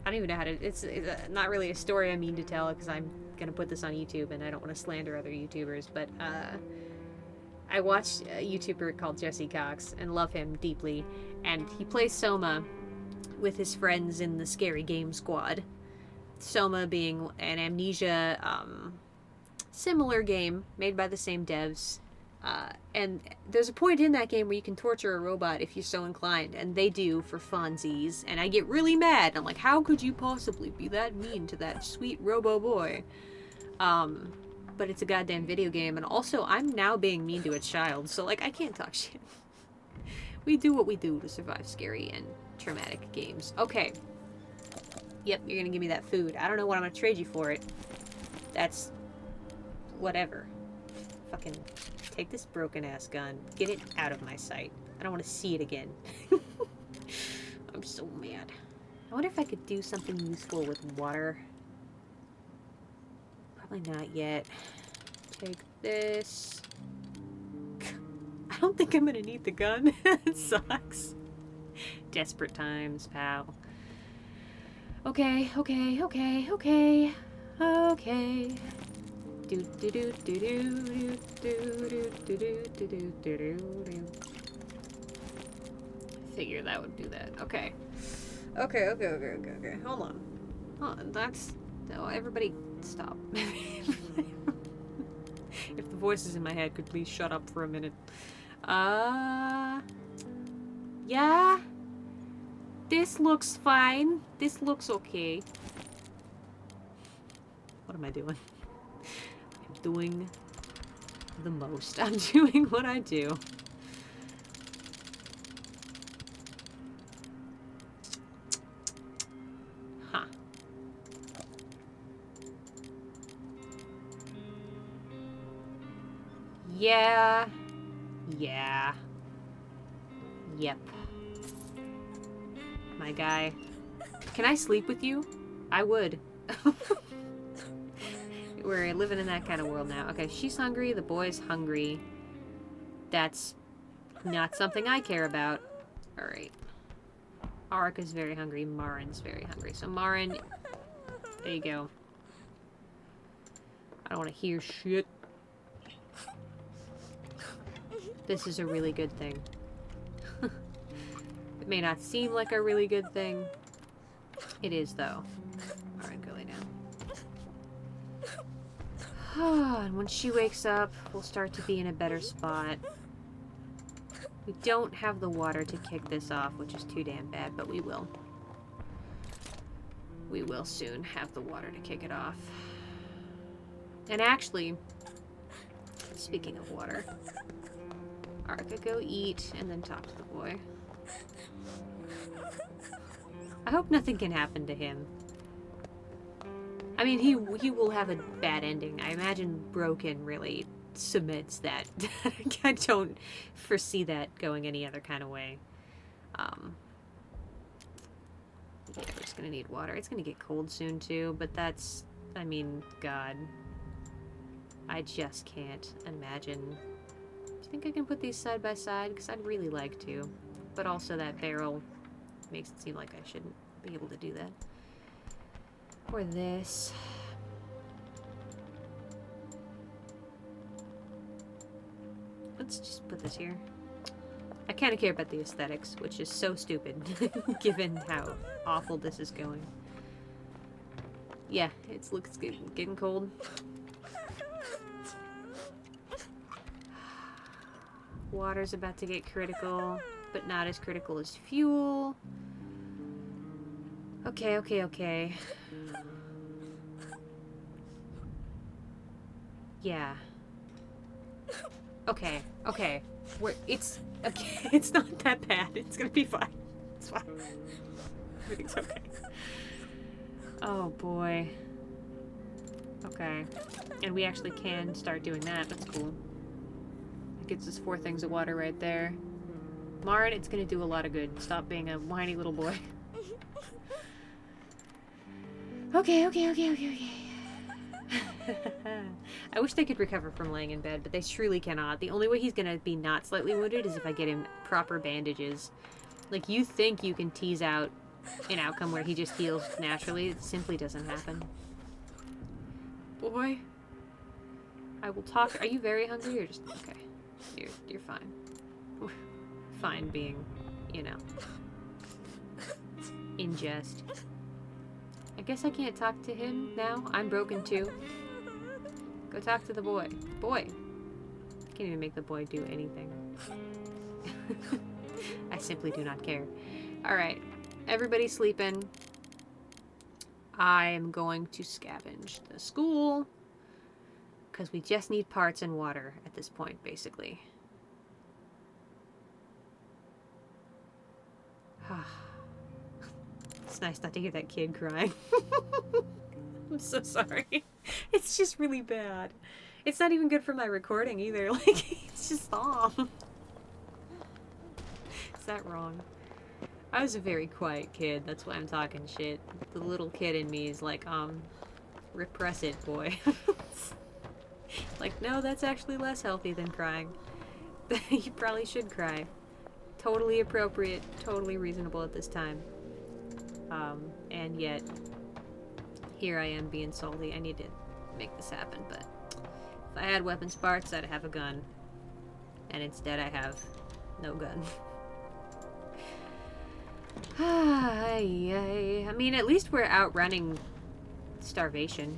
don't even know how to, it's not really a story I mean to tell, because I'm going to put this on YouTube, and I don't want to slander other YouTubers, but, I watched a YouTuber called Jesse Cox, and love him deeply, and he plays Soma with his friends in the Scary Game Squad. Soma being an Amnesia, similar game made by the same devs. And there's a point in that game where you can torture a robot if you're so inclined, and they do for funsies, and I get really mad. I'm like, how could you possibly be that mean to that sweet robo boy? But it's a goddamn video game, and also I'm now being mean to a child, so like I can't talk shit. We do what we do to survive scary and traumatic games. Okay. Yep, you're gonna give me that food. I don't know what I'm gonna trade you for it. That's whatever. Fucking take this broken ass gun. Get it out of my sight. I don't want to see it again. I'm so mad. I wonder if I could do something useful with water. Probably not yet. Take this. I don't think I'm gonna need the gun. It sucks. Desperate times, pal. Okay, okay, okay, okay. Okay. Do do do do do do do do do do do do. Figure that would do that. Okay. Okay. Hold on. Oh, that's So everybody stop. If the voices in my head could please shut up for a minute. Yeah. This looks fine. This looks okay. What am I doing? I'm doing the most. I'm doing what I do. Huh. Yeah. Yeah. Yep. My guy. Can I sleep with you? I would. We're living in that kind of world now. Okay, she's hungry. The boy's hungry. That's not something I care about. Alright. Arik is very hungry. Marin's very hungry. So Marin, there you go. I don't want to hear shit. This is a really good thing. It may not seem like a really good thing. It is, though. Alright, go lay down. And when she wakes up, we'll start to be in a better spot. We don't have the water to kick this off, which is too damn bad, but we will. We will soon have the water to kick it off. And actually, speaking of water, Arca, go eat and then talk to the boy. I hope nothing can happen to him. I mean, he will have a bad ending. I imagine Broken really cements that. I don't foresee that going any other kind of way. Yeah, we're just gonna need water. It's gonna get cold soon too, but that's, I mean, God. I just can't imagine. Do you think I can put these side by side? Because I'd really like to. But also that barrel makes it seem like I shouldn't be able to do that. Or this. Let's just put this here. I kind of care about the aesthetics, which is so stupid, given how awful this is going. Yeah, it looks getting cold. Water's about to get critical, but not as critical as fuel. Okay, okay, okay. Yeah. Okay, okay. It's okay. It's not that bad. It's gonna be fine. It's fine. Everything's okay. Oh boy. Okay. And we actually can start doing that. That's cool. It gets us 4 things of water right there. Marin, it's gonna do a lot of good. Stop being a whiny little boy. Okay, okay, okay, okay, okay. I wish they could recover from laying in bed, but they truly cannot. The only way he's gonna be not slightly wounded is if I get him proper bandages. Like, you think you can tease out an outcome where he just heals naturally. It simply doesn't happen. Boy. I will talk. Are you very hungry or just... Okay. You're fine. Fine being, you know, in jest. I guess I can't talk to him now. I'm broken too. Go talk to the boy. Boy. I can't even make the boy do anything. I simply do not care. Alright. Everybody's sleeping. I am going to scavenge the school. Because we just need parts and water at this point, basically. It's nice not to hear that kid crying. I'm so sorry. It's just really bad. It's not even good for my recording either. Like, it's just off. Is that wrong? I was a very quiet kid. That's why I'm talking shit. The little kid in me is like, repress it, boy. Like, no, that's actually less healthy than crying. You probably should cry. Totally appropriate, totally reasonable at this time. And yet, here I am being salty. I need to make this happen, but if I had weapons parts, I'd have a gun. And instead I have no gun. I mean, at least we're outrunning starvation.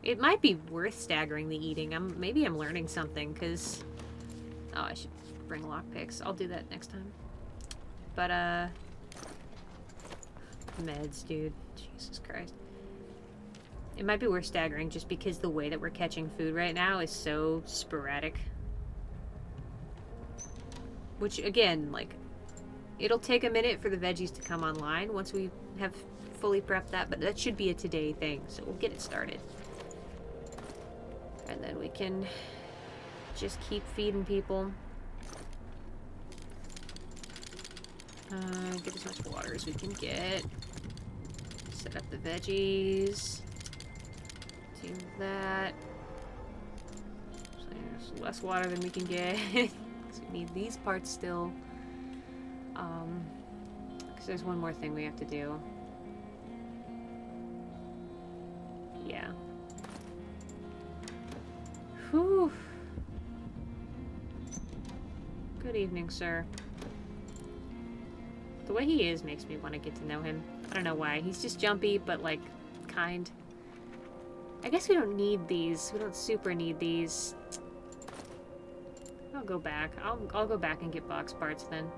It might be worth staggering the eating. Maybe I'm learning something, because... Oh, I should bring lockpicks. I'll do that next time. But, meds, dude. Jesus Christ. It might be worth staggering just because the way that we're catching food right now is so sporadic. Which, again, like, it'll take a minute for the veggies to come online once we have fully prepped that, but that should be a today thing, so we'll get it started. And then we can just keep feeding people. Get as much water as we can get. Set up the veggies. Do that. So there's less water than we can get. So we need these parts still. Because there's one more thing we have to do. Yeah. Whew. Good evening, sir. The way he is makes me want to get to know him. I don't know why. He's just jumpy, but, like, kind. I guess we don't need these. We don't super need these. I'll go back. I'll go back and get box parts then.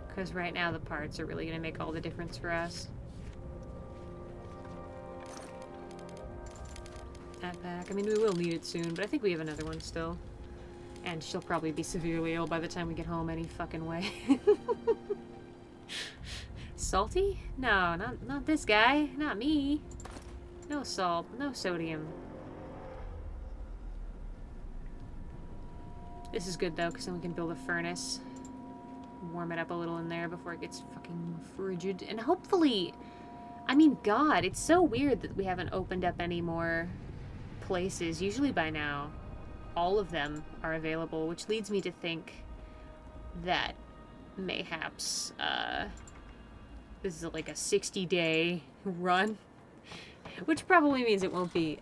Because right now the parts are really going to make all the difference for us. That back. I mean, we will need it soon, but I think we have another one still. And she'll probably be severely ill by the time we get home any fucking way. Salty? No, not this guy. Not me. No salt. No sodium. This is good, though, because then we can build a furnace. Warm it up a little in there before it gets fucking frigid. And hopefully... I mean, God, it's so weird that we haven't opened up any more places. Usually by now, all of them are available, which leads me to think that mayhaps this is like a 60-day run, which probably means it won't be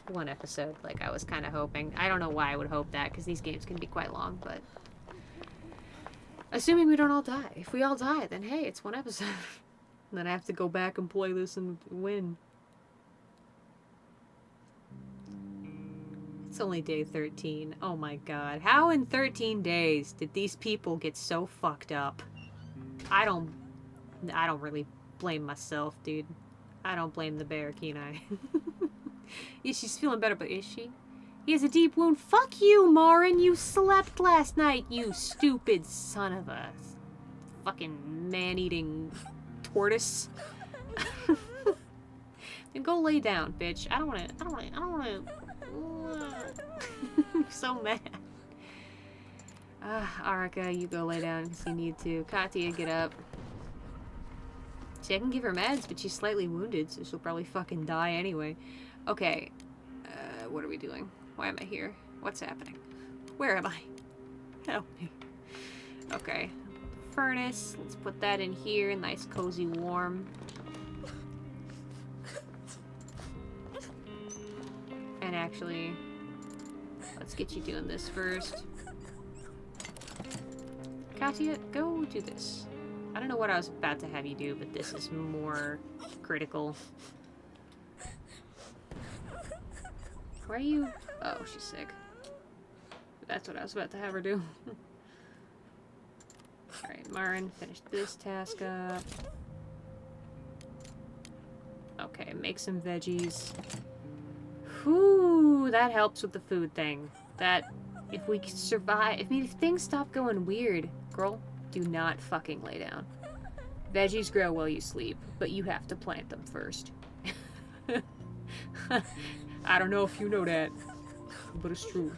one episode like I was kind of hoping. I don't know why I would hope that, because these games can be quite long, but assuming we don't all die. If we all die, then hey, it's one episode. And then I have to go back and play this and win. It's only day 13. Oh my god. How in 13 days did these people get so fucked up? I don't really blame myself, dude. I don't blame the bear, Kenai. Yeah, she's feeling better, but is she? He has a deep wound. Fuck you, Marin! You slept last night, you stupid son of a fucking man-eating tortoise. Then go lay down, bitch. I don't wanna. I'm so mad. Arika, you go lay down because you need to. Katya, get up. See, I can give her meds, but she's slightly wounded, so she'll probably fucking die anyway. Okay. What are we doing? Why am I here? What's happening? Where am I? Help me. Okay. Furnace. Let's put that in here. Nice, cozy, warm. And actually, let's get you doing this first. Katya, go do this. I don't know what I was about to have you do, but this is more critical. Where are you? Oh, she's sick. That's what I was about to have her do. Alright, Marin, finish this task up. Okay, make some veggies. Whew, that helps with the food thing. That, if we survive, if things stop going weird, girl, do not fucking lay down. Veggies grow while you sleep, but you have to plant them first. I don't know if you know that, but it's true.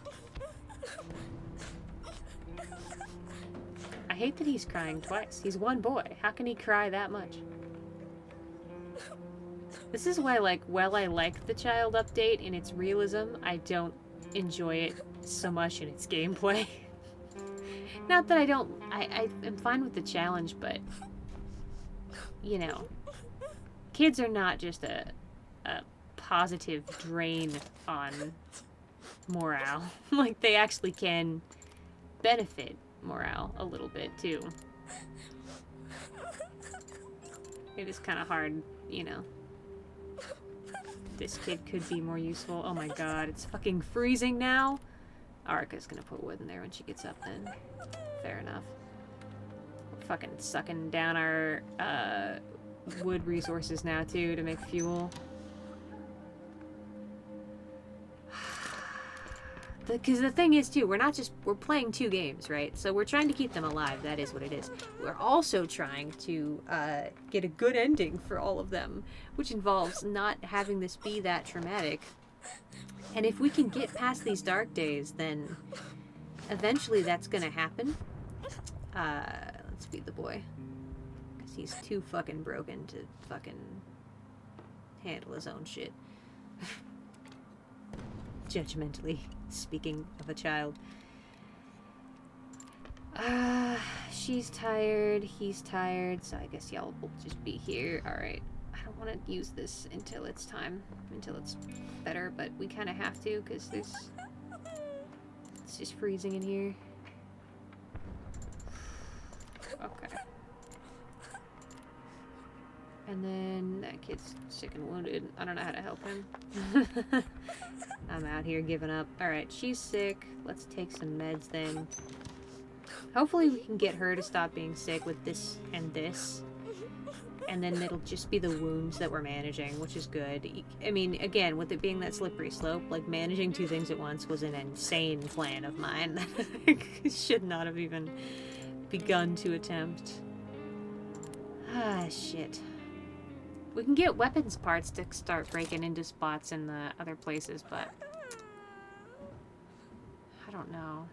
I hate that he's crying twice. He's one boy. How can he cry that much? This is why, like, while I like the child update in its realism, I don't enjoy it so much in its gameplay. Not that I don't... I am fine with the challenge, but... You know. Kids are not just a positive drain on morale. Like, they actually can benefit morale a little bit, too. It is kind of hard you know, this kid could be more useful. Oh my god, it's fucking freezing now. Arika's gonna put wood in there when she gets up then. Fair enough. We're fucking sucking down our wood resources now too to make fuel. Because the thing is too, we're playing 2 games, right? So we're trying to keep them alive, that is what it is. We're also trying to get a good ending for all of them, which involves not having this be that traumatic. And if we can get past these dark days, then eventually that's gonna happen. Let's feed the boy. Because he's too fucking broken to fucking handle his own shit. Judgmentally speaking of a child. She's tired, he's tired, so I guess y'all will just be here. Alright. I don't want to use this until it's time, until it's better, but we kind of have to, because it's just freezing in here. Okay. And then that kid's sick and wounded. I don't know how to help him. I'm out here giving up. Alright, she's sick. Let's take some meds then. Hopefully we can get her to stop being sick with this and this. And then it'll just be the wounds that we're managing, which is good. I mean, again, with it being that slippery slope, like, managing 2 things at once was an insane plan of mine that I should not have even begun to attempt. Ah, shit. We can get weapons parts to start breaking into spots in the other places, but I don't know.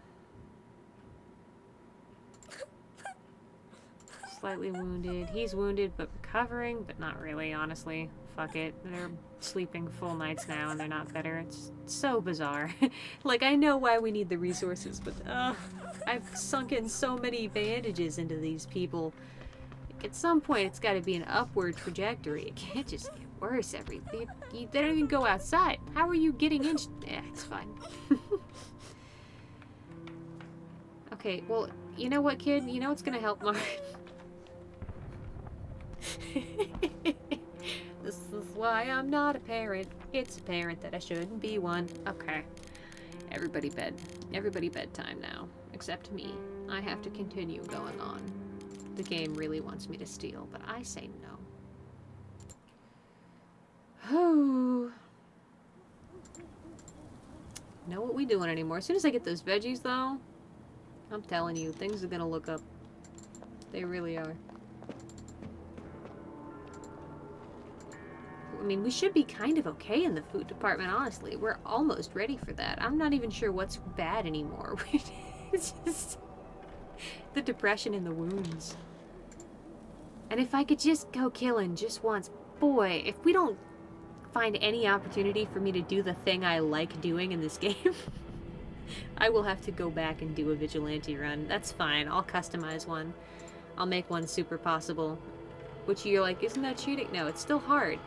Slightly wounded. He's wounded, but recovering, but not really, honestly. Fuck it. They're sleeping full nights now, and they're not better. It's so bizarre. Like, I know why we need the resources, but, I've sunk in so many bandages into these people. At some point, it's got to be an upward trajectory. It can't just get worse they don't even go outside. How are you getting in? Yeah, it's fine. Okay, well, you know what, kid? You know what's gonna help, Mark? This is why I'm not a parent. It's apparent that I shouldn't be one. Okay. Everybody bed. Everybody bedtime now. Except me. I have to continue going on. The game really wants me to steal, but I say no. Oh. Know what we doing anymore. As soon as I get those veggies, though, I'm telling you, things are gonna look up. They really are. I mean, we should be kind of okay in the food department, honestly. We're almost ready for that. I'm not even sure what's bad anymore. It's just the depression and the wounds. And if I could just go killing just once. Boy, if we don't find any opportunity for me to do the thing I like doing in this game, I will have to go back and do a vigilante run. That's fine. I'll customize one. I'll make one super possible. Which you're like, isn't that cheating? No, it's still hard.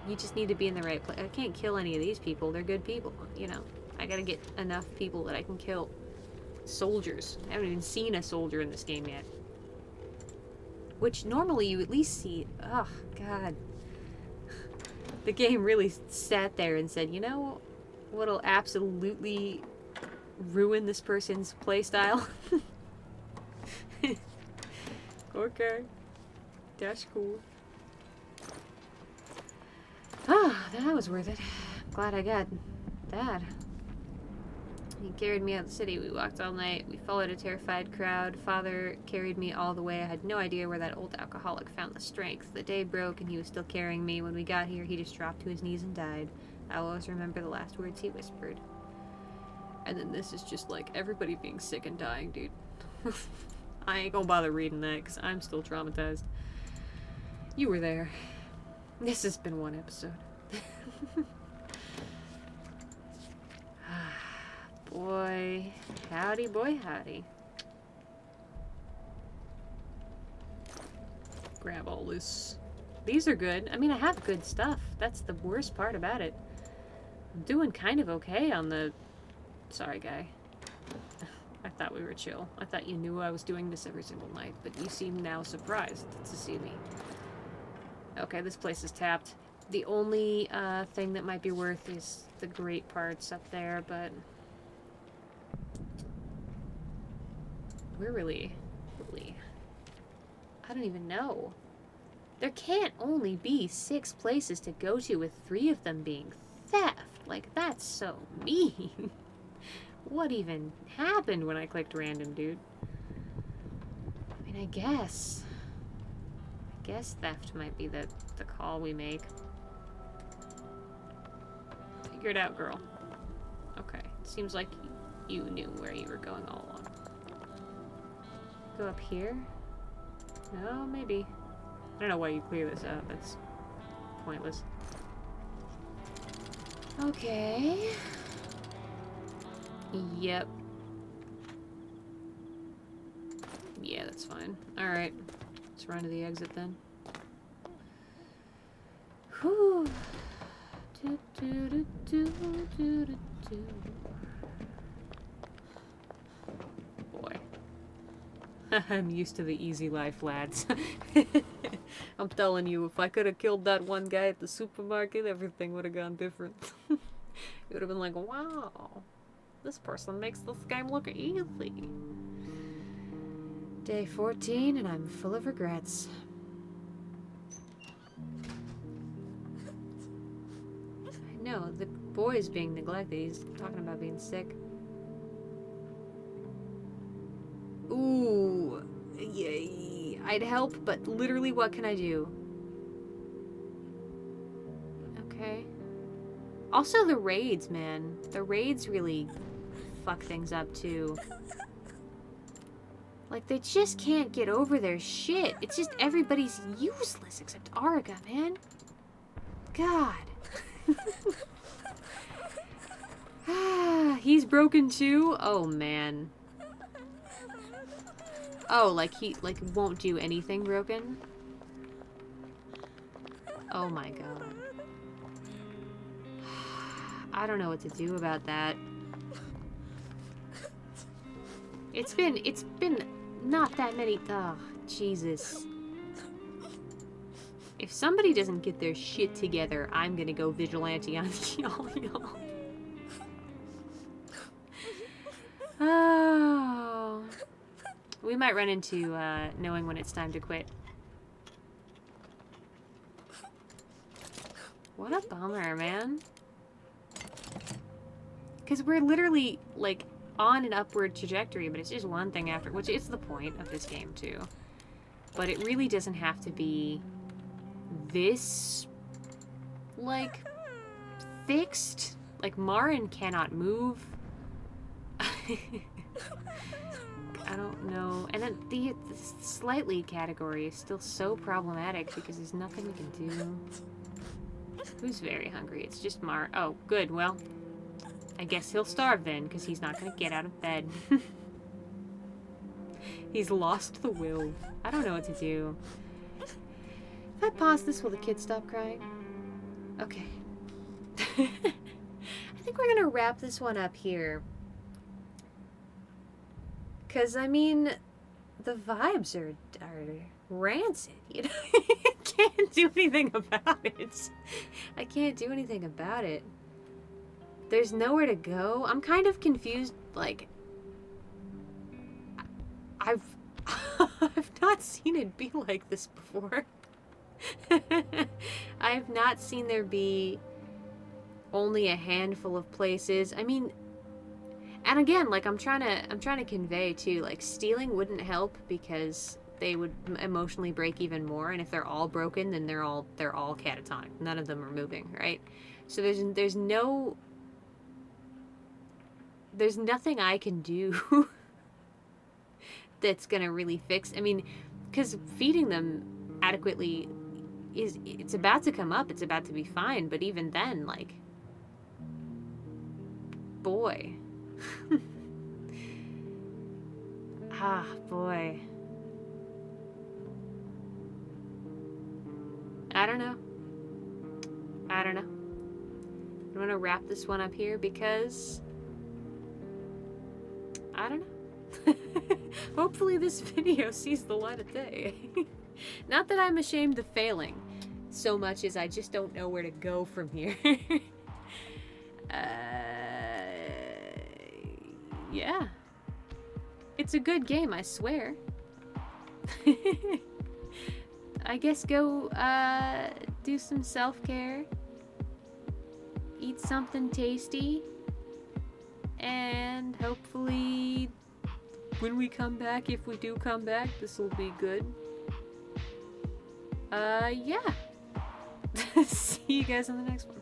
You just need to be in the right place. I can't kill any of these people. They're good people, you know. I gotta get enough people that I can kill. Soldiers. I haven't even seen a soldier in this game yet. Which normally you at least see. Oh, God. The game really sat there and said, you know what'll absolutely ruin this person's playstyle? Okay. That's cool. Ah, that was worth it. Glad I got that. He carried me out of the city. We walked all night. We followed a terrified crowd. Father carried me all the way. I had no idea where that old alcoholic found the strength. The day broke and he was still carrying me. When we got here, he just dropped to his knees and died. I always remember the last words he whispered. And then this is just like everybody being sick and dying, dude. I ain't gonna bother reading that because I'm still traumatized. You were there. This has been one episode. Boy, howdy, boy, howdy. Grab all this. These are good. I mean, I have good stuff. That's the worst part about it. I'm doing kind of okay on the... Sorry, guy. I thought we were chill. I thought you knew I was doing this every single night, but you seem now surprised to see me. Okay, this place is tapped. The only thing that might be worth is the great parts up there, but we're really, I don't even know. There can't only be 6 places to go to with 3 of them being theft. Like, that's so mean. What even happened when I clicked random, dude? I mean, I guess theft might be the call we make. Figure it out, girl. Okay, seems like you knew where you were going all along. Go up here? No, maybe. I don't know why you clear this out. That's pointless. Okay. Yep. Yeah, that's fine. Alright. Let's run to the exit then. Whew. Boy. I'm used to the easy life, lads. I'm telling you, if I could have killed that one guy at the supermarket, everything would have gone different. It would have been like, wow, this person makes this game look easy. Day 14, and I'm full of regrets. I know, the boy's being neglected. He's talking about being sick. Ooh, yay. I'd help, but literally what can I do? Okay. Also the raids, man. The raids really fuck things up too. Like, they just can't get over their shit. It's just everybody's useless except Ariga, man. God. He's broken too? Oh, man. Oh, like he, won't do anything broken? Oh my god. I don't know what to do about that. It's been not that many, oh, Jesus. If somebody doesn't get their shit together, I'm gonna go vigilante on y'all. Oh. We might run into knowing when it's time to quit. What a bummer, man. Because we're literally, like, on an upward trajectory, but it's just one thing after, which is the point of this game, too. But it really doesn't have to be this, like, fixed. Like, Marin cannot move. I don't know. And then the slightly category is still so problematic because there's nothing we can do. Who's very hungry? It's just Mar. Oh, good. Well, I guess he'll starve then because he's not going to get out of bed. He's lost the will. I don't know what to do. If I pause this, will the kid stop crying? Okay. I think we're going to wrap this one up here. Because, I mean, the vibes are rancid, you know? I can't do anything about it. I can't do anything about it. There's nowhere to go. I'm kind of confused, like, I've not seen it be like this before. I've not seen there be only a handful of places. I mean, and again, like, I'm trying to convey too, like, stealing wouldn't help because they would emotionally break even more, and if they're all broken, then they're all catatonic. None of them are moving, right? So there's nothing I can do that's gonna really fix. I mean, because feeding them adequately it's about to come up. It's about to be fine, but even then, like, boy. Ah, boy. I don't know. I'm gonna wrap this one up here because I don't know. Hopefully this video sees the light of day. Not that I'm ashamed of failing. so much as I just don't know where to go from here. Yeah. It's a good game, I swear. I guess go, do some self-care. Eat something tasty. And hopefully, when we come back, if we do come back, this will be good. Yeah. See you guys in the next one.